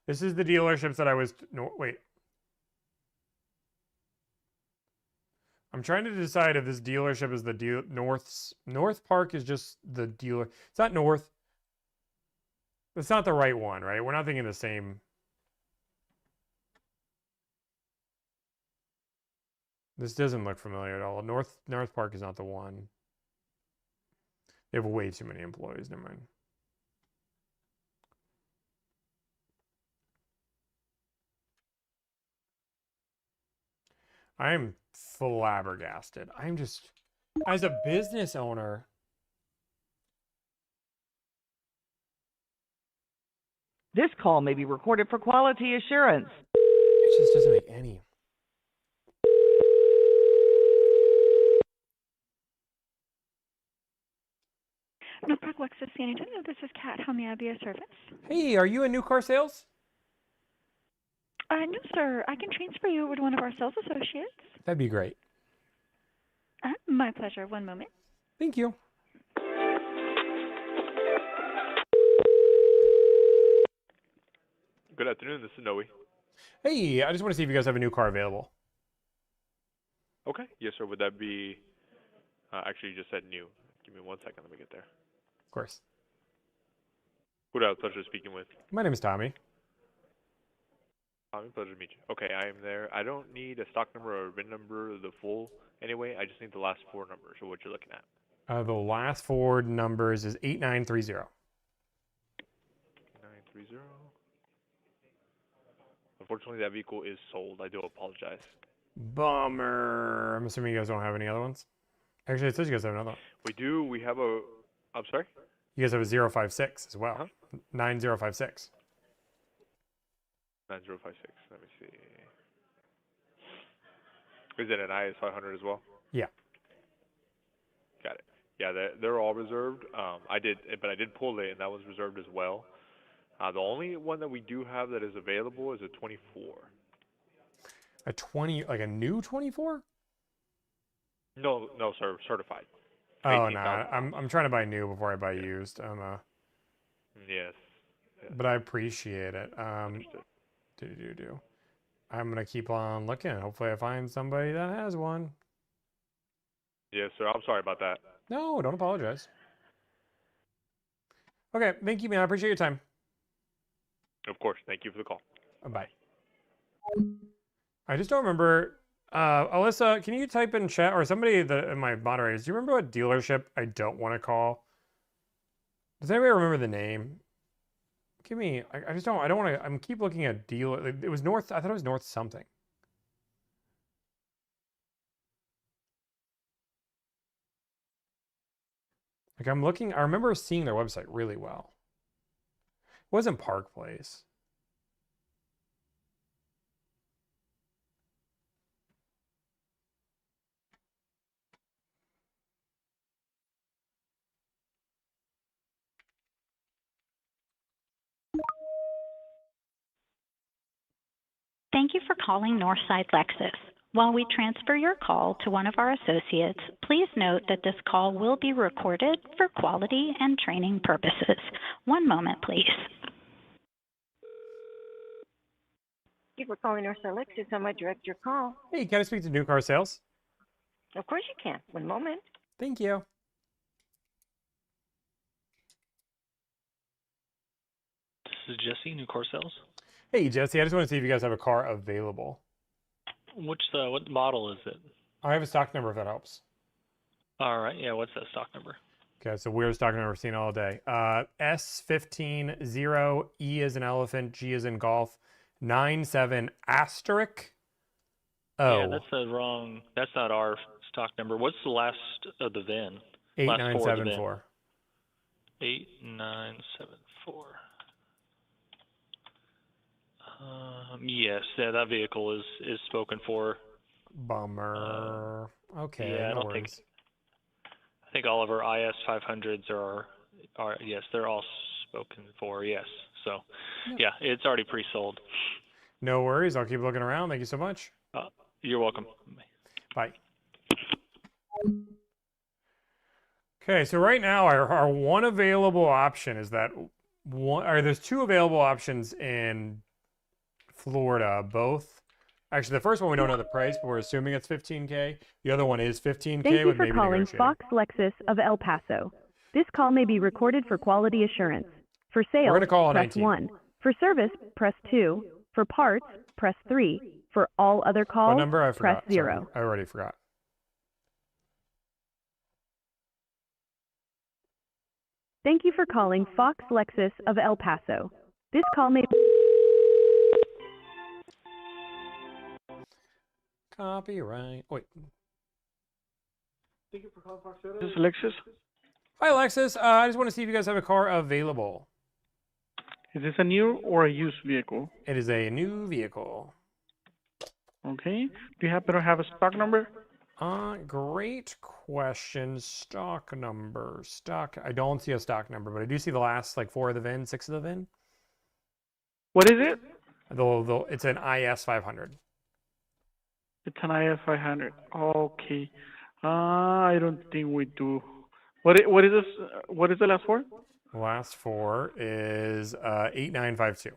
This is the dealerships that I was. No, wait. I'm trying to decide if this dealership is the North Park is just the dealer. It's not North. It's not the right one, right? We're not thinking the same. This doesn't look familiar at all. North Park is not the one. They have way too many employees. Never mind. I am flabbergasted. I'm just, as a business owner. This call may be recorded for quality assurance. It just doesn't make any. North Park Lexus San Antonio. This is Kat. How may I be of service? Hey, are you in new car sales? No, sir. I can transfer you over to one of our sales associates. That'd be great. My pleasure. One moment. Thank you. Good afternoon. This is Noe. Hey, I just want to see if you guys have a new car available. Okay. Yes, sir. Would that be? Actually, you just said new. Give me 1 second. Let me get there. Of course. Who do I have the pleasure of speaking with? My name is Tommy. Tommy, pleasure to meet you. Okay, I am there. I don't need a stock number or a VIN number, the full. Anyway, I just need the last 4 numbers of what you're looking at. The last 4 numbers is 8930. 930. Unfortunately, that vehicle is sold. I do apologize. Bummer. I'm assuming you guys don't have any other ones. Actually, it says you guys have another one. We do. We have a. I'm sorry. You guys have a 056 as well. 9056. 9056. Let me see. Is it an IS 500 as well? Yeah. Got it. Yeah, they're all reserved. I did pull it, and that was reserved as well. The only one that we do have that is available is a 24. A 20, like a new 24? No, sir, certified. Oh no, I'm trying to buy new before I buy used. Yes. But I appreciate it. I'm gonna keep on looking. Hopefully, I find somebody that has one. Yes, sir. I'm sorry about that. No, don't apologize. Okay, thank you, man. I appreciate your time. Of course. Thank you for the call. Bye. I just don't remember. Alyssa, can you type in chat, or somebody in my moderators, do you remember what dealership I don't want to call? Does anybody remember the name? Give me, I just don't, I don't want to, I'm keep looking at dealer, it was North, I thought it was North something. Like I'm looking, I remember seeing their website really well. It wasn't Park Place. Thank you for calling Northside Lexus. While we transfer your call to one of our associates, please note that this call will be recorded for quality and training purposes. One moment, please. Thank you for calling Northside Lexus. I might direct your call. Hey, can I speak to new car sales? Of course you can. One moment. Thank you. This is Jesse, New Car Sales. Hey, Jesse, I just want to see if you guys have a car available. What model is it? I have a stock number if that helps. All right, yeah, what's that stock number? Okay, it's the weirdest stock number I've seen all day. S150, E as in elephant, G as in golf, 97 asterisk Yeah, O. that's the wrong. That's not our stock number. What's the last of the VIN? Last four of the VIN. 8974. 8974. Yes, yeah, that vehicle is spoken for. Bummer. Okay, Yeah, no I worries. think all of our IS 500s are yes, they're all spoken for. Yes, so yeah, it's already pre-sold. No worries. I'll keep looking around. Thank you so much. You're welcome. Bye. Okay, so right now our one available option is that one, or there's two available options in Florida, both. Actually, the first one we don't know the price, but we're assuming it's $15K. The other one is $15K Thank you with for maybe calling negotiating. Fox Lexus of El Paso. This call may be recorded for quality assurance. For We're sales, gonna call it press 19. 1. For service, press 2. For parts, press 3. For all other What calls, number? I press forgot. 0. Sorry, I already forgot. Thank you for calling Fox Lexus of El Paso. This call may Copyright. Wait. Thank you for calling Fox This is Alexis. Hi, Alexis. I just want to see if you guys have a car available. Is this a new or a used vehicle? It is a new vehicle. Okay. Do you happen to have a stock number? Great question. Stock number. I don't see a stock number, but I do see the last like 4 of the VIN, 6 of the VIN. What is it? It's an IS 500. It's an IS 500. Okay. I don't think we do. What is this? What is the last four? The last 4 is 8952.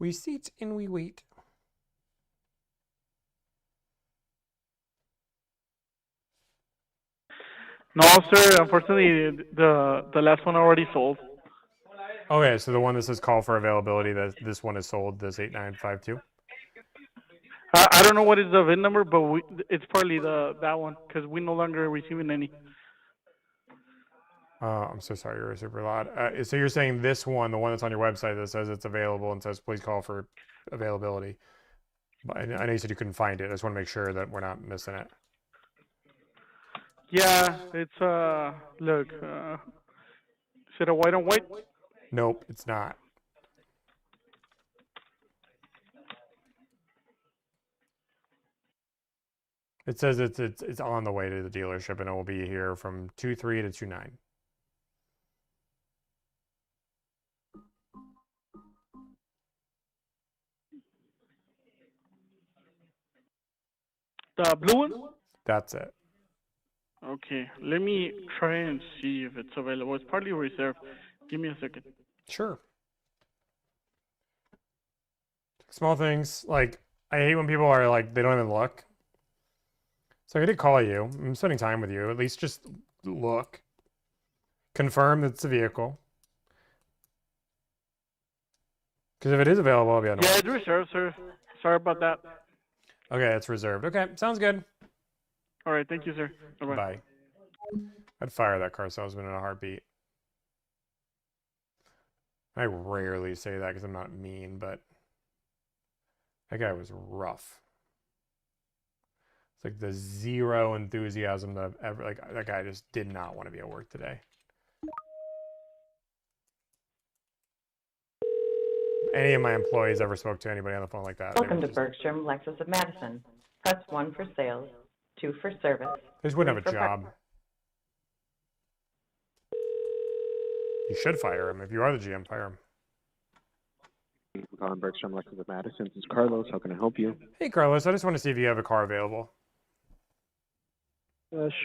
We sit and we wait. No, sir. Unfortunately, the last one already sold. Okay, so the one that says call for availability, this one is sold, this 8952? I don't know what is the VIN number, but it's probably that one because we no longer receiving any. I'm so sorry, you're super loud. So you're saying this one, the one that's on your website that says it's available and says please call for availability. But I know you said you couldn't find it. I just want to make sure that we're not missing it. Yeah, it's look. Is it a white on white? Nope, it's not. It says it's on the way to the dealership and it will be here from 2/3 to 2/9. The blue one? That's it. Okay, let me try and see if it's available. It's partly reserved. Give me a second. Sure. Small things, like, I hate when people are like, they don't even look. So I did call you. I'm spending time with you. At least just look. Confirm that it's a vehicle. Because if it is available, I'll be on. Yeah, it's reserved, sir. Sorry about that. Okay, it's reserved. Okay, sounds good. All right, thank you, sir. Bye-bye. Bye. I'd fire that car salesman in a heartbeat. I rarely say that because I'm not mean, but that guy was rough. It's like the zero enthusiasm that I've ever, like, that guy just did not want to be at work today. Any of my employees ever spoke to anybody on the phone like that? Welcome to Bergstrom Lexus of Madison. Press 1 for sales, 2 for service. They just wouldn't have a 3 for job. You should fire him. If you are the GM, fire him. I'm calling Bergstrom Lexus of Madison. This is Carlos. How can I help you? Hey, Carlos. I just want to see if you have a car available.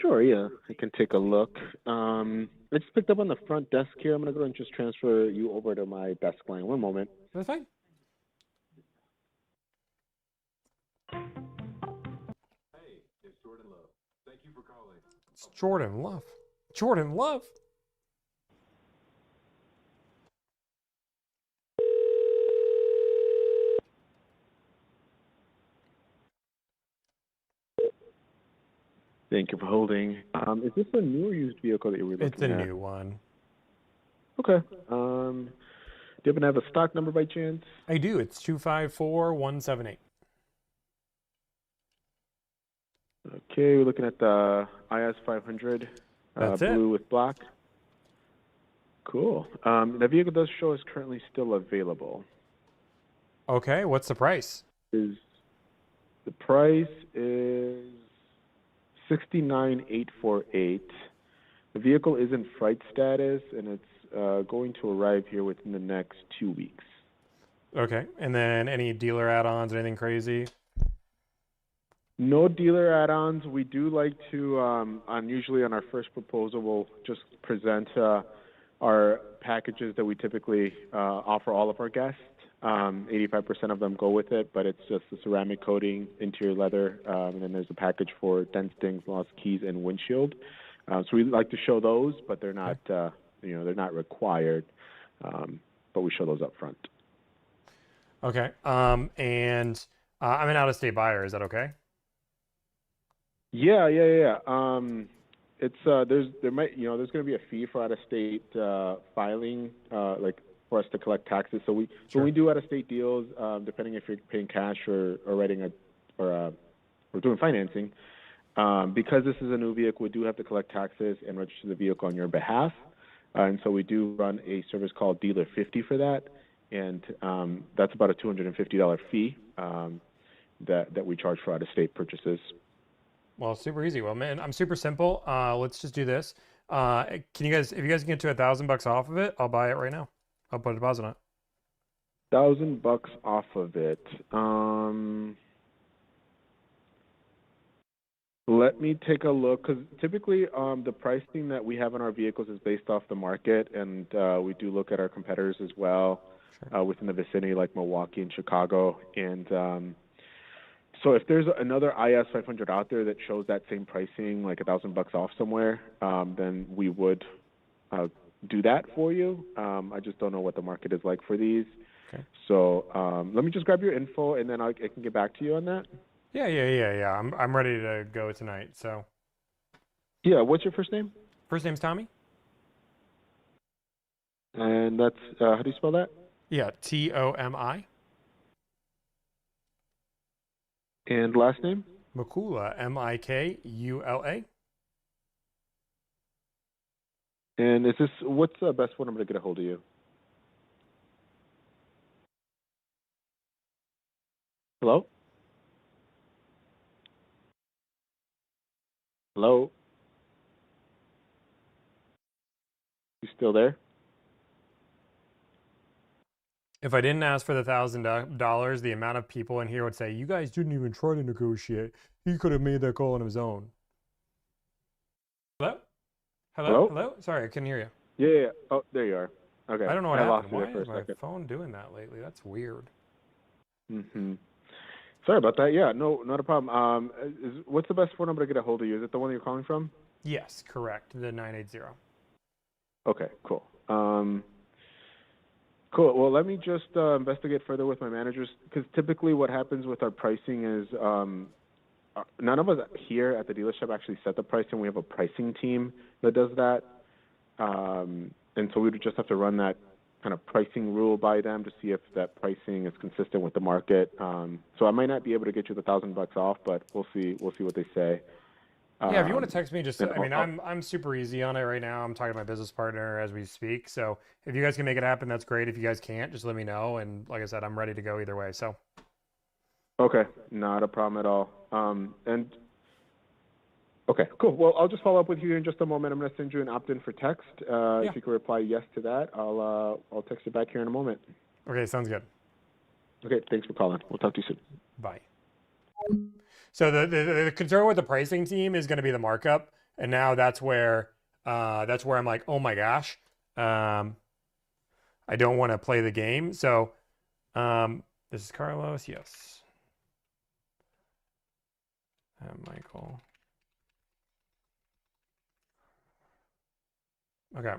Sure, yeah. I can take a look. I just picked up on the front desk here. I'm going to go and just transfer you over to my desk line. One moment. That's fine. It's Jordan Love. Jordan Love. Thank you for holding. Is this a new or used vehicle that you were looking at? It's a new one. Okay. Do you happen to have a stock number by chance? I do. It's 254178. Okay, we're looking at the IS 500. That's blue it. with black. Cool. The vehicle does show is currently still available. Okay, what's the price? The price is $69,848. The vehicle is in freight status, and it's going to arrive here within the next 2 weeks. Okay, and then any dealer add-ons, anything crazy? No dealer add-ons. We do like to, usually on our first proposal, we'll just present our packages that we typically offer all of our guests. 85% of them go with it, but it's just the ceramic coating, interior leather, and then there's a package for dent stings, lost keys, and windshield. So we like to show those, but they're not, they're not required. But we show those up front. Okay, and I'm an out-of-state buyer. Is that okay? Yeah. It's there's going to be a fee for out-of-state filing, like for us to collect taxes. So when we do out-of-state deals, depending if you're paying cash or writing or doing financing, because this is a new vehicle, we do have to collect taxes and register the vehicle on your behalf. And so we do run a service called Dealer 50 for that, and that's about a $250 fee that we charge for out-of-state purchases. Well, super easy. Well, man, I'm super simple. Let's just do this. Can you guys, if you guys can get to $1,000 off of it, I'll buy it right now. I'll put a deposit on it. $1,000 off of it. Let me take a look, because typically the pricing that we have on our vehicles is based off the market, and we do look at our competitors as well within the vicinity, like Milwaukee and Chicago. And so if there's another IS 500 out there that shows that same pricing, like $1,000 off somewhere, then we would do that for you. I just don't know what the market is like for these. Okay. So let me just grab your info, and then I can get back to you on that. Yeah. I'm ready to go tonight. So. Yeah. What's your first name? First name's Tommy. And that's how do you spell that? Yeah, Tomi. And last name? Mikula, Mikula. And what's the best phone number to get a hold of you? Hello? Hello? You still there? If I didn't ask for the $1,000, the amount of people in here would say, "You guys didn't even try to negotiate. He could have made that call on his own." Hello? Hello? Sorry, I couldn't hear you. Yeah. Oh, there you are. Okay. I don't know what I happened. lost you Why there for is a my second. phone doing that lately? That's weird. Sorry about that. Yeah, no, not a problem. What's the best phone number to get a hold of you? Is it the one you're calling from? Yes, correct. The 980. Okay, cool. Cool. Well, let me just investigate further with my managers, because typically what happens with our pricing is none of us here at the dealership actually set the pricing. We have a pricing team that does that. And so we would just have to run that kind of pricing rule by them to see if that pricing is consistent with the market. So I might not be able to get you the $1,000 off, but we'll see what they say. Yeah, if you want to text me, just and I mean, I'm super easy on it right now. I'm talking to my business partner as we speak. So if you guys can make it happen, that's great. If you guys can't, just let me know. And like I said, I'm ready to go either way. So. Okay, not a problem at all. And okay, cool. Well, I'll just follow up with you in just a moment. I'm going to send you an opt-in for text. If you can reply yes to that, I'll text you back here in a moment. Okay, sounds good. Okay, thanks for calling. We'll talk to you soon. Bye. So the concern with the pricing team is going to be the markup, and now that's where I'm like, oh my gosh, I don't want to play the game. So this is Carlos. Yes. Michael. Okay.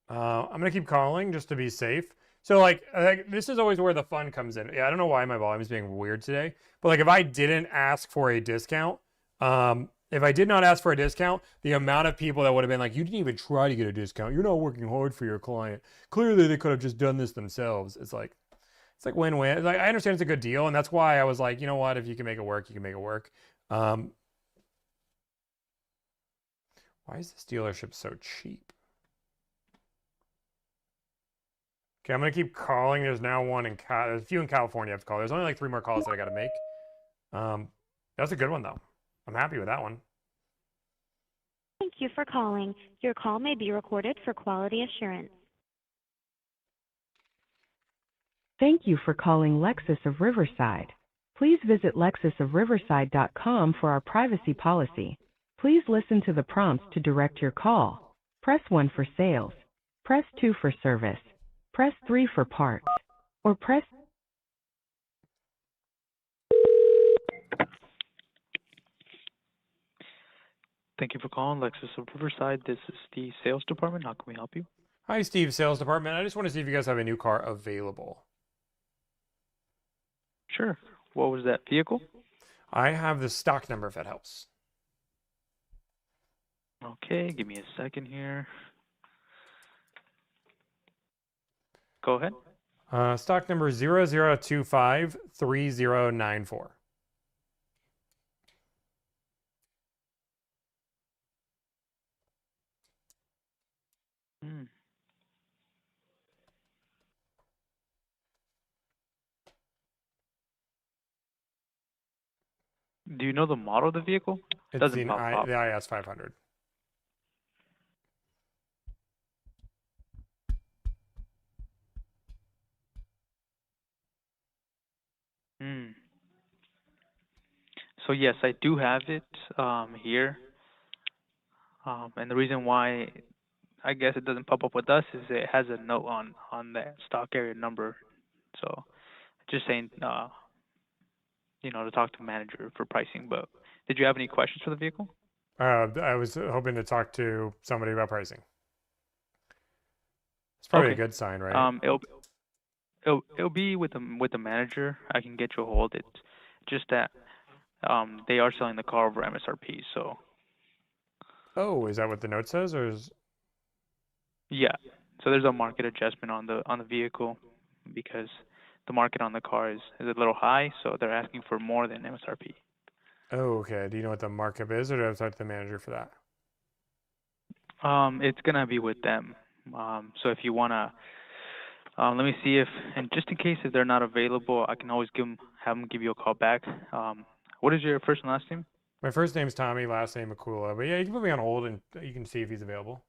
I'm gonna keep calling just to be safe. So like this is always where the fun comes in. Yeah, I don't know why my volume is being weird today, but like if I didn't ask for a discount, if I did not ask for a discount, the amount of people that would have been like, you didn't even try to get a discount. You're not working hard for your client. Clearly, they could have just done this themselves. It's like win-win. Like I understand it's a good deal, and that's why I was like, you know what? If you can make it work, you can make it work. Why is this dealership so cheap? Okay, I'm gonna keep calling. There's now one in there's a few in California I have to call. There's only like 3 more calls that I gotta make. That's a good one though. I'm happy with that one. Thank you for calling. Your call may be recorded for quality assurance. Thank you for calling Lexus of Riverside. Please visit lexusofriverside.com for our privacy policy. Please listen to the prompts to direct your call. Press 1 for sales. Press 2 for service. Press 3 for parts. Or press... Thank you for calling Lexus of Riverside. This is the sales department. How can we help you? Hi, Steve, sales department. I just want to see if you guys have a new car available. Sure. What was that vehicle? I have the stock number if that helps. Okay, give me a second here. Go ahead. Stock number 00253094. Hmm. Do you know the model of the vehicle? It's Doesn't the pop up. IS 500. Hmm. So yes, I do have it here. And the reason why I guess it doesn't pop up with us is it has a note on that stock area number. So just saying, to talk to manager for pricing. But did you have any questions for the vehicle? I was hoping to talk to somebody about pricing. It's probably Okay. a good sign, right? It'll be with the manager. I can get you a hold. It's just that they are selling the car over MSRP. So Oh, is that what the note says, or is? yeah. So there's a market adjustment on the vehicle because the market on the car is a little high. So they're asking for more than MSRP. Oh, okay. Do you know what the markup is, or do I have to talk to the manager for that? It's gonna be with them. So if you wanna, let me see if, and just in case if they're not available, I can always have them give you a call back. What is your first and last name? My first name's Tommy, last name Akula. But yeah, you can put me on hold and you can see if he's available.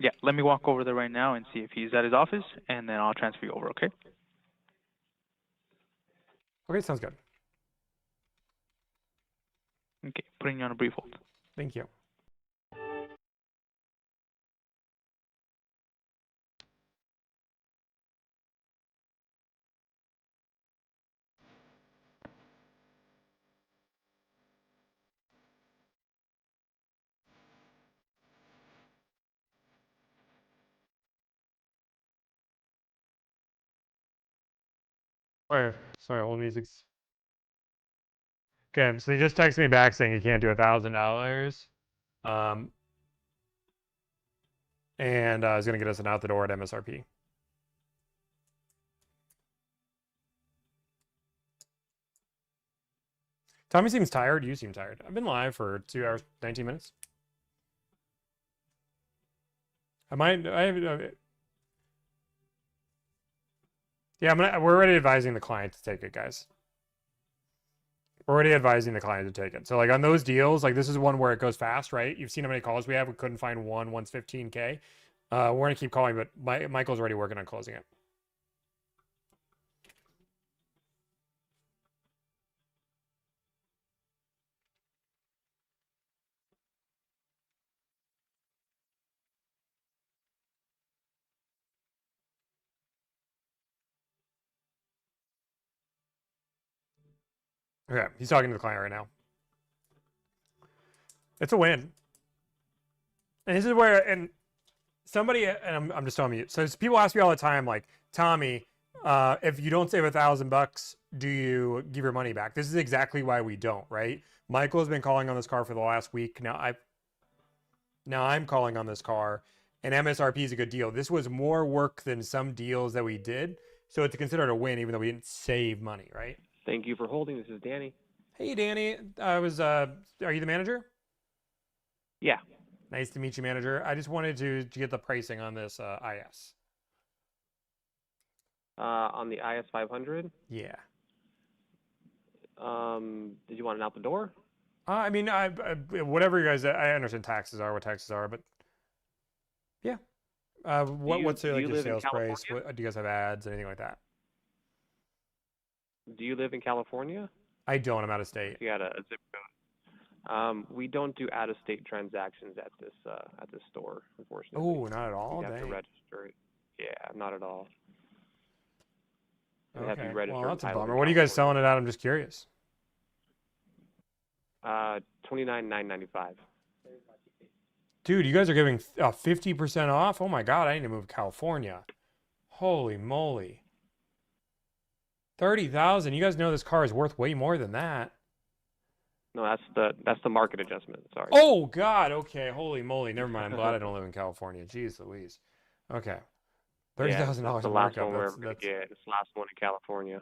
Yeah, let me walk over there right now and see if he's at his office, and then I'll transfer you over. Okay? Okay, sounds good. Okay, putting you on a brief hold. Thank you. Wait, sorry, old music's. Okay, so he just texted me back saying he can't do $1,000. And is gonna get us an out the door at MSRP. Tommy seems tired. You seem tired. I've been live for 2 hours, 19 minutes. Yeah, we're already advising the client to take it, guys. We're already advising the client to take it. So like on those deals, like this is one where it goes fast, right? You've seen how many calls we have. We couldn't find one. One's 15K. We're gonna keep calling, but Michael's already working on closing it. Okay, he's talking to the client right now. It's a win. And this is where, and somebody, and I'm just telling you, so people ask me all the time, like, Tommy, if you don't save $1,000, do you give your money back? This is exactly why we don't, right? Michael has been calling on this car for the last week. Now I'm calling on this car, and MSRP is a good deal. This was more work than some deals that we did, so it's considered a win, even though we didn't save money, right? Thank you for holding. This is Danny. Hey, Danny. Are you the manager? Yeah. Nice to meet you, manager. I just wanted to get the pricing on this IS. On the IS 500. Yeah. Did you want it out the door? I mean, whatever you guys. I understand taxes are what taxes are, but yeah. What's like your sales price? Do you guys have ads, anything like that? Do you live in California? I don't. I'm out of state. You got a zip code. We don't do out-of-state transactions at this store, unfortunately. Oh, not at all. You have to register it. Yeah, not at all. You have to be registered. Well, that's a bummer. What are you guys selling it at? I'm just curious. $29,995. Dude, you guys are giving 50% off? Oh my God, I need to move to California. Holy moly. 30,000. You guys know this car is worth way more than that. No, that's the market adjustment. Sorry. Oh God. Okay. Holy moly. Never mind. I'm glad I don't live in California. Jeez Louise. Okay. $30,000 the last markup. one we're ever gonna get. It's the last one in California.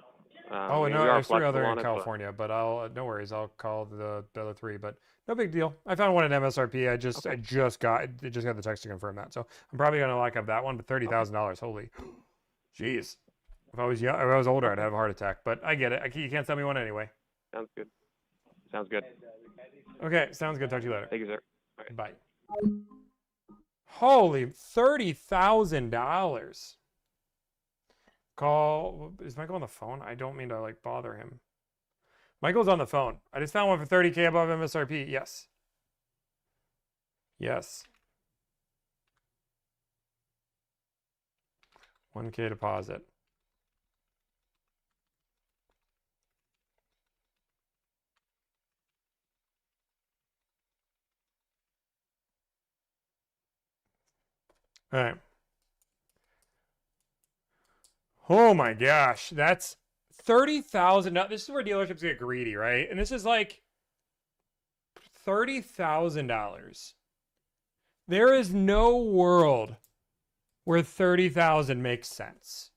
Oh no, there's 3 other in California, but I'll no worries. I'll call the other 3, but no big deal. I found one at MSRP. I just got the text to confirm that, so I'm probably gonna lock up that one. But $30,000. Holy, jeez. If I was older, I'd have a heart attack. But I get it. You can't sell me one anyway. Sounds good. Sounds good. Okay, sounds good. Talk to you later. Thank you, sir. Right. Bye. Holy, $30,000. Call. Is Michael on the phone? I don't mean to like bother him. Michael's on the phone. I just found one for $30K above MSRP. Yes. Yes. 1K deposit. All right. Oh my gosh, that's 30,000. This is where dealerships get greedy, right? And this is like $30,000. There is no world where 30,000 makes sense.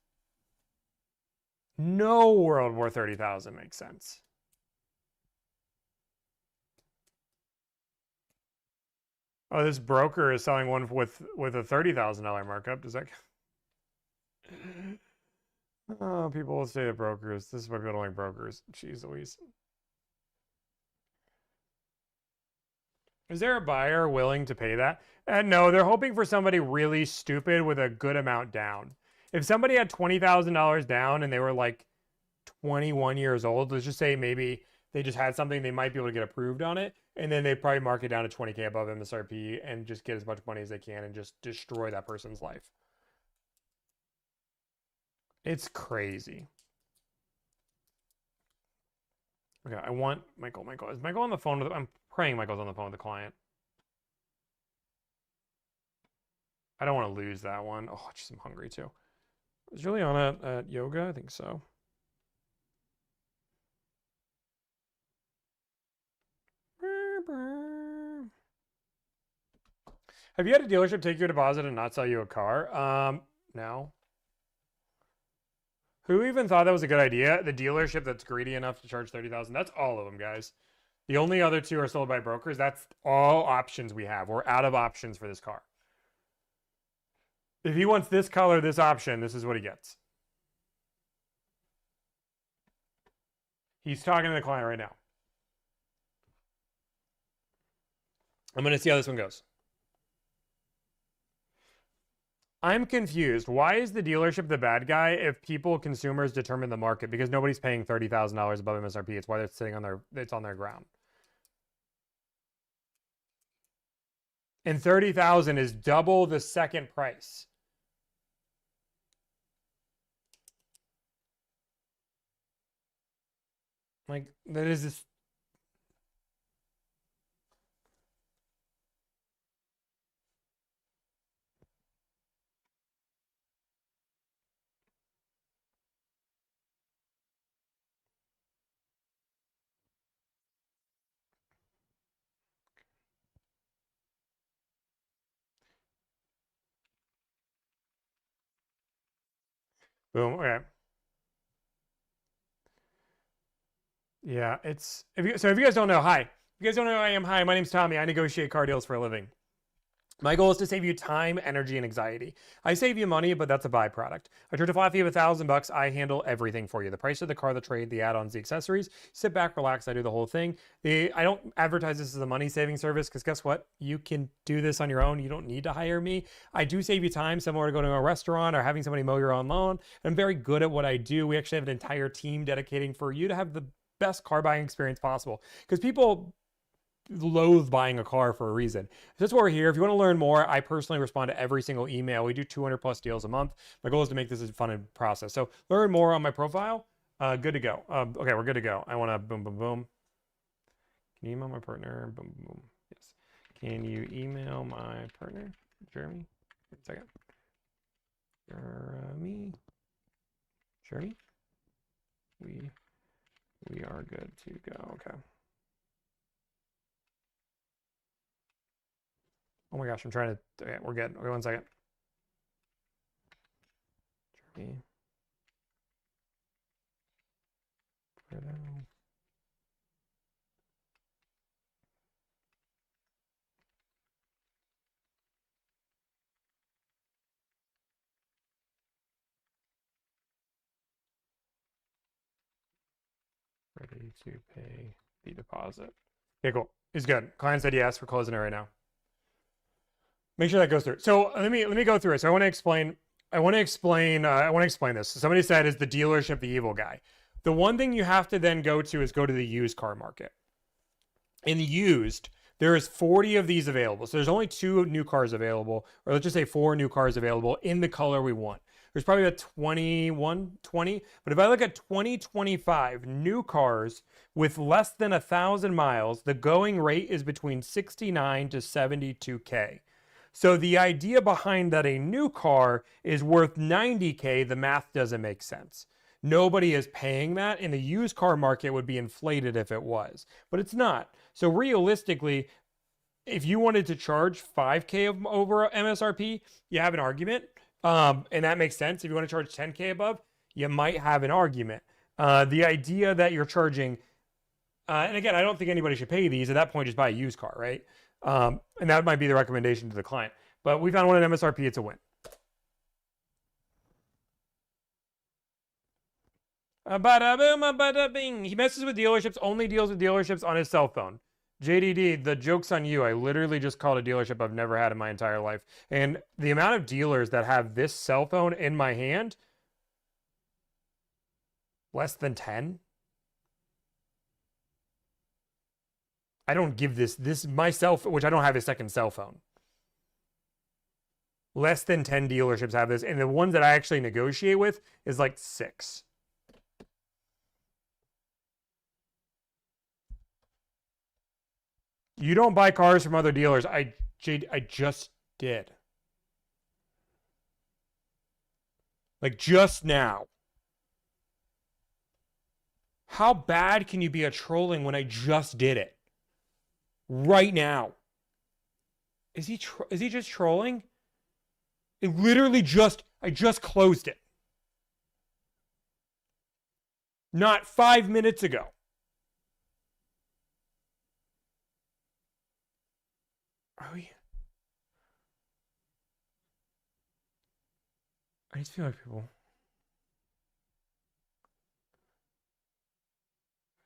No world where 30,000 makes sense. Oh, this broker is selling one with a $30,000 markup. Does that? Oh, people will say the brokers. This is why people don't like brokers. Jeez Louise. Is there a buyer willing to pay that? No, they're hoping for somebody really stupid with a good amount down. If somebody had $20,000 down and they were like 21 years old, let's just say maybe they just had something, they might be able to get approved on it, and then they probably mark it down to 20K above MSRP and just get as much money as they can and just destroy that person's life. It's crazy. Okay, I want Michael. Is Michael on the phone with? I'm praying Michael's on the phone with the client. I don't want to lose that one. Oh, jeez, I'm hungry too. Is Juliana at yoga? I think so. Have you had a dealership take your deposit and not sell you a car? No. Who even thought that was a good idea? The dealership that's greedy enough to charge $30,000. That's all of them, guys. The only other 2 are sold by brokers. That's all options we have. We're out of options for this car. If he wants this color, this option, this is what he gets. He's talking to the client right now. I'm going to see how this one goes. I'm confused. Why is the dealership the bad guy if consumers determine the market? Because nobody's paying $30,000 above MSRP. It's why they're sitting on their ground. And $30,000 is double the second price. Like, that is this. Boom. Okay. Yeah, it's if you guys don't know, hi. If you guys don't know who I am, hi. My name's Tommy. I negotiate car deals for a living. My goal is to save you time, energy, and anxiety. I save you money, but that's a byproduct. I charge a flat fee of $1,000. I handle everything for you. The price of the car, the trade, the add-ons, the accessories. Sit back, relax. I do the whole thing. I don't advertise this as a money-saving service because guess what? You can do this on your own. You don't need to hire me. I do save you time, similar to going to a restaurant or having somebody mow your own lawn. I'm very good at what I do. We actually have an entire team dedicating for you to have the best car buying experience possible because people loathe buying a car for a reason. So that's why we're here. If you want to learn more, I personally respond to every single email. We do 200 plus deals a month. My goal is to make this a fun process. So learn more on my profile. Good to go. Okay, we're good to go. I want to boom, boom, boom. Can you email my partner? Boom, boom, boom. Yes. Can you email my partner, Jeremy? Wait a second. Jeremy? We are good to go. Okay. Oh my gosh, I'm trying to. Okay, we're good. Okay, 1 second. Jeremy. Ready to pay the deposit. Okay, cool. It's good. Client said yes. We're closing it right now. Make sure that goes through. So let me go through it. So I want to explain this. So somebody said, is the dealership the evil guy? The one thing you have to then go to is go to the used car market. In the used, there is 40 of these available. So there's only 2 new cars available, or let's just say 4 new cars available in the color we want. There's probably about 20. But if I look at 2025 new cars with less than 1,000 miles, the going rate is between 69 to 72K. So the idea behind that a new car is worth 90K, the math doesn't make sense. Nobody is paying that, and the used car market would be inflated if it was, but it's not. So realistically, if you wanted to charge 5K over MSRP, you have an argument, and that makes sense. If you want to charge 10K above, you might have an argument. The idea that you're charging, and again, I don't think anybody should pay these. At that point, just buy a used car, right? And that might be the recommendation to the client. But we found one at MSRP, it's a win. Bada boom, bada bing. He messes with dealerships, only deals with dealerships on his cell phone. JDD, the joke's on you. I literally just called a dealership I've never had in my entire life. And the amount of dealers that have this cell phone in my hand, less than 10. I don't give this myself, which I don't have a second cell phone. Less than 10 dealerships have this. And the ones that I actually negotiate with is like 6. You don't buy cars from other dealers. I just did. Like just now. How bad can you be at trolling when I just did it? Right now. Is he just trolling? It literally I just closed it. Not 5 minutes ago. Are we? I just feel like people.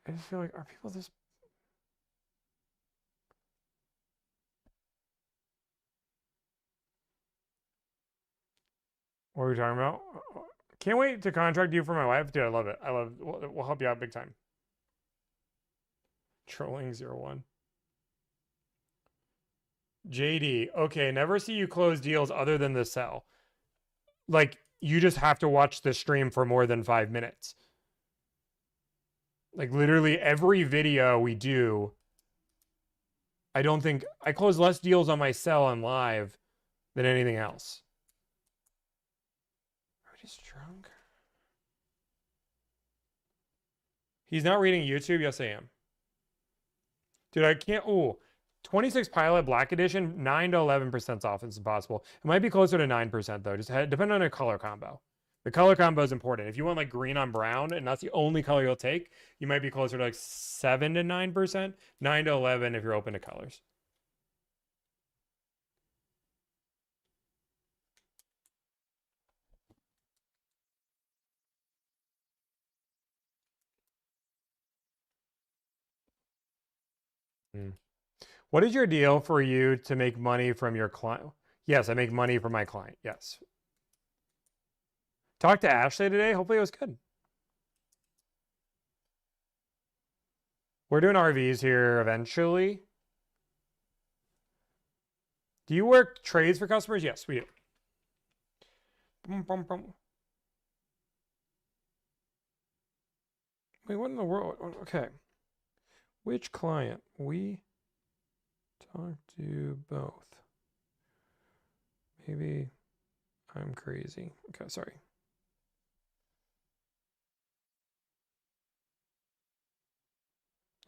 I just feel like, are people this? What are we talking about? Can't wait to contract you for my wife. Dude, I love it. We'll help you out big time. Trolling 01. JD, okay, never see you close deals other than the sell. Like, you just have to watch the stream for more than 5 minutes. Like literally every video we do, I don't think I close less deals on my cell and live than anything else. He's drunk. He's not reading YouTube. Yes, I am. Dude, I can't. Ooh, 26 Pilot Black Edition, 9 to 11% off. It's impossible. It might be closer to 9% though. Just depending on your color combo. The color combo is important. If you want like green on brown and that's the only color you'll take, you might be closer to like 7 to 9%, 9 to 11 if you're open to colors. What is your deal for you to make money from your client? Yes, I make money from my client. Yes. Talked to Ashley today. Hopefully it was good. We're doing RVs here eventually. Do you work trades for customers? Yes, we do. Wait, what in the world? Okay. Which client? We talk to both. Maybe I'm crazy. Okay, sorry.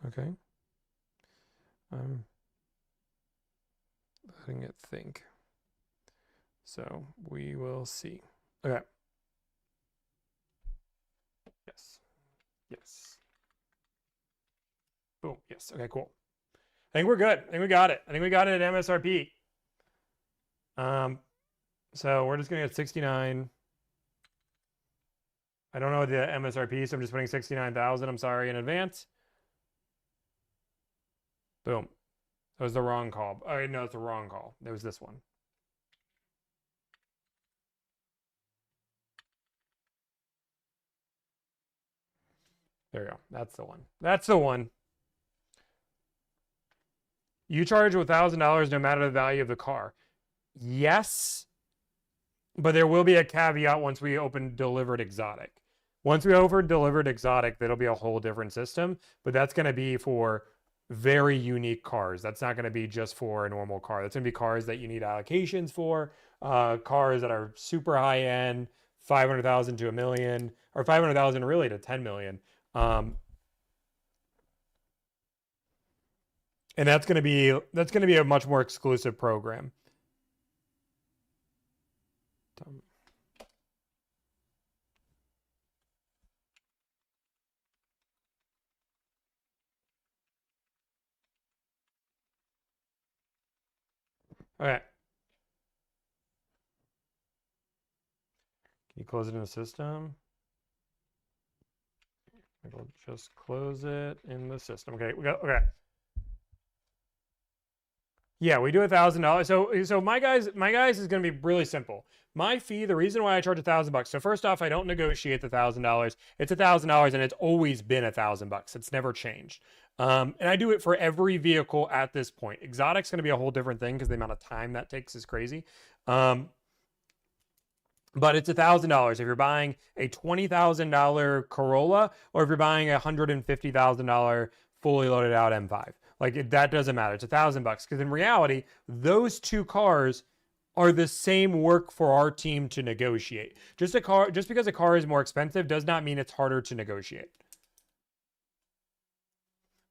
Okay. I'm letting it think. So we will see. Okay. Yes. Yes. Boom. Yes. Okay, cool. I think we're good. I think we got it. I think we got it at MSRP. So we're just gonna get 69. I don't know the MSRP, so I'm just putting 69,000. I'm sorry in advance. Boom. That was the wrong call. Oh, no, it's the wrong call. There was this one. There you go. That's the one. That's the one. You charge $1,000 no matter the value of the car. Yes, but there will be a caveat once we open delivered exotic. Once we open delivered exotic, that'll be a whole different system, but that's going to be for very unique cars. That's not going to be just for a normal car. That's going to be cars that you need allocations for, cars that are super high end, 500,000 to $1 million, or 500,000 really to 10 million. And that's going to be a much more exclusive program. Okay. Can you close it in the system? I'll just close it in the system. Okay, okay. Yeah, we do $1,000. So my guys is gonna be really simple. My fee, the reason why I charge $1,000. So first off, I don't negotiate the $1,000. It's $1,000 and it's always been $1,000. It's never changed. And I do it for every vehicle at this point. Exotic's gonna be a whole different thing because the amount of time that takes is crazy. But it's $1,000 if you're buying a $20,000 Corolla or if you're buying a $150,000 fully loaded out M5. Like that doesn't matter. It's $1,000 because in reality, those two cars are the same work for our team to negotiate. Just because a car is more expensive does not mean it's harder to negotiate.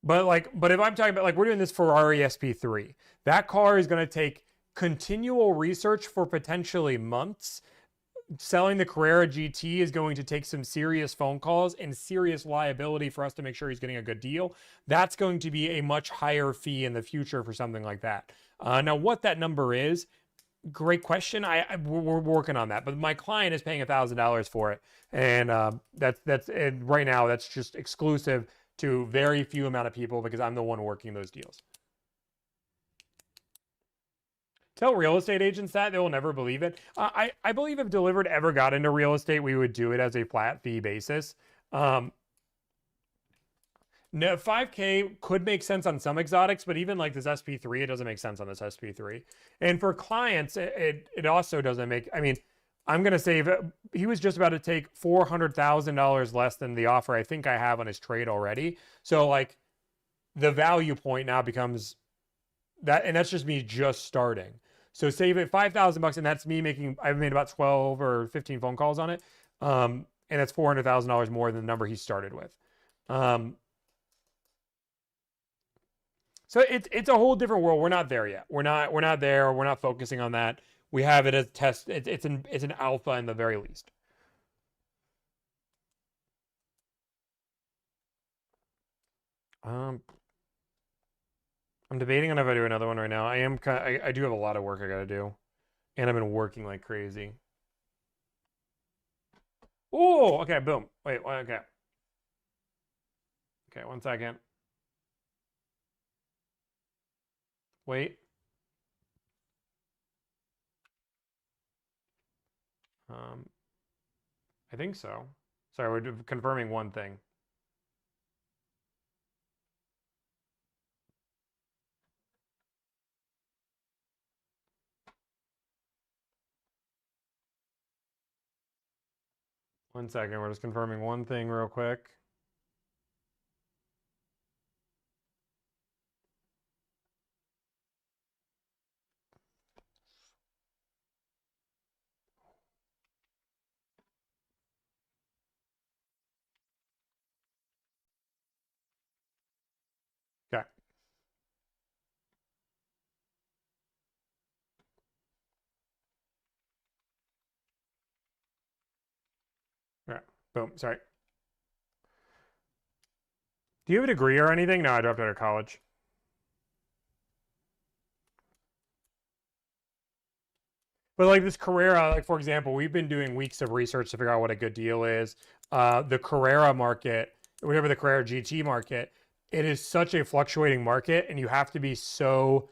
But if I'm talking about we're doing this Ferrari SP3, that car is going to take continual research for potentially months. Selling the Carrera GT is going to take some serious phone calls and serious liability for us to make sure he's getting a good deal. That's going to be a much higher fee in the future for something like that. Now, what that number is, great question. We're working on that, but my client is paying $1,000 for it, and and right now that's just exclusive to very few amount of people because I'm the one working those deals. Tell real estate agents that, they will never believe it. I believe if Delivered ever got into real estate, we would do it as a flat fee basis. No, 5K could make sense on some exotics, but even like this SP3, it doesn't make sense on this SP3. And for clients, it also doesn't make, I mean, I'm going to save, he was just about to take $400,000 less than the offer I think I have on his trade already. So like the value point now becomes that, and that's just me just starting. So save it $5,000, and that's me making, I've made about 12 or 15 phone calls on it. And that's $400,000 more than the number he started with. So it's a whole different world. We're not there yet. We're not there. We're not focusing on that. We have it as test. It's an alpha in the very least. I'm debating on if I do another one right now. I do have a lot of work I gotta do, and I've been working like crazy. Oh, okay, boom. Wait, okay. Okay, 1 second. Wait. I think so. Sorry, we're confirming one thing. One second, we're just confirming one thing real quick. Okay. All right. Boom. Sorry. Do you have a degree or anything? No, I dropped out of college. But like this Carrera, like for example, we've been doing weeks of research to figure out what a good deal is. The Carrera market, whatever the Carrera GT market, it is such a fluctuating market, and you have to be so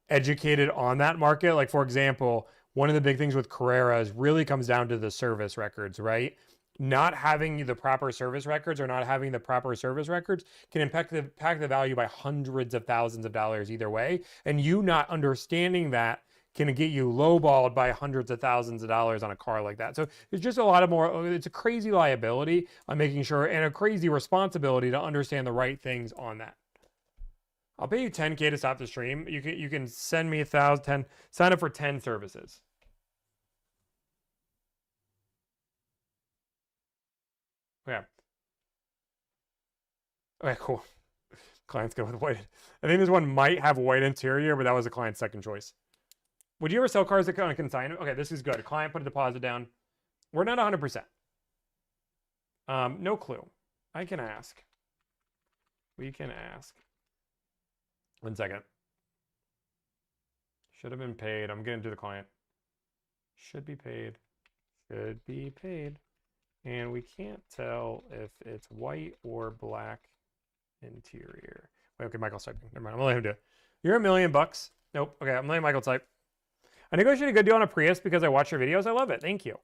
educated on that market. Like for example, one of the big things with Carreras really comes down to the service records, right? Not having the proper service records or not having the proper service records can impact the value by hundreds of thousands of dollars either way. And you not understanding that can get you lowballed by hundreds of thousands of dollars on a car like that. So it's just a lot of more, it's a crazy liability on making sure, and a crazy responsibility to understand the right things on that. I'll pay you 10K to stop the stream. You can send me 1,010, sign up for 10 services. Okay. Okay, cool. Client's go with white. I think this one might have white interior, but that was the client's second choice. Would you ever sell cars that on consignment? Okay, this is good. A client put a deposit down. We're not 100%. No clue. I can ask. We can ask. 1 second. Should have been paid. I'm getting to the client. Should be paid. Should be paid. And we can't tell if it's white or black interior. Wait, okay, Michael's typing. Never mind. I'm gonna let him do it. You're $1 million. Nope. Okay, I'm letting Michael type. I negotiated a good deal on a Prius because I watch your videos. I love it. Thank you.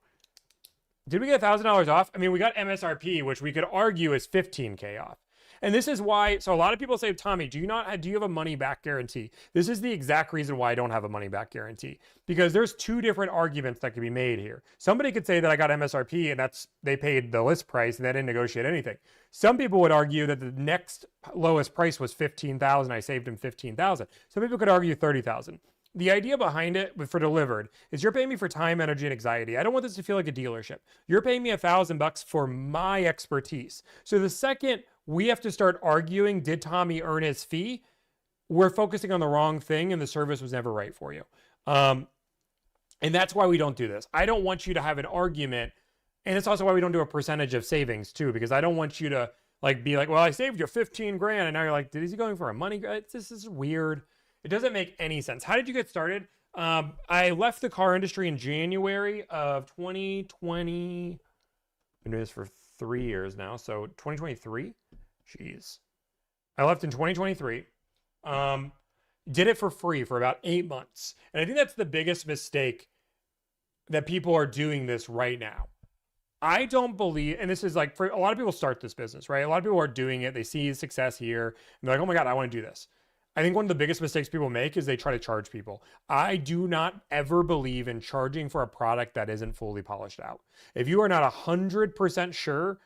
Did we get $1,000 off? I mean, we got MSRP, which we could argue is 15K off. And this is why, so a lot of people say, Tommy, do you have a money back guarantee? This is the exact reason why I don't have a money back guarantee, because there's two different arguments that could be made here. Somebody could say that I got MSRP and they paid the list price and they didn't negotiate anything. Some people would argue that the next lowest price was $15,000. I saved him $15,000. Some people could argue $30,000. The idea behind it for delivered is you're paying me for time, energy, and anxiety. I don't want this to feel like a dealership. You're paying me $1,000 for my expertise. So the second we have to start arguing, did Tommy earn his fee? We're focusing on the wrong thing, and the service was never right for you. And that's why we don't do this. I don't want you to have an argument, and it's also why we don't do a percentage of savings too, because I don't want you to be like, well, I saved you 15 grand, and now you're like, is he going for a money? This is weird. It doesn't make any sense. How did you get started? I left the car industry in January of 2020. I've been doing this for 3 years now, so 2023. Jeez. I left in 2023. Did it for free for about 8 months. And I think that's the biggest mistake that people are doing this right now. I don't believe, and this is like, for a lot of people start this business, right? A lot of people are doing it. They see success here, and they're like, oh my God, I want to do this. I think one of the biggest mistakes people make is they try to charge people. I do not ever believe in charging for a product that isn't fully polished out. If you are not 100% sure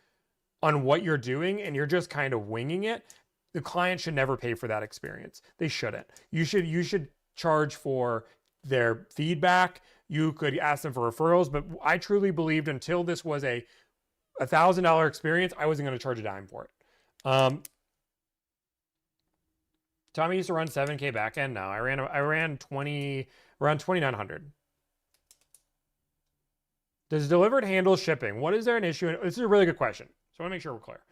on what you're doing and you're just kind of winging it, the client should never pay for that experience. They shouldn't. You should charge for their feedback. You could ask them for referrals, but I truly believed until this was a $1,000 experience, I wasn't going to charge a dime for it. Tommy used to run 7K backend. No, I ran around 2,900. Does delivered handle shipping? What is there an issue? This is a really good question. So I want to make sure we're clear.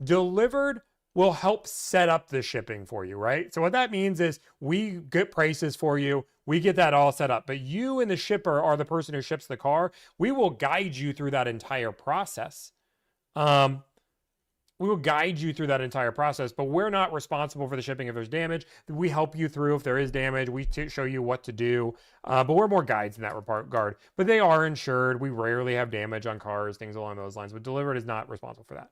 Delivered will help set up the shipping for you, right? So what that means is we get prices for you. We get that all set up. But you and the shipper are the person who ships the car. We will guide you through that entire process. We will guide you through that entire process, but we're not responsible for the shipping if there's damage. We help you through if there is damage. We show you what to do, but we're more guides in that regard. But they are insured. We rarely have damage on cars, things along those lines. But Delivered is not responsible for that.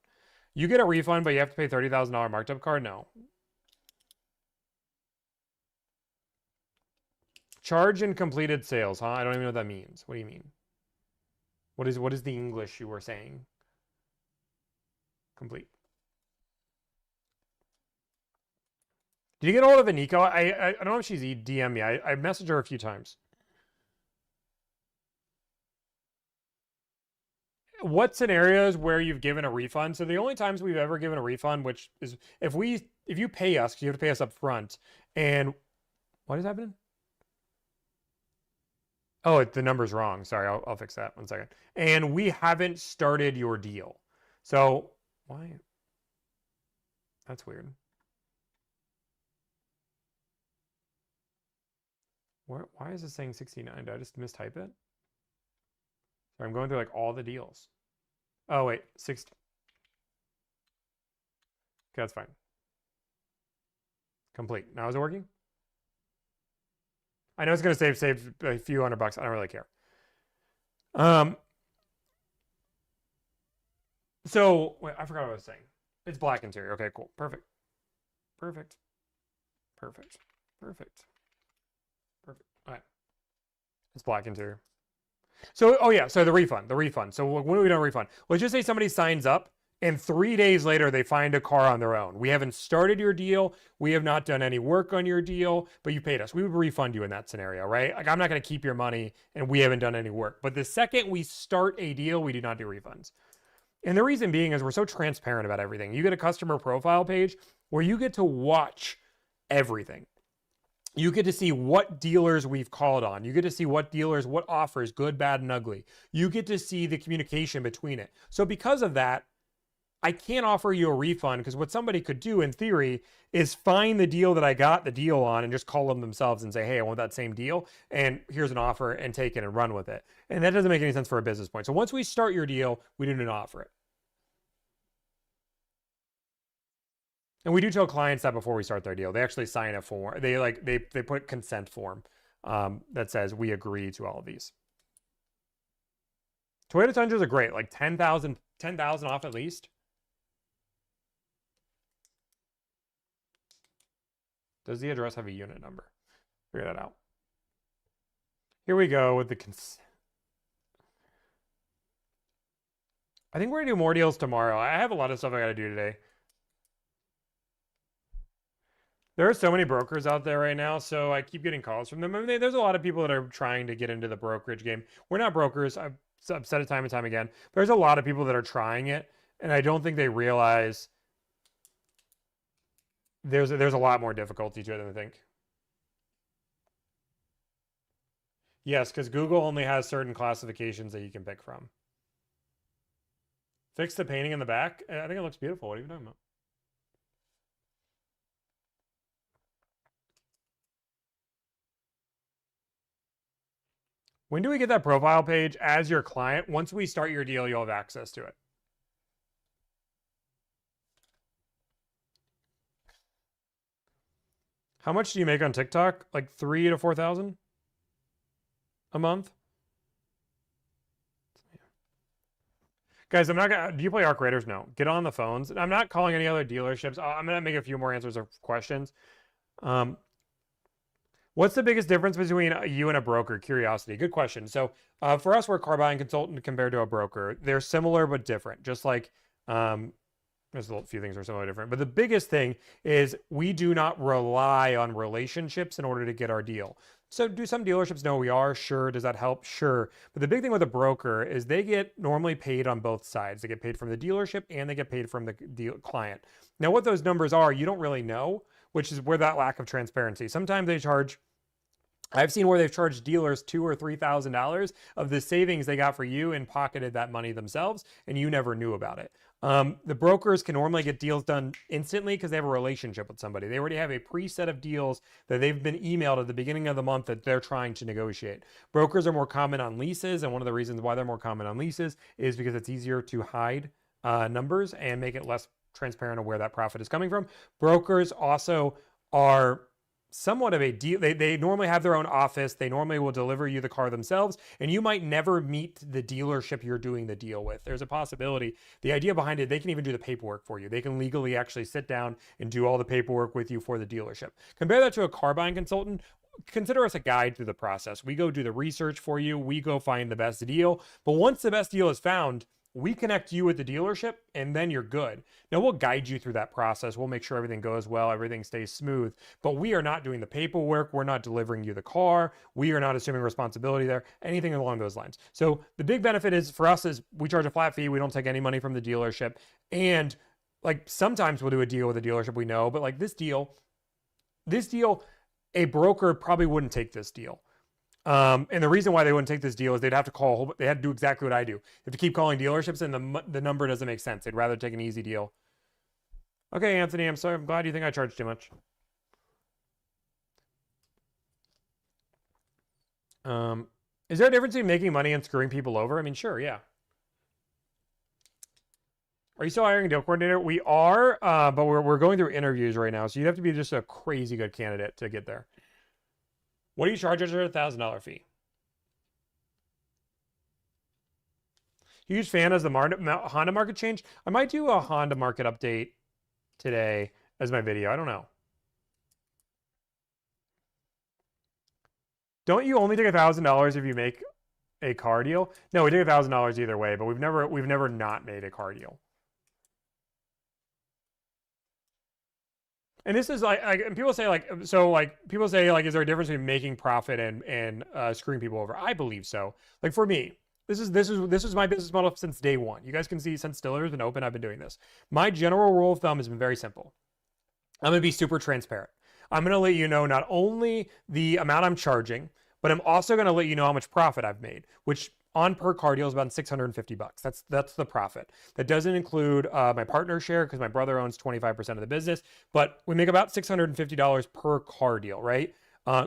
You get a refund, but you have to pay $30,000 marked up card? No. Charge and completed sales, huh? I don't even know what that means. What do you mean? What is the English you were saying? Complete. Did you get a hold of Aniko? I don't know if she's DM'd me. I messaged her a few times. What scenarios where you've given a refund? So the only times we've ever given a refund, which is if you pay us, because you have to pay us up front. And what is happening? Oh, the number's wrong. Sorry, I'll fix that. 1 second. And we haven't started your deal. So why? That's weird. Why is this saying 69? Did I just mistype it? Sorry, I'm going through like all the deals. Oh wait, 60. Okay, that's fine. Complete. Now is it working? I know it's going to save a few $100. I don't really care. So wait, I forgot what I was saying. It's black interior. Okay, cool. Perfect. Perfect. Perfect. Perfect. Perfect. All right. It's black interior. So, oh yeah, so the refund. So when do we do a refund? Let's just say somebody signs up and 3 days later they find a car on their own. We haven't started your deal. We have not done any work on your deal, but you paid us. We would refund you in that scenario, right? Like I'm not going to keep your money and we haven't done any work. But the second we start a deal, we do not do refunds. And the reason being is we're so transparent about everything. You get a customer profile page where you get to watch everything. You get to see what dealers we've called on. You get to see what dealers, what offers, good, bad, and ugly. You get to see the communication between it. So because of that, I can't offer you a refund because what somebody could do in theory is find the deal that I got the deal on and just call them themselves and say, hey, I want that same deal. And here's an offer and take it and run with it. And that doesn't make any sense for a business point. So once we start your deal, we do not offer it. And we do tell clients that before we start their deal. They actually sign a form. They put consent form that says we agree to all of these. Toyota Tundras are great, like 10,000 off at least. Does the address have a unit number? Figure that out. Here we go with the I think we're gonna do more deals tomorrow. I have a lot of stuff I gotta do today. There are so many brokers out there right now, so I keep getting calls from them. I mean, there's a lot of people that are trying to get into the brokerage game. We're not brokers. I've said it time and time again. There's a lot of people that are trying it, and I don't think they realize there's a lot more difficulty to it than I think. Yes, because Google only has certain classifications that you can pick from. Fix the painting in the back. I think it looks beautiful. What are you talking about? When do we get that profile page as your client? Once we start your deal, you'll have access to it. How much do you make on TikTok? Like 3,000 to 4,000 a month? Guys, I'm not gonna. Do you play Arc Raiders? No. Get on the phones. I'm not calling any other dealerships. I'm gonna make a few more answers of questions. What's the biggest difference between you and a broker? Curiosity. Good question. So for us, we're a car buying consultant compared to a broker. They're similar but different. Just like there's a few things that are similar different. But the biggest thing is we do not rely on relationships in order to get our deal. So do some dealerships know we are? Sure. Does that help? Sure. But the big thing with a broker is they get normally paid on both sides. They get paid from the dealership and they get paid from the client. Now, what those numbers are, you don't really know, which is where that lack of transparency. Sometimes they charge. I've seen where they've charged dealers $2,000 or $3,000 of the savings they got for you and pocketed that money themselves, and you never knew about it. The brokers can normally get deals done instantly because they have a relationship with somebody. They already have a preset of deals that they've been emailed at the beginning of the month that they're trying to negotiate. Brokers are more common on leases, and one of the reasons why they're more common on leases is because it's easier to hide numbers and make it less transparent of where that profit is coming from. Brokers also are somewhat of a deal. They normally have their own office. They normally will deliver you the car themselves, and you might never meet the dealership you're doing the deal with. There's a possibility. The idea behind it, they can even do the paperwork for you. They can legally actually sit down and do all the paperwork with you for the dealership. Compare that to a car buying consultant. Consider us a guide through the process. We go do the research for you. We go find the best deal. But once the best deal is found, we connect you with the dealership and then you're good. Now we'll guide you through that process. We'll make sure everything goes well, everything stays smooth, but we are not doing the paperwork. We're not delivering you the car. We are not assuming responsibility there, anything along those lines. So the big benefit is for us is we charge a flat fee. We don't take any money from the dealership. And like sometimes we'll do a deal with a dealership we know, but like this deal, a broker probably wouldn't take this deal. And the reason why they wouldn't take this deal is they'd have to they had to do exactly what I do. They have to keep calling dealerships and the number doesn't make sense. They'd rather take an easy deal. Okay, Anthony, I'm sorry. I'm glad you think I charge too much. Is there a difference between making money and screwing people over? I mean, sure, yeah. Are you still hiring a deal coordinator? We are, but we're going through interviews right now, so you'd have to be just a crazy good candidate to get there. What do you charge under a $1,000 fee? Huge fan as the Honda market change. I might do a Honda market update today as my video. I don't know. Don't you only take $1,000 if you make a car deal? No, we take $1,000 either way, but we've never not made a car deal. And this is like and people say like, so like people say like, is there a difference between making profit and screwing people over? I believe so. Like for me, this is my business model since day one. You guys can see since Stiller's been open, I've been doing this. My general rule of thumb has been very simple. I'm gonna be super transparent. I'm gonna let you know not only the amount I'm charging, but I'm also gonna let you know how much profit I've made, which on per car deal is about $650. That's the profit. That doesn't include my partner share because my brother owns 25% of the business, but we make about $650 per car deal, right?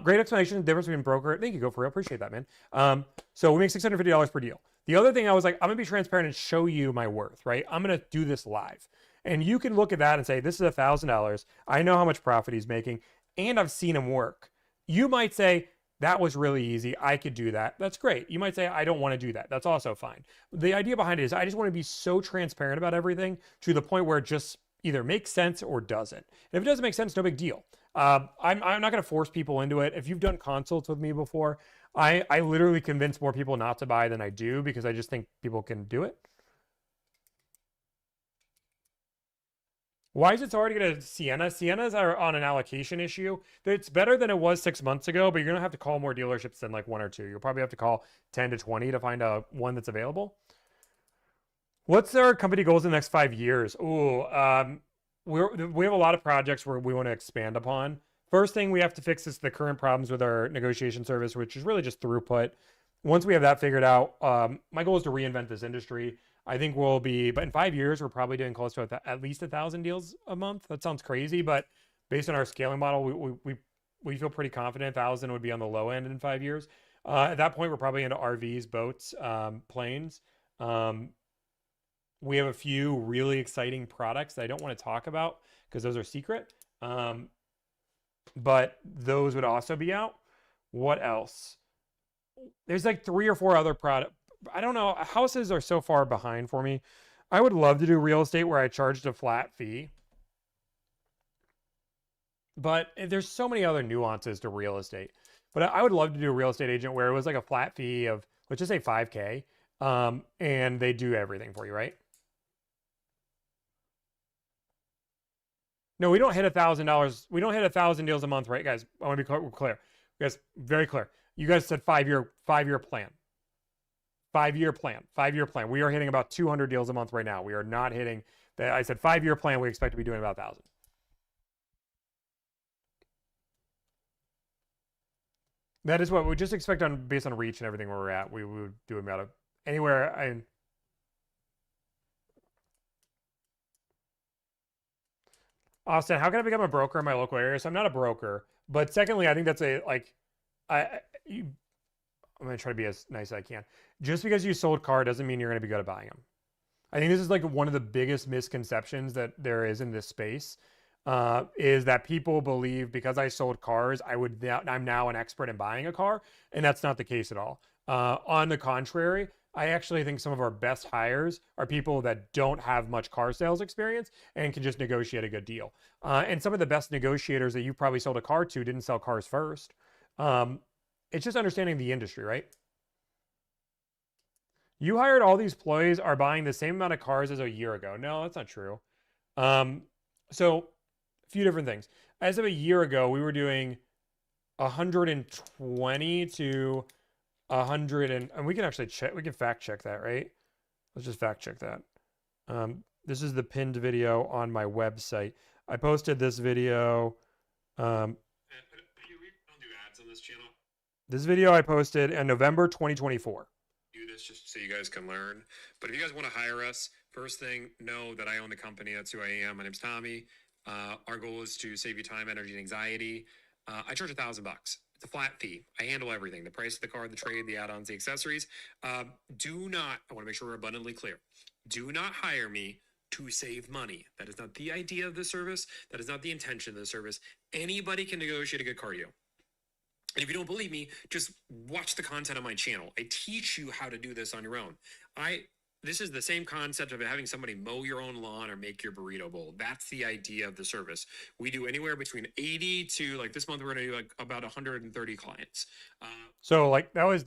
Great explanation. The difference between broker. Thank you, Go For Real. Appreciate that, man. So we make $650 per deal. The other thing I was like, I'm gonna be transparent and show you my worth, right? I'm gonna do this live, and you can look at that and say, this is $1,000. I know how much profit he's making, and I've seen him work. You might say, that was really easy. I could do that. That's great. You might say, I don't want to do that. That's also fine. The idea behind it is I just want to be so transparent about everything to the point where it just either makes sense or doesn't. And if it doesn't make sense, no big deal. I'm not going to force people into it. If you've done consults with me before, I literally convince more people not to buy than I do because I just think people can do it. Why is it so hard to get a Sienna? Siennas are on an allocation issue. It's better than it was 6 months ago, but you're going to have to call more dealerships than like one or two. You'll probably have to call 10 to 20 to find one that's available. What's our company goals in the next 5 years? Ooh, we have a lot of projects where we want to expand upon. First thing we have to fix is the current problems with our negotiation service, which is really just Throughput. Once we have that figured out, my goal is to reinvent this industry. I think we'll be, but in 5 years, we're probably doing close to at least 1,000 deals a month. That sounds crazy, but based on our scaling model, we feel pretty confident 1,000 would be on the low end in 5 years. At that point, we're probably into RVs, boats, planes. We have a few really exciting products that I don't want to talk about because those are secret. But those would also be out. What else? There's like 3 or 4 other products. I don't know. Houses are so far behind for me. I would love to do real estate where I charged a flat fee. But there's so many other nuances to real estate. But I would love to do a real estate agent where it was like a flat fee of, let's just say 5K, and they do everything for you, right? No, we don't hit $1,000. We don't hit 1,000 deals a month, right, guys? I want to be clear. Guys, very clear. You guys said 5-year plan. 5-year plan. 5-year plan. We are hitting about 200 deals a month right now. We are not hitting that. I said 5-year plan. We expect to be doing about 1,000. That is what we just expect on based on reach and everything where we're at. We would do about anywhere. Austin, how can I become a broker in my local area? So I'm not a broker, but secondly, I think that's I'm gonna try to be as nice as I can. Just because you sold car doesn't mean you're gonna be good at buying them. I think this is like one of the biggest misconceptions that there is in this space. Is that people believe because I sold cars, I'm now an expert in buying a car, and that's not the case at all. On the contrary, I actually think some of our best hires are people that don't have much car sales experience and can just negotiate a good deal. And some of the best negotiators that you probably sold a car to didn't sell cars first. It's just understanding the industry, right? You hired all these employees are buying the same amount of cars as a year ago. No, that's not true. So few different things. As of a year ago, we were doing 120 to 100 and we can actually check, we can fact check that, right? Let's just fact check that. This is the pinned video on my website. I posted this video. We don't do ads on this channel. This video I posted in November 2024. Do this just so you guys can learn. But if you guys want to hire us, first thing, know that I own the company. That's who I am. My name's Tommy. Our goal is to save you time, energy, and anxiety. I charge $1,000. It's a flat fee. I handle everything: the price of the car, the trade, the add-ons, the accessories. Do not, I want to make sure we're abundantly clear. Do not hire me to save money. That is not the idea of the service. That is not the intention of the service. Anybody can negotiate a good car deal. And if you don't believe me, just watch the content on my channel. I teach you how to do this on your own. This is the same concept of having somebody mow your own lawn or make your burrito bowl. That's the idea of the service. We do anywhere between 80 to, like, this month we're going to do like about 130 clients. So like that was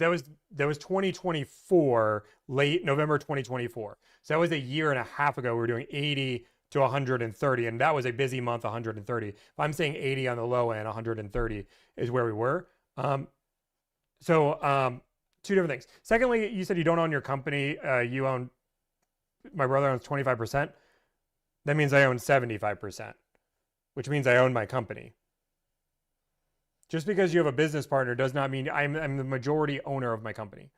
2024, late November 2024. So that was a year and a half ago. We were doing 80 to 130, and that was a busy month, 130. If I'm saying 80 on the low end, 130 is where we were. Two different things. Secondly, you said you don't own your company. You own, my brother owns 25%. That means I own 75%, which means I own my company. Just because you have a business partner does not mean I'm the majority owner of my company.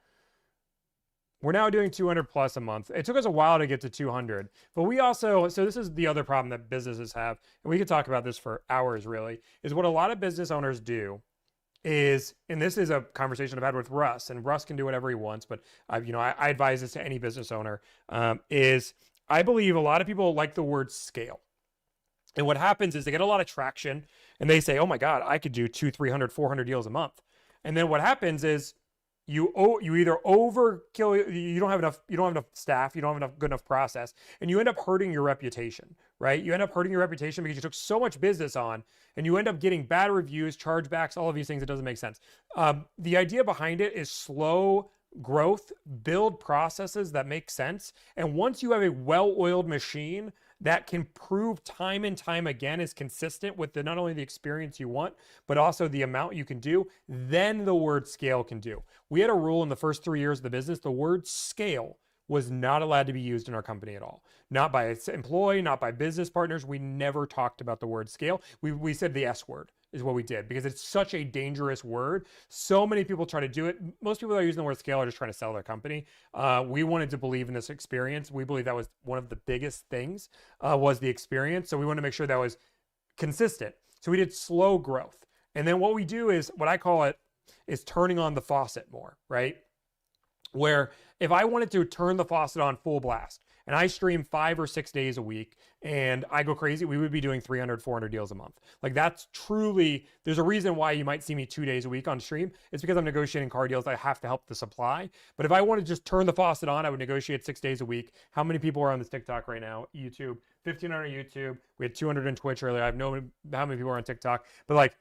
We're now doing 200 plus a month. It took us a while to get to 200, but we also, so this is the other problem that businesses have, and we could talk about this for hours really, is what a lot of business owners do is, and this is a conversation I've had with Russ, and Russ can do whatever he wants, but I advise this to any business owner, is I believe a lot of people like the word scale. And what happens is they get a lot of traction and they say, oh my God, I could do 200, 300, 400 deals a month. And then what happens is you either overkill, you don't have enough staff, you don't have enough good enough process, and you end up hurting your reputation, right? You end up hurting your reputation because you took so much business on, and you end up getting bad reviews, chargebacks, all of these things. It doesn't make sense. The idea behind it is slow growth, build processes that make sense, and once you have a well-oiled machine that can prove time and time again is consistent with not only the experience you want, but also the amount you can do, then the word scale can do. We had a rule in the first 3 years of the business: the word scale was not allowed to be used in our company at all. Not by its employee, not by business partners. We never talked about the word scale. We said the S word is what we did, because it's such a dangerous word. So many people try to do it. Most people that are using the word scale are just trying to sell their company. We wanted to believe in this experience. We believe that was one of the biggest things, was the experience. So we wanted to make sure that was consistent. So we did slow growth. And then what we do is, what I call it, is turning on the faucet more, right? Where if I wanted to turn the faucet on full blast and I stream 5 or 6 days a week and I go crazy, we would be doing 300, 400 deals a month. Like that's truly, there's a reason why you might see me 2 days a week on stream. It's because I'm negotiating car deals. I have to help the supply. But if I want to just turn the faucet on, I would negotiate 6 days a week. How many people are on this TikTok right now? YouTube, 1,500 YouTube. We had 200 on Twitch earlier. I have no how many people are on TikTok, but like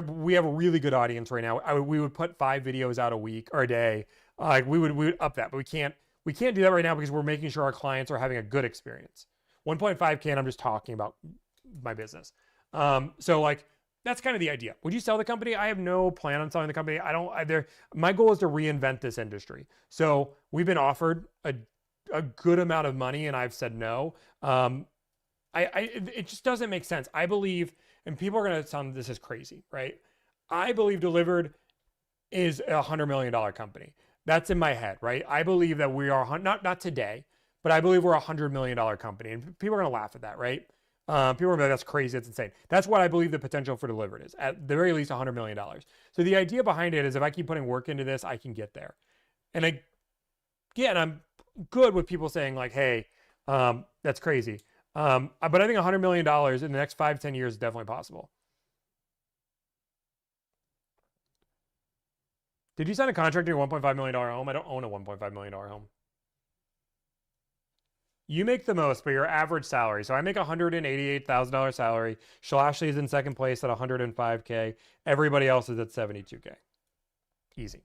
we have a really good audience right now. We would put 5 videos out a week or a day. We would up that, but we can't do that right now because we're making sure our clients are having a good experience. 1.5K, and I'm just talking about my business. So like that's kind of the idea. Would you sell the company? I have no plan on selling the company. My goal is to reinvent this industry. So we've been offered a good amount of money, and I've said no. It just doesn't make sense. I believe, and people are going to tell me this is crazy, right? I believe Delivered is a $100 million company. That's in my head, right? I believe that we are not today, but I believe we're a $100 million company, and people are going to laugh at that, right? People are going to be like, that's crazy, that's insane. That's what I believe the potential for Delivered is, at the very least $100 million. So the idea behind it is if I keep putting work into this, I can get there. And I'm good with people saying like, hey, that's crazy. But I think $100 million in the next 5-10 years is definitely possible. Did you sign a contract to your $1.5 million home? I don't own a $1.5 million home. You make the most, but your average salary. So I make $188,000 salary. Shalashli is in second place at $105K. Everybody else is at $72K. Easy.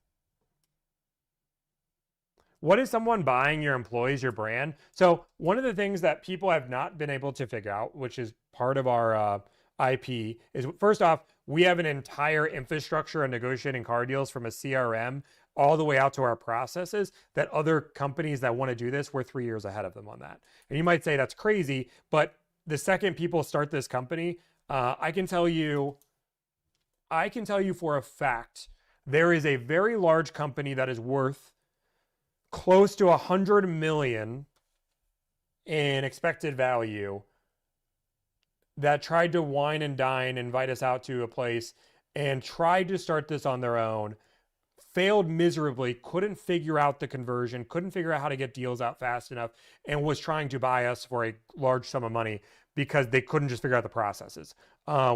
What is someone buying your employees, your brand? So one of the things that people have not been able to figure out, which is part of our IP, is first off, we have an entire infrastructure of negotiating car deals from a CRM all the way out to our processes that other companies that want to do this, we're 3 years ahead of them on that. And you might say that's crazy, but the second people start this company, I can tell you for a fact, there is a very large company that is worth close to 100 million in expected value that tried to wine and dine, invite us out to a place and tried to start this on their own, failed miserably, couldn't figure out the conversion, couldn't figure out how to get deals out fast enough, and was trying to buy us for a large sum of money because they couldn't just figure out the processes.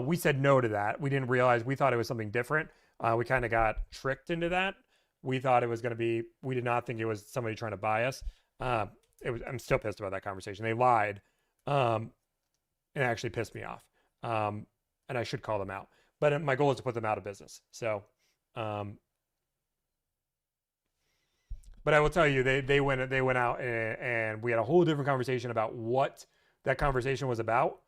We said no to that. We didn't realize, we thought it was something different. We kind of got tricked into that. We thought it was going to be, we did not think it was somebody trying to buy us. I'm still pissed about that conversation. They lied. And it actually pissed me off. And I should call them out. But my goal is to put them out of business. So, but I will tell you, they went out and we had a whole different conversation about what that conversation was about.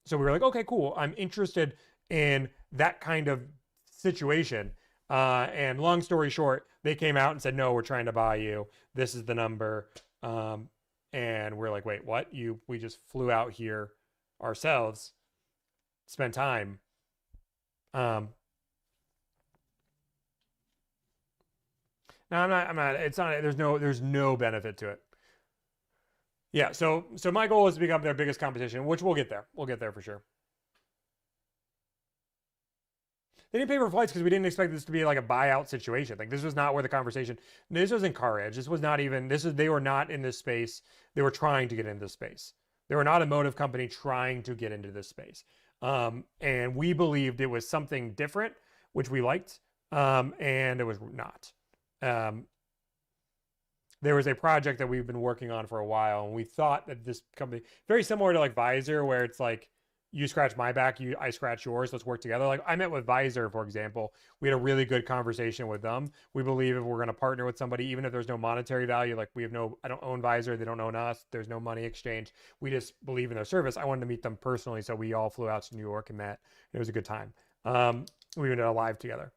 So we were like, okay, cool. I'm interested in that kind of situation. And long story short, they came out and said, no, we're trying to buy you. This is the number. And we're like, wait, what? We just flew out here ourselves, spent time. No, I'm not, it's not, there's no benefit to it. Yeah. So my goal is to become their biggest competition, which we'll get there. We'll get there for sure. They didn't pay for flights because we didn't expect this to be like a buyout situation. Like this was not where the conversation, this wasn't Car Edge. This was not even, they were not in this space. They were trying to get into this space. They were not a motive company trying to get into this space. And we believed it was something different, which we liked. And it was not. There was a project that we've been working on for a while, and we thought that this company, very similar to like Visor, where it's like, you scratch my back, I scratch yours, let's work together. Like I met with Visor, for example. We had a really good conversation with them. We believe if we're going to partner with somebody, even if there's no monetary value, like I don't own Visor, they don't own us, there's no money exchange. We just believe in their service. I wanted to meet them personally, so we all flew out to New York and met. It was a good time. We even did a live together.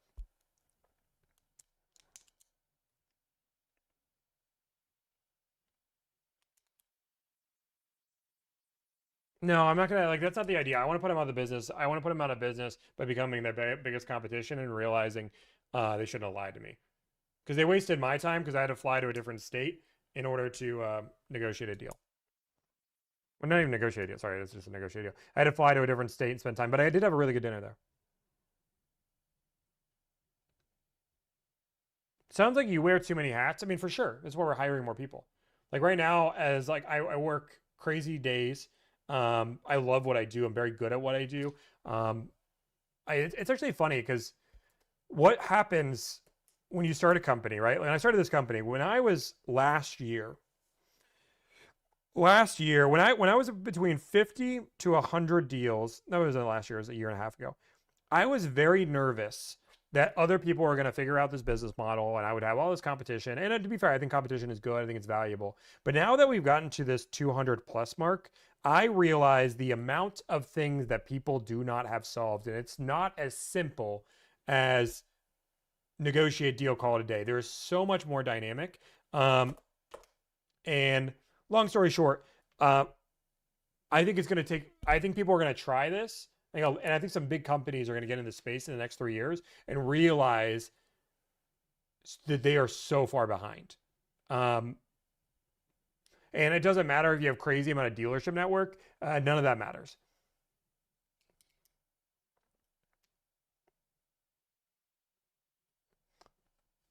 No, I'm not gonna, like, that's not the idea. I want to put them out of the business. I want to put them out of business by becoming their biggest competition and realizing they shouldn't have lied to me. Because they wasted my time because I had to fly to a different state in order to negotiate a deal. Well, not even negotiate a deal. Sorry, it's just a negotiate deal. I had to fly to a different state and spend time. But I did have a really good dinner there. Sounds like you wear too many hats. I mean, for sure. That's why we're hiring more people. Like right now, as like I work crazy days. I love what I do. I'm very good at what I do. It's actually funny because what happens when you start a company, right? When I started this company, when I was last year, when I was between 50 to 100 deals, that wasn't last year, it was a year and a half ago. I was very nervous that other people are going to figure out this business model and I would have all this competition. And to be fair, I think competition is good. I think it's valuable. But now that we've gotten to this 200 plus mark, I realize the amount of things that people do not have solved. And it's not as simple as negotiate, deal, call it a day. There is so much more dynamic. And long story short, I think it's going to take, I think people are going to try this. And I think some big companies are going to get into space in the next 3 years and realize that they are so far behind. And it doesn't matter if you have crazy amount of dealership network. None of that matters.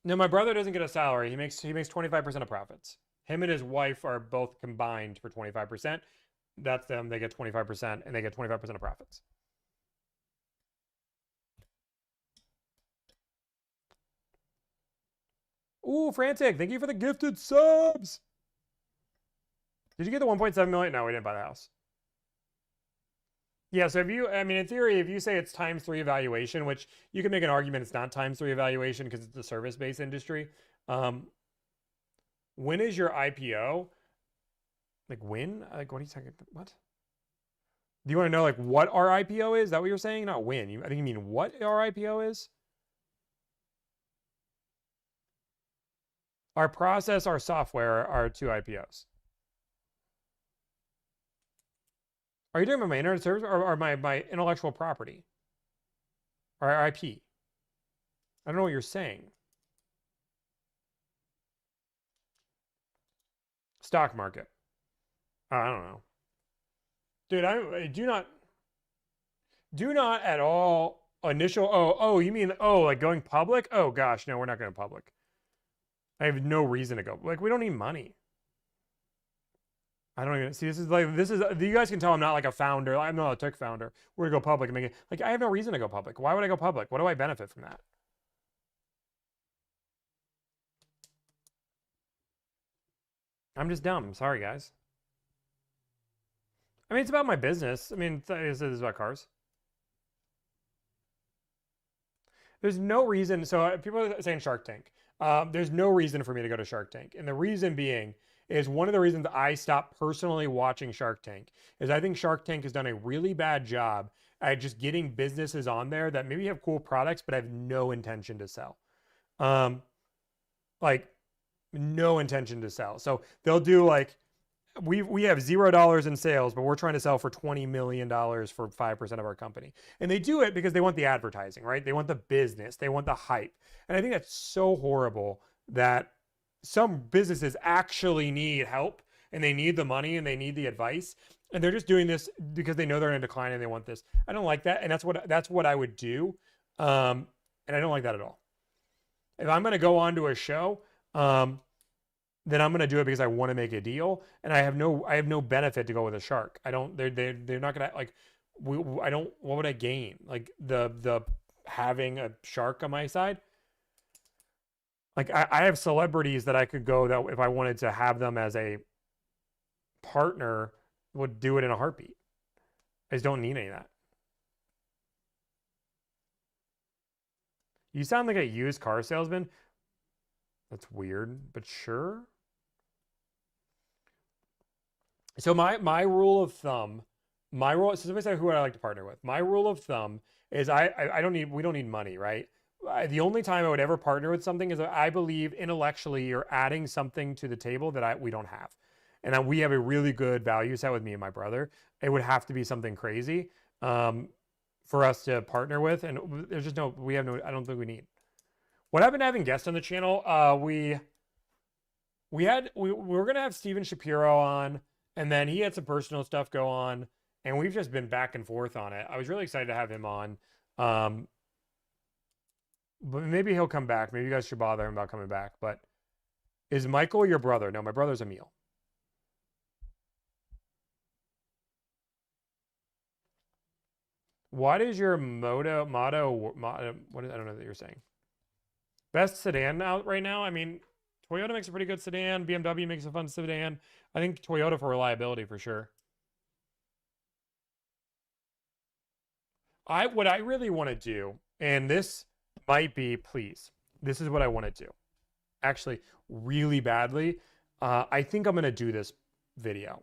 No, my brother doesn't get a salary. He makes 25% of profits. Him and his wife are both combined for 25%. That's them. They get 25% and they get 25% of profits. Ooh, Frantic, thank you for the gifted subs. Did you get the 1.7 million? No, we didn't buy the house. Yeah, so if you, I mean, in theory, if you say it's ×3 evaluation, which you can make an argument it's not ×3 evaluation because it's a service-based industry. When is your IPO? Like when? Like what are you talking about? What? Do you want to know like what our IPO is? Is that what you're saying? Not when. I think you mean what our IPO is? Our process, our software are 2 IPOs. Are you talking about my internet service or my intellectual property? Or IP? I don't know what you're saying. Stock market. I don't know. Dude, I do not at all initial, you mean, like going public? Oh gosh, no, we're not going public. I have no reason to go. Like, we don't need money. I don't even see. You guys can tell I'm not like a founder. I'm not a tech founder. We're gonna go public and make it like I have no reason to go public. Why would I go public? What do I benefit from that? I'm just dumb. Sorry, guys. I mean, it's about my business. I mean, it's about cars. There's no reason. So people are saying Shark Tank. There's no reason for me to go to Shark Tank. And the reason being is one of the reasons I stopped personally watching Shark Tank is I think Shark Tank has done a really bad job at just getting businesses on there that maybe have cool products, but have no intention to sell. Like no intention to sell. So they'll do like, we have $0 in sales, but we're trying to sell for $20 million for 5% of our company. And they do it because they want the advertising, right? They want the business, they want the hype. And I think that's so horrible that some businesses actually need help and they need the money and they need the advice. And they're just doing this because they know they're in a decline and they want this. I don't like that. And that's what I would do. And I don't like that at all. If I'm going to go on to a show, then I'm going to do it because I want to make a deal, and I have no benefit to go with a shark. I don't. They're not going to like. I don't. What would I gain? Like the having a shark on my side. Like I have celebrities that I could go that if I wanted to have them as a partner would do it in a heartbeat. I just don't need any of that. You sound like a used car salesman. That's weird, but sure. So my rule of thumb, so somebody said who would I like to partner with. My rule of thumb is we don't need money, right? The only time I would ever partner with something is I believe intellectually you're adding something to the table that we don't have. And we have a really good value set with me and my brother. It would have to be something crazy for us to partner with. And there's just I don't think we need. What happened to having guests on the channel? We were going to have Steven Shapiro on, and then he had some personal stuff go on, and we've just been back and forth on it. I was really excited to have him on. But maybe he'll come back. Maybe you guys should bother him about coming back. But is Michael your brother? No, my brother's Emil. What is your motto? What is, I don't know that you're saying. Best sedan out right now? I mean, Toyota makes a pretty good sedan. BMW makes a fun sedan. I think Toyota for reliability for sure. What I really want to do, and this might be, please, this is what I want to do. Actually, really badly. I think I'm going to do this video.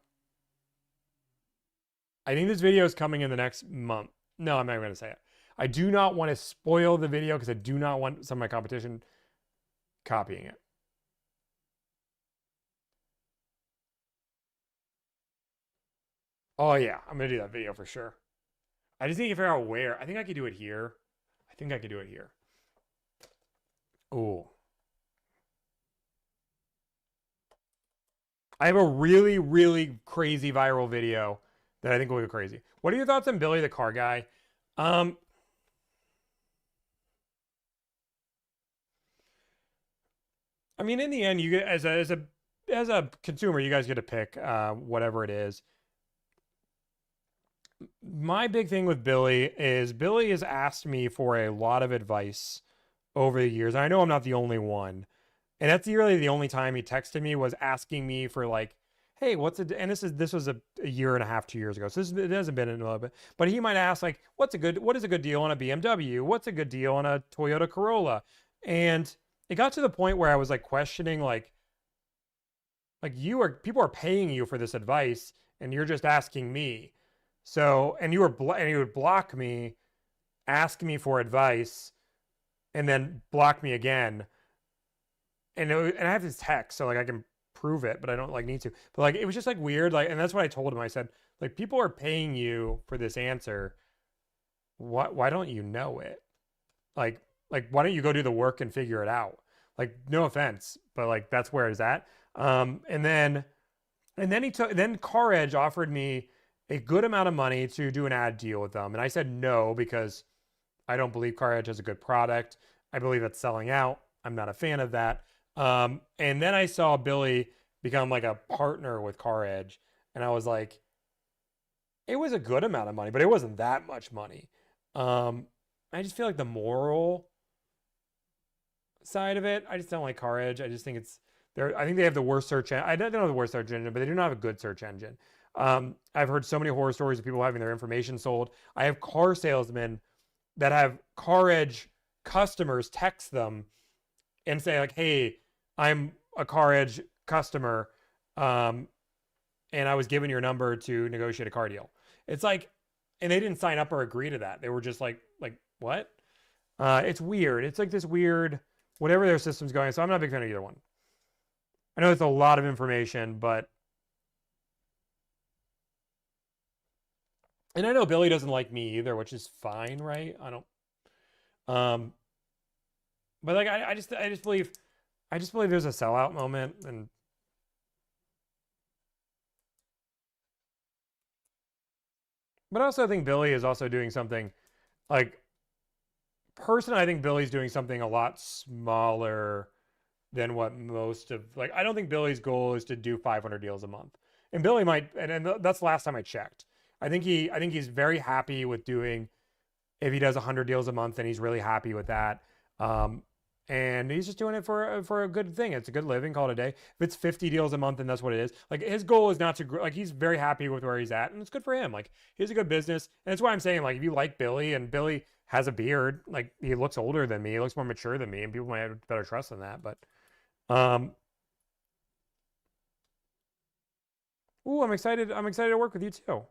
I think this video is coming in the next month. No, I'm not going to say it. I do not want to spoil the video because I do not want some of my competition copying it. Oh yeah, I'm going to do that video for sure. I just need to figure out where. I think I could do it here. I think I could do it here. Ooh. I have a really, really crazy viral video that I think will go crazy. What are your thoughts on Billy the car guy? I mean, in the end, you get as a consumer, you guys get to pick whatever it is. My big thing with Billy has asked me for a lot of advice over the years. And I know I'm not the only one. And that's really the only time he texted me was asking me for like, hey, and this was a year and a half, 2 years ago. So it hasn't been in a little bit. But he might ask like, what is a good deal on a BMW? What's a good deal on a Toyota Corolla? And it got to the point where I was like questioning like people are paying you for this advice and you're just asking me. So, and you would block me, ask me for advice, and then block me again. And I have this text, so like I can prove it, but I don't like need to. But like it was just like weird, like, and that's what I told him. I said, like, people are paying you for this answer. Why don't you know it? Like why don't you go do the work and figure it out? Like, no offense, but like that's where it's at. And then Car Edge offered me a good amount of money to do an ad deal with them. And I said no, because I don't believe Car Edge has a good product. I believe it's selling out. I'm not a fan of that. And then I saw Billy become like a partner with Car Edge. And I was like, it was a good amount of money, but it wasn't that much money. I just feel like the moral side of it, I just don't like Car Edge. I just think I think they have the worst search engine. I don't know the worst search engine, but they do not have a good search engine. I've heard so many horror stories of people having their information sold. I have car salesmen that have Car Edge customers text them and say like, hey, I'm a Car Edge customer, and I was given your number to negotiate a car deal. It's like, and they didn't sign up or agree to that. They were just like what? It's weird. It's like this weird, whatever their system's going. So I'm not a big fan of either one. I know it's a lot of information, but, and I know Billy doesn't like me either, which is fine, right? I don't, but like, I just believe there's a sellout moment, and but I also think Billy is also doing something like, personally, I think Billy's doing something a lot smaller than what most of, like, I don't think Billy's goal is to do 500 deals a month. And Billy might, and that's the last time I checked. I think he's very happy with doing, if he does 100 deals a month, then he's really happy with that. And he's just doing it for a good thing. It's a good living, call it a day. If it's 50 deals a month, then that's what it is. Like, his goal is not to grow. Like, he's very happy with where he's at, and it's good for him. Like, he's a good business. And that's why I'm saying, like, if you like Billy, and Billy has a beard, like, he looks older than me, he looks more mature than me, and people might have better trust than that. But, ooh, I'm excited. I'm excited to work with you too.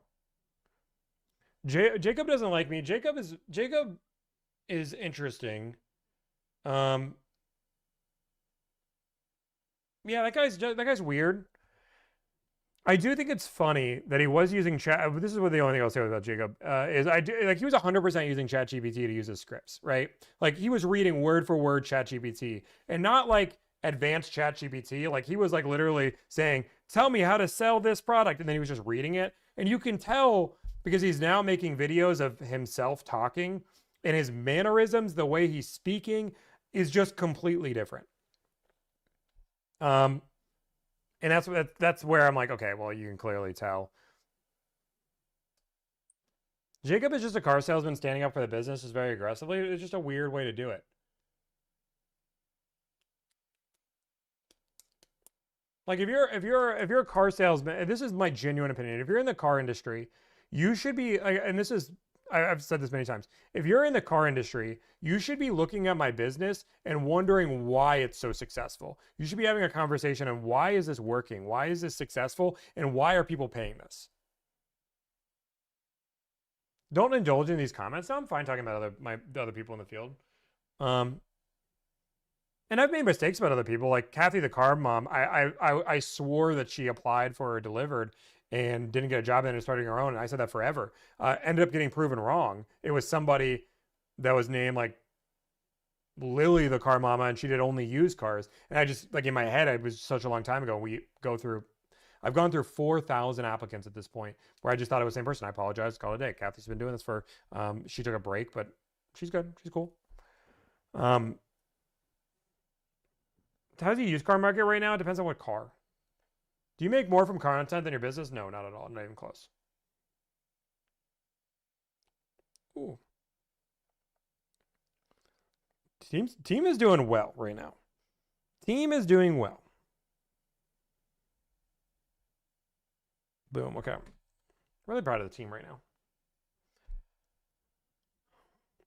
Jacob doesn't like me. Jacob is interesting. Yeah, that guy's weird. I do think it's funny that he was using chat. This is what the only thing I'll say about Jacob is he was 100% using ChatGPT to use his scripts, right? Like, he was reading word for word ChatGPT, and not like advanced ChatGPT. Like, he was like literally saying, "Tell me how to sell this product," and then he was just reading it, and you can tell because he's now making videos of himself talking, and his mannerisms, the way he's speaking, is just completely different. And that's where I'm like, okay, well, you can clearly tell. Jacob is just a car salesman standing up for the business is very aggressively. It's just a weird way to do it. Like if you're a car salesman, and this is my genuine opinion. If you're in the car industry, you should be, and this is, I've said this many times. If you're in the car industry, you should be looking at my business and wondering why it's so successful. You should be having a conversation on why is this working? Why is this successful? And why are people paying this? Don't indulge in these comments. Now I'm fine talking about the other people in the field. And I've made mistakes about other people, like Kathy the car mom. I swore that she applied for or delivered and didn't get a job and ended up starting her own. And I said that forever. Ended up getting proven wrong. It was somebody that was named like Lily the car mama, and she did only used cars. And I just, like in my head, it was such a long time ago. I've gone through 4,000 applicants at this point where I just thought it was the same person. I apologize. Call it a day. Kathy's been doing this for, she took a break, but she's good. She's cool. How's the used car market right now? It depends on what car. Do you make more from content than your business? No, not at all. Not even close. Ooh. Team is doing well right now. Team is doing well. Boom. Okay. Really proud of the team right now.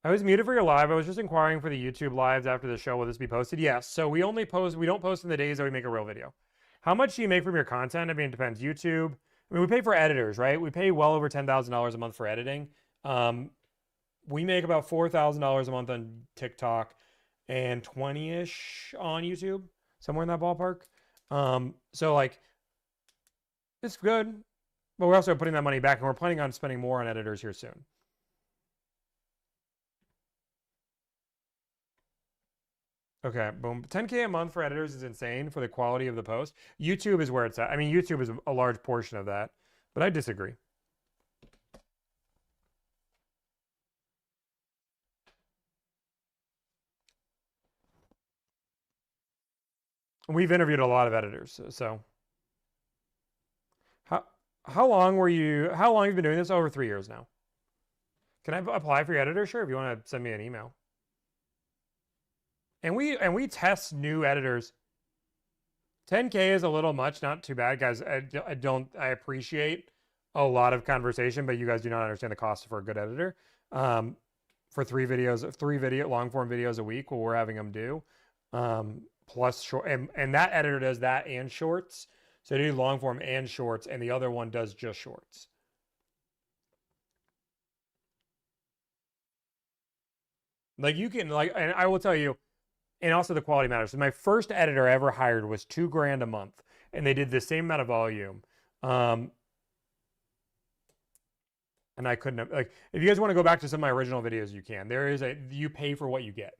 I was muted for your live. I was just inquiring for the YouTube lives after the show. Will this be posted? Yes. So we don't post in the days that we make a real video. How much do you make from your content? I mean, it depends. YouTube. I mean, we pay for editors, right? We pay well over $10,000 a month for editing. We make about $4,000 a month on TikTok and 20-ish on YouTube, somewhere in that ballpark. So like, it's good, but we're also putting that money back, and we're planning on spending more on editors here soon. Okay, boom. 10K a month for editors is insane for the quality of the post. YouTube is where it's at. I mean, YouTube is a large portion of that, but I disagree. We've interviewed a lot of editors, so. How long have you been doing this? Over 3 years now. Can I apply for your editor? Sure, if you want to send me an email. And we test new editors. 10K is a little much, not too bad, guys. I appreciate a lot of conversation, but you guys do not understand the cost for a good editor. For three long form videos a week, what we're having them do, plus short, and that editor does that and shorts. So they do long form and shorts, and the other one does just shorts. Like you can and I will tell you. And also the quality matters. So my first editor I ever hired was $2,000 a month, and they did the same amount of volume. And I couldn't have, like, if you guys want to go back to some of my original videos, you can. You pay for what you get,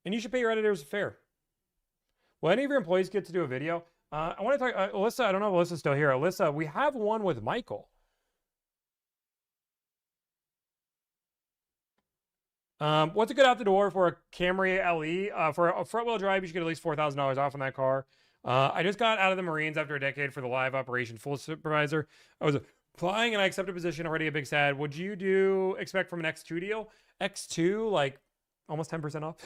and you should pay your editors fair. Will any of your employees get to do a video? I want to talk, Alyssa. I don't know if Alyssa's still here. Alyssa, we have one with Michael. What's a good out the door for a Camry LE? For a front wheel drive, you should get at least $4,000 off on that car. I just got out of the Marines after a decade for the live operation full supervisor. I was applying and I accepted a position already a big sad. Would you expect from an X2 deal? X2, like almost 10% off.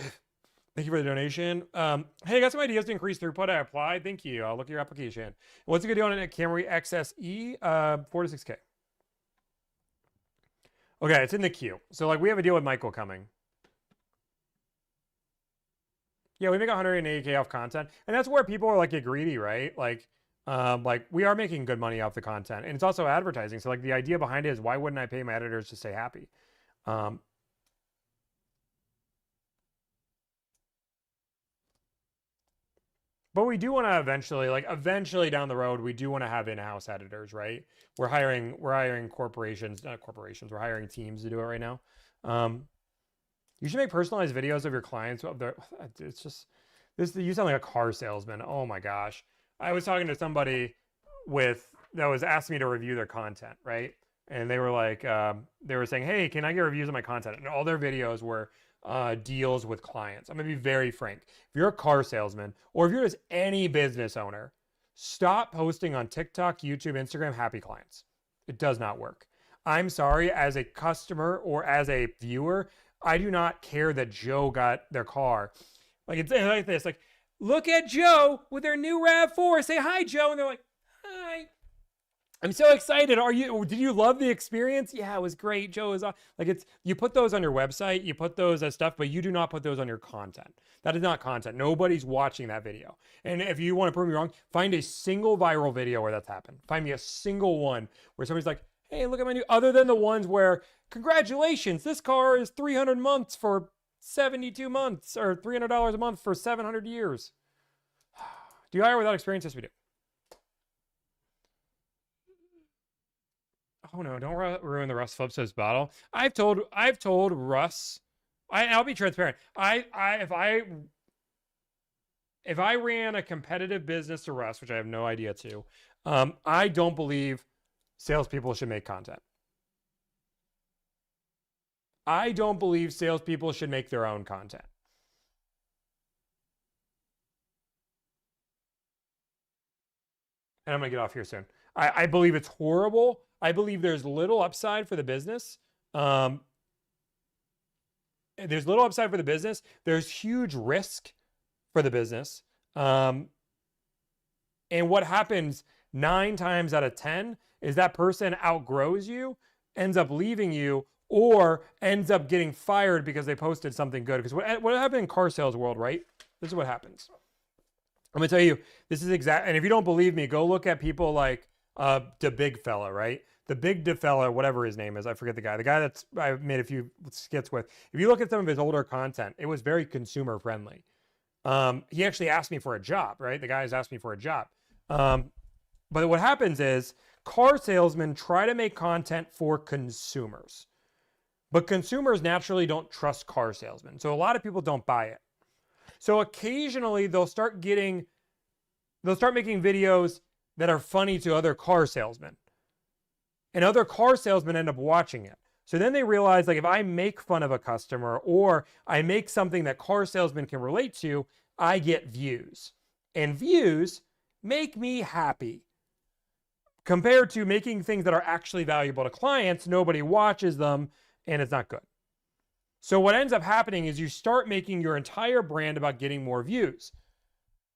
Thank you for the donation. Hey, I got some ideas to increase throughput. I applied. Thank you. I'll look at your application. What's a good deal on a Camry XSE? 4 to 6K. Okay, it's in the queue. So like we have a deal with Michael coming. Yeah, we make 180K off content. And that's where people are like get greedy, right? Like we are making good money off the content. And it's also advertising. So like the idea behind it is why wouldn't I pay my editors to stay happy? But we do want to eventually down the road, we do want to have in-house editors, right? We're hiring corporations, not corporations, we're hiring teams to do it right now. You should make personalized videos of your clients. It's just, you sound like a car salesman. Oh my gosh. I was talking to somebody that was asking me to review their content, right? And they were like, they were saying, hey, can I get reviews of my content? And all their videos were deals with clients. I'm gonna be very frank. If you're a car salesman or if you're just any business owner, stop posting on TikTok, YouTube, Instagram, happy clients. It does not work. I'm sorry, as a customer or as a viewer, I do not care that Joe got their car. Like it's like this, like, look at Joe with their new RAV4. Say hi, Joe. And they're like, hi. I'm so excited. Did you love the experience? Yeah, it was great. Joe is like, it's, you put those on your website, you put those as stuff, but you do not put those on your content. That is not content. Nobody's watching that video. And if you want to prove me wrong, find a single viral video where that's happened. Find me a single one where somebody's like, hey, look at my new, other than the ones where, congratulations, this car is 300 months for 72 months, or $300 a month for 700 years. Do you hire without experience? Yes, we do. Oh no! Don't ruin the Russ Flipsos bottle. I've told Russ. I'll be transparent. If I ran a competitive business to Russ, which I have no idea to, I don't believe salespeople should make content. I don't believe salespeople should make their own content. And I'm gonna get off here soon. I believe it's horrible. I believe there's little upside for the business. There's little upside for the business. There's huge risk for the business. And what happens 9 times out of 10 is that person outgrows you, ends up leaving you, or ends up getting fired because they posted something good. Because what happened in car sales world, right? This is what happens. I'm gonna tell you, this is exact. And if you don't believe me, go look at people like the big fella, right? The big fella, whatever his name is, I forget the guy that's I made a few skits with. If you look at some of his older content, it was very consumer friendly. He actually asked me for a job, right? The guys asked me for a job. But what happens is car salesmen try to make content for consumers, but consumers naturally don't trust car salesmen. So a lot of people don't buy it. So occasionally they'll start making videos that are funny to other car salesmen. And other car salesmen end up watching it. So then they realize, like, if I make fun of a customer or I make something that car salesmen can relate to, I get views. And views make me happy. Compared to making things that are actually valuable to clients, nobody watches them and it's not good. So what ends up happening is you start making your entire brand about getting more views.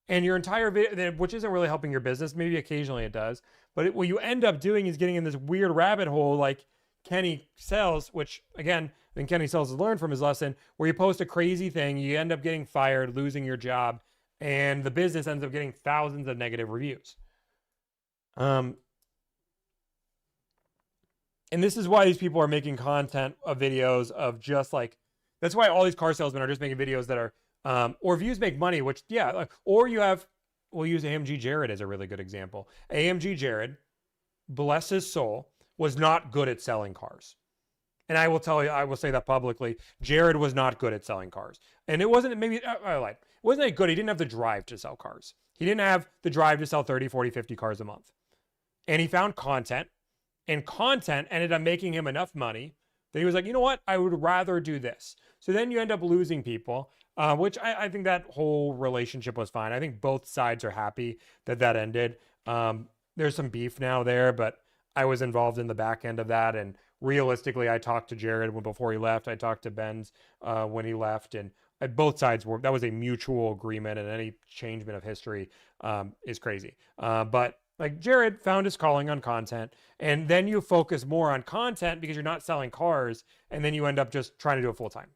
And your entire video, which isn't really helping your business, maybe occasionally it does, but what you end up doing is getting in this weird rabbit hole like Kenny Sells, which again, I think Kenny Sells has learned from his lesson, where you post a crazy thing, you end up getting fired, losing your job, and the business ends up getting thousands of negative reviews. And this is why these people are making content of videos of just like, that's why all these car salesmen are just making videos that are, or views make money, which, yeah, or you have, we'll use AMG Jared as a really good example. AMG Jared, bless his soul, was not good at selling cars. And I will tell you, I will say that publicly, Jared was not good at selling cars. And it wasn't, maybe, I lied. It wasn't that good. He didn't have the drive to sell cars. He didn't have the drive to sell 30, 40, 50 cars a month. And he found content, and content ended up making him enough money that he was like, you know what? I would rather do this. So then you end up losing people, which I think that whole relationship was fine. I think both sides are happy that that ended. There's some beef now there, but I was involved in the back end of that. And realistically, I talked to Jared before he left. I talked to Benz when he left. And both sides were, that was a mutual agreement, and any changement of history is crazy. But like Jared found his calling on content, and then you focus more on content because you're not selling cars, and then you end up just trying to do it full time.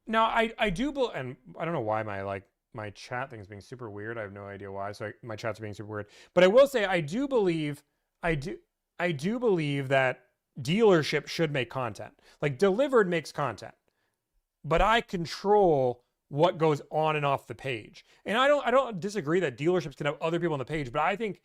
Now, I do believe, and I don't know why my chat thing is being super weird. I have no idea why. So my chats are being super weird. But I will say I do believe that dealership should make content. Like Delivered makes content, but I control what goes on and off the page. And I don't disagree that dealerships can have other people on the page, but I think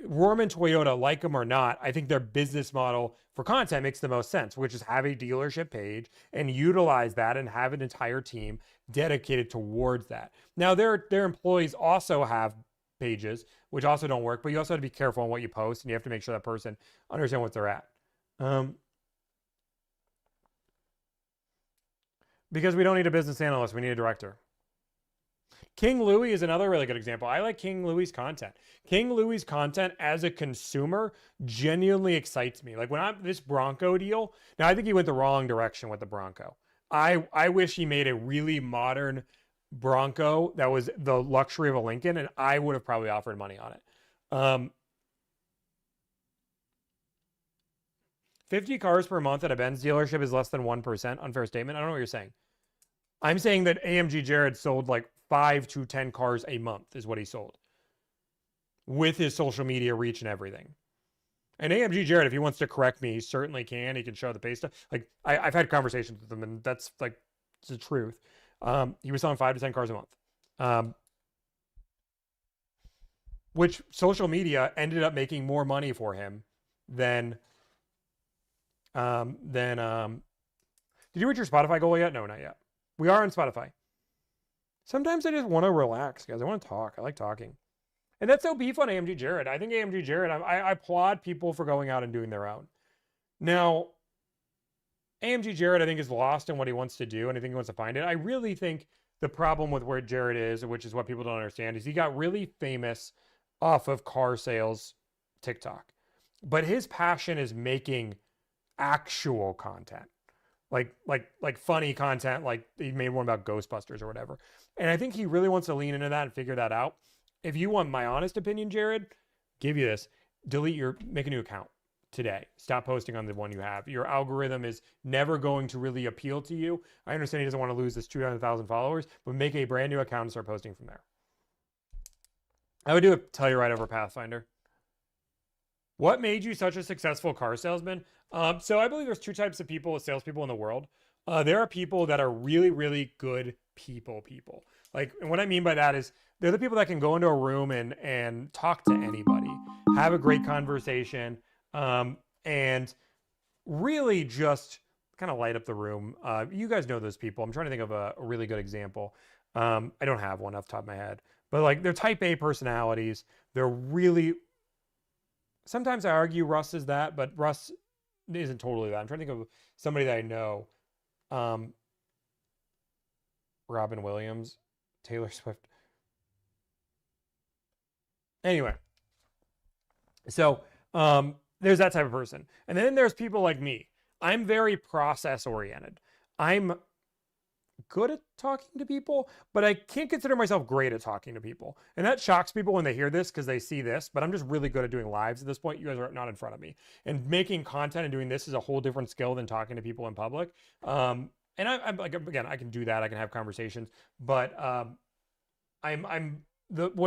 Roman Toyota, like them or not, I think their business model for content makes the most sense, which is have a dealership page and utilize that and have an entire team dedicated towards that. Now, their employees also have pages, which also don't work, but you also have to be careful on what you post, and you have to make sure that person understands what they're at. Because we don't need a business analyst, we need a director. King Louis is another really good example. I like King Louis' content. King Louis' content as a consumer genuinely excites me. Like when I'm this Bronco deal, now I think he went the wrong direction with the Bronco. I wish he made a really modern Bronco that was the luxury of a Lincoln, and I would have probably offered money on it. 50 cars per month at a Benz dealership is less than 1%. Unfair statement. I don't know what you're saying. I'm saying that AMG Jared sold like 5 to 10 cars a month is what he sold with his social media reach and everything. And AMG Jared, if he wants to correct me, he certainly can. He can show the pay stuff. Like I've had conversations with him, and that's like it's the truth. He was selling 5 to 10 cars a month, which social media ended up making more money for him than. Did you reach your Spotify goal yet? No, not yet. We are on Spotify. Sometimes I just want to relax, guys. I want to talk. I like talking. And that's no beef on AMG Jared. I think AMG Jared, I applaud people for going out and doing their own. Now, AMG Jared, I think, is lost in what he wants to do, and I think he wants to find it. I really think the problem with where Jared is, which is what people don't understand, is he got really famous off of car sales TikTok. But his passion is making actual content. Like funny content, like he made one about Ghostbusters or whatever. And I think he really wants to lean into that and figure that out. If you want my honest opinion, Jared, give you this. Make a new account today. Stop posting on the one you have. Your algorithm is never going to really appeal to you. I understand he doesn't want to lose this 200,000 followers, but make a brand new account and start posting from there. I would do a Telluride over Pathfinder. What made you such a successful car salesman? So I believe there's 2 types of people, salespeople in the world. There are people that are really, really good people. Like, and what I mean by that is they're the people that can go into a room and talk to anybody, have a great conversation, and really just kind of light up the room. You guys know those people. I'm trying to think of a really good example. I don't have one off the top of my head, but like they're type A personalities. They're really, sometimes I argue Russ is that, but Russ isn't totally that. I'm trying to think of somebody that I know. Robin Williams, Taylor Swift. Anyway, so there's that type of person. And then there's people like me. I'm very process oriented. I'm good at talking to people, but I can't consider myself great at talking to people. And that shocks people when they hear this because they see this, but I'm just really good at doing lives at this point. You guys are not in front of me. And making content and doing this is a whole different skill than talking to people in public. And I'm like, again, I can do that. I can have conversations, but what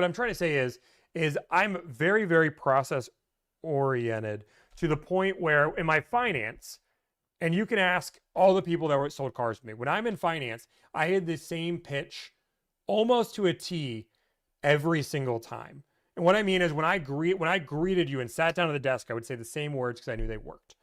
I'm trying to say is I'm very, very process oriented to the point where in my finance, and you can ask all the people that sold cars to me. When I'm in finance, I had the same pitch almost to a T every single time. And what I mean is when I greeted you and sat down at the desk, I would say the same words because I knew they worked.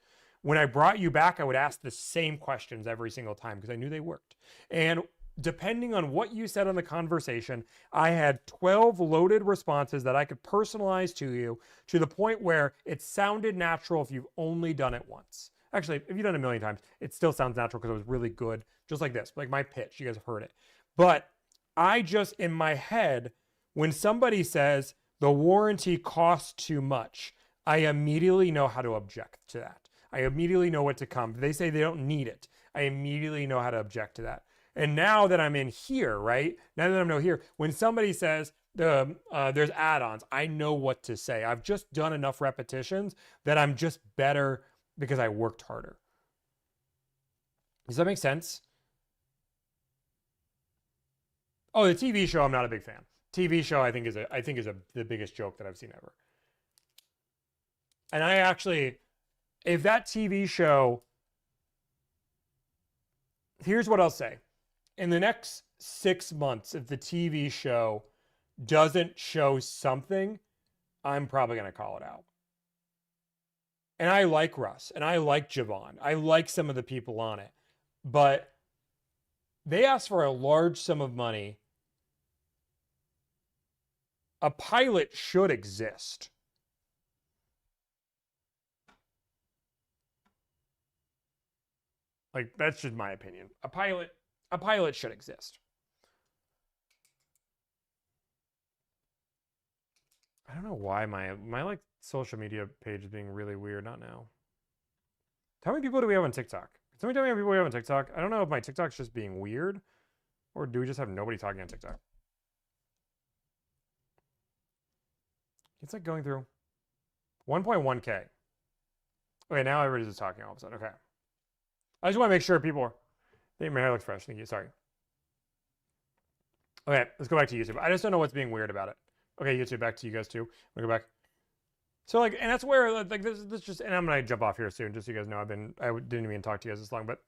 When I brought you back, I would ask the same questions every single time because I knew they worked. And depending on what you said on the conversation, I had 12 loaded responses that I could personalize to you to the point where it sounded natural if you've only done it once. Actually, if you've done it a million times, it still sounds natural because it was really good. Just like this, like my pitch, you guys have heard it. But I just, in my head, when somebody says the warranty costs too much, I immediately know how to object to that. I immediately know what to come. If they say they don't need it, I immediately know how to object to that. And now that I'm in here, right? Now that I'm here, when somebody says there's add-ons, I know what to say. I've just done enough repetitions that I'm just better because I worked harder. Does that make sense? Oh, the TV show, I'm not a big fan. TV show, I think is the biggest joke that I've seen ever. And I actually, if that TV show, here's what I'll say. In the next 6 months, if the TV show doesn't show something, I'm probably going to call it out. And I like Russ, and I like Javon. I like some of the people on it. But they asked for a large sum of money. A pilot should exist. Like, that's just my opinion. A pilot should exist. I don't know why my like social media page is being really weird. Not now. How many people do we have on TikTok? Can somebody tell me how many people we have on TikTok? I don't know if my TikTok's just being weird, or do we just have nobody talking on TikTok? It's like going through 1.1K. Okay, now everybody's just talking all of a sudden. Okay. I just want to make sure people are... Hey, my hair looks fresh. Thank you. Sorry. Okay, let's go back to YouTube. I just don't know what's being weird about it. Okay, YouTube, back to you guys too. I'm gonna go back. So like, and that's where like this just, and I'm gonna jump off here soon, just so you guys know I didn't even talk to you guys this long, but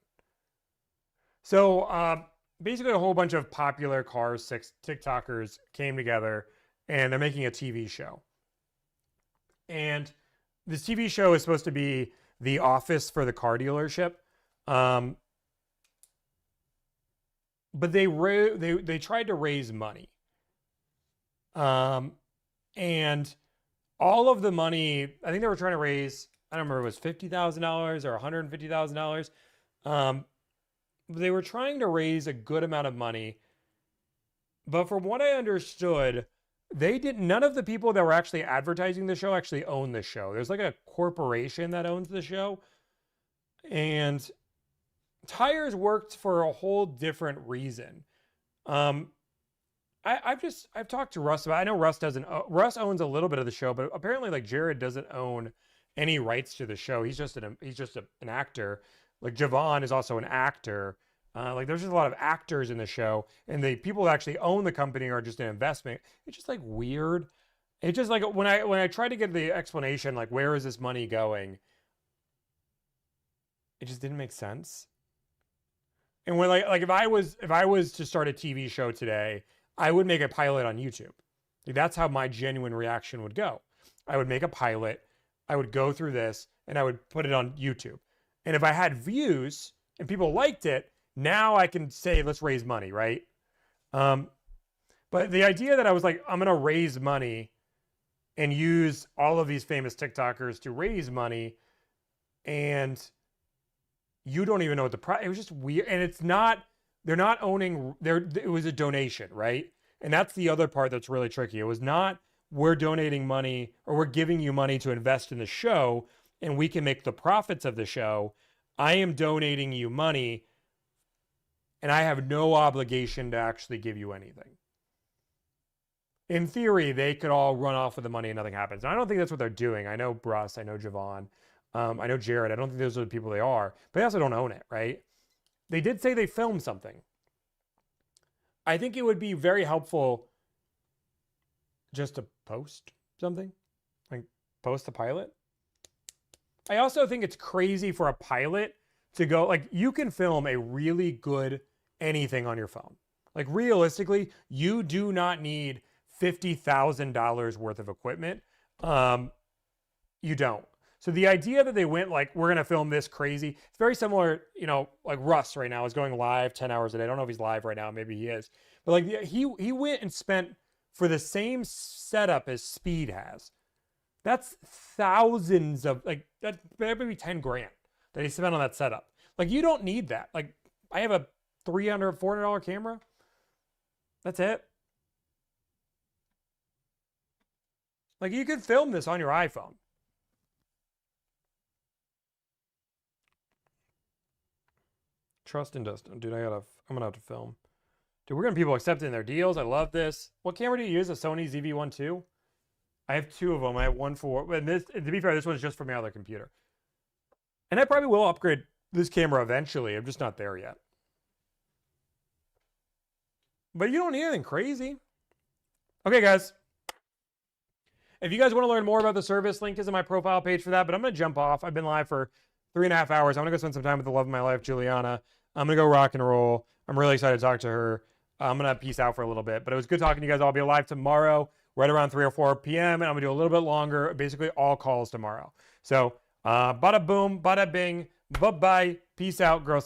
so basically a whole bunch of popular Cars 6 TikTokers came together and they're making a TV show. And this TV show is supposed to be the office for the car dealership. But they tried to raise money. And all of the money, I think they were trying to raise, I don't remember, it was $50,000 or $150,000. They were trying to raise a good amount of money. But from what I understood, none of the people that were actually advertising the show actually own the show. There's like a corporation that owns the show. And Tires worked for a whole different reason. I've talked to Russ about, I know Russ owns a little bit of the show, but apparently like Jared doesn't own any rights to the show. He's just an actor. Like Javon is also an actor. Like there's just a lot of actors in the show, and the people that actually own the company are just an investment. It's just like weird. It's just like when I tried to get the explanation, like where is this money going? It just didn't make sense. And when like if I was to start a TV show today, I would make a pilot on YouTube. Like, that's how my genuine reaction would go. I would make a pilot, I would go through this, and I would put it on YouTube. And if I had views and people liked it, now I can say, let's raise money, right? But the idea that I was like, I'm going to raise money and use all of these famous TikTokers to raise money, and you don't even know what it was just weird. And it's not, they're not owning, it was a donation, right? And that's the other part that's really tricky. It was not, we're donating money or we're giving you money to invest in the show and we can make the profits of the show. I am donating you money and I have no obligation to actually give you anything. In theory, they could all run off with the money and nothing happens. And I don't think that's what they're doing. I know Bruss, I know Javon, I know Jared. I don't think those are the people they are, but they also don't own it, right? They did say they filmed something. I think it would be very helpful just to post something, like post a pilot. I also think it's crazy for a pilot to go, like, you can film a really good anything on your phone. Like, realistically, you do not need $50,000 worth of equipment. You don't. So the idea that they went like, we're going to film this crazy, it's very similar, you know, like Russ right now is going live 10 hours a day. I don't know if he's live right now. Maybe he is. But like he went and spent for the same setup as Speed has. That's thousands of, like, that maybe 10 grand that he spent on that setup. Like, you don't need that. Like, I have a $300, $400 camera. That's it. Like, you could film this on your iPhone. Trust in Dustin. Dude, I'm gonna have to film. Dude, we're getting people accepting their deals. I love this. What camera do you use? A Sony ZV-1 II? I have two of them. I have one for, and this, to be fair, this one's just for my other computer. And I probably will upgrade this camera eventually. I'm just not there yet. But you don't need anything crazy. Okay, guys. If you guys want to learn more about the service, link is in my profile page for that. But I'm going to jump off. I've been live for 3.5 hours. I'm going to go spend some time with the love of my life, Juliana. I'm going to go rock and roll. I'm really excited to talk to her. I'm going to peace out for a little bit. But it was good talking to you guys. I'll be live tomorrow, right around 3 or 4 p.m. And I'm going to do a little bit longer, basically all calls tomorrow. So, bada boom, bada bing, bye-bye. Peace out, girls.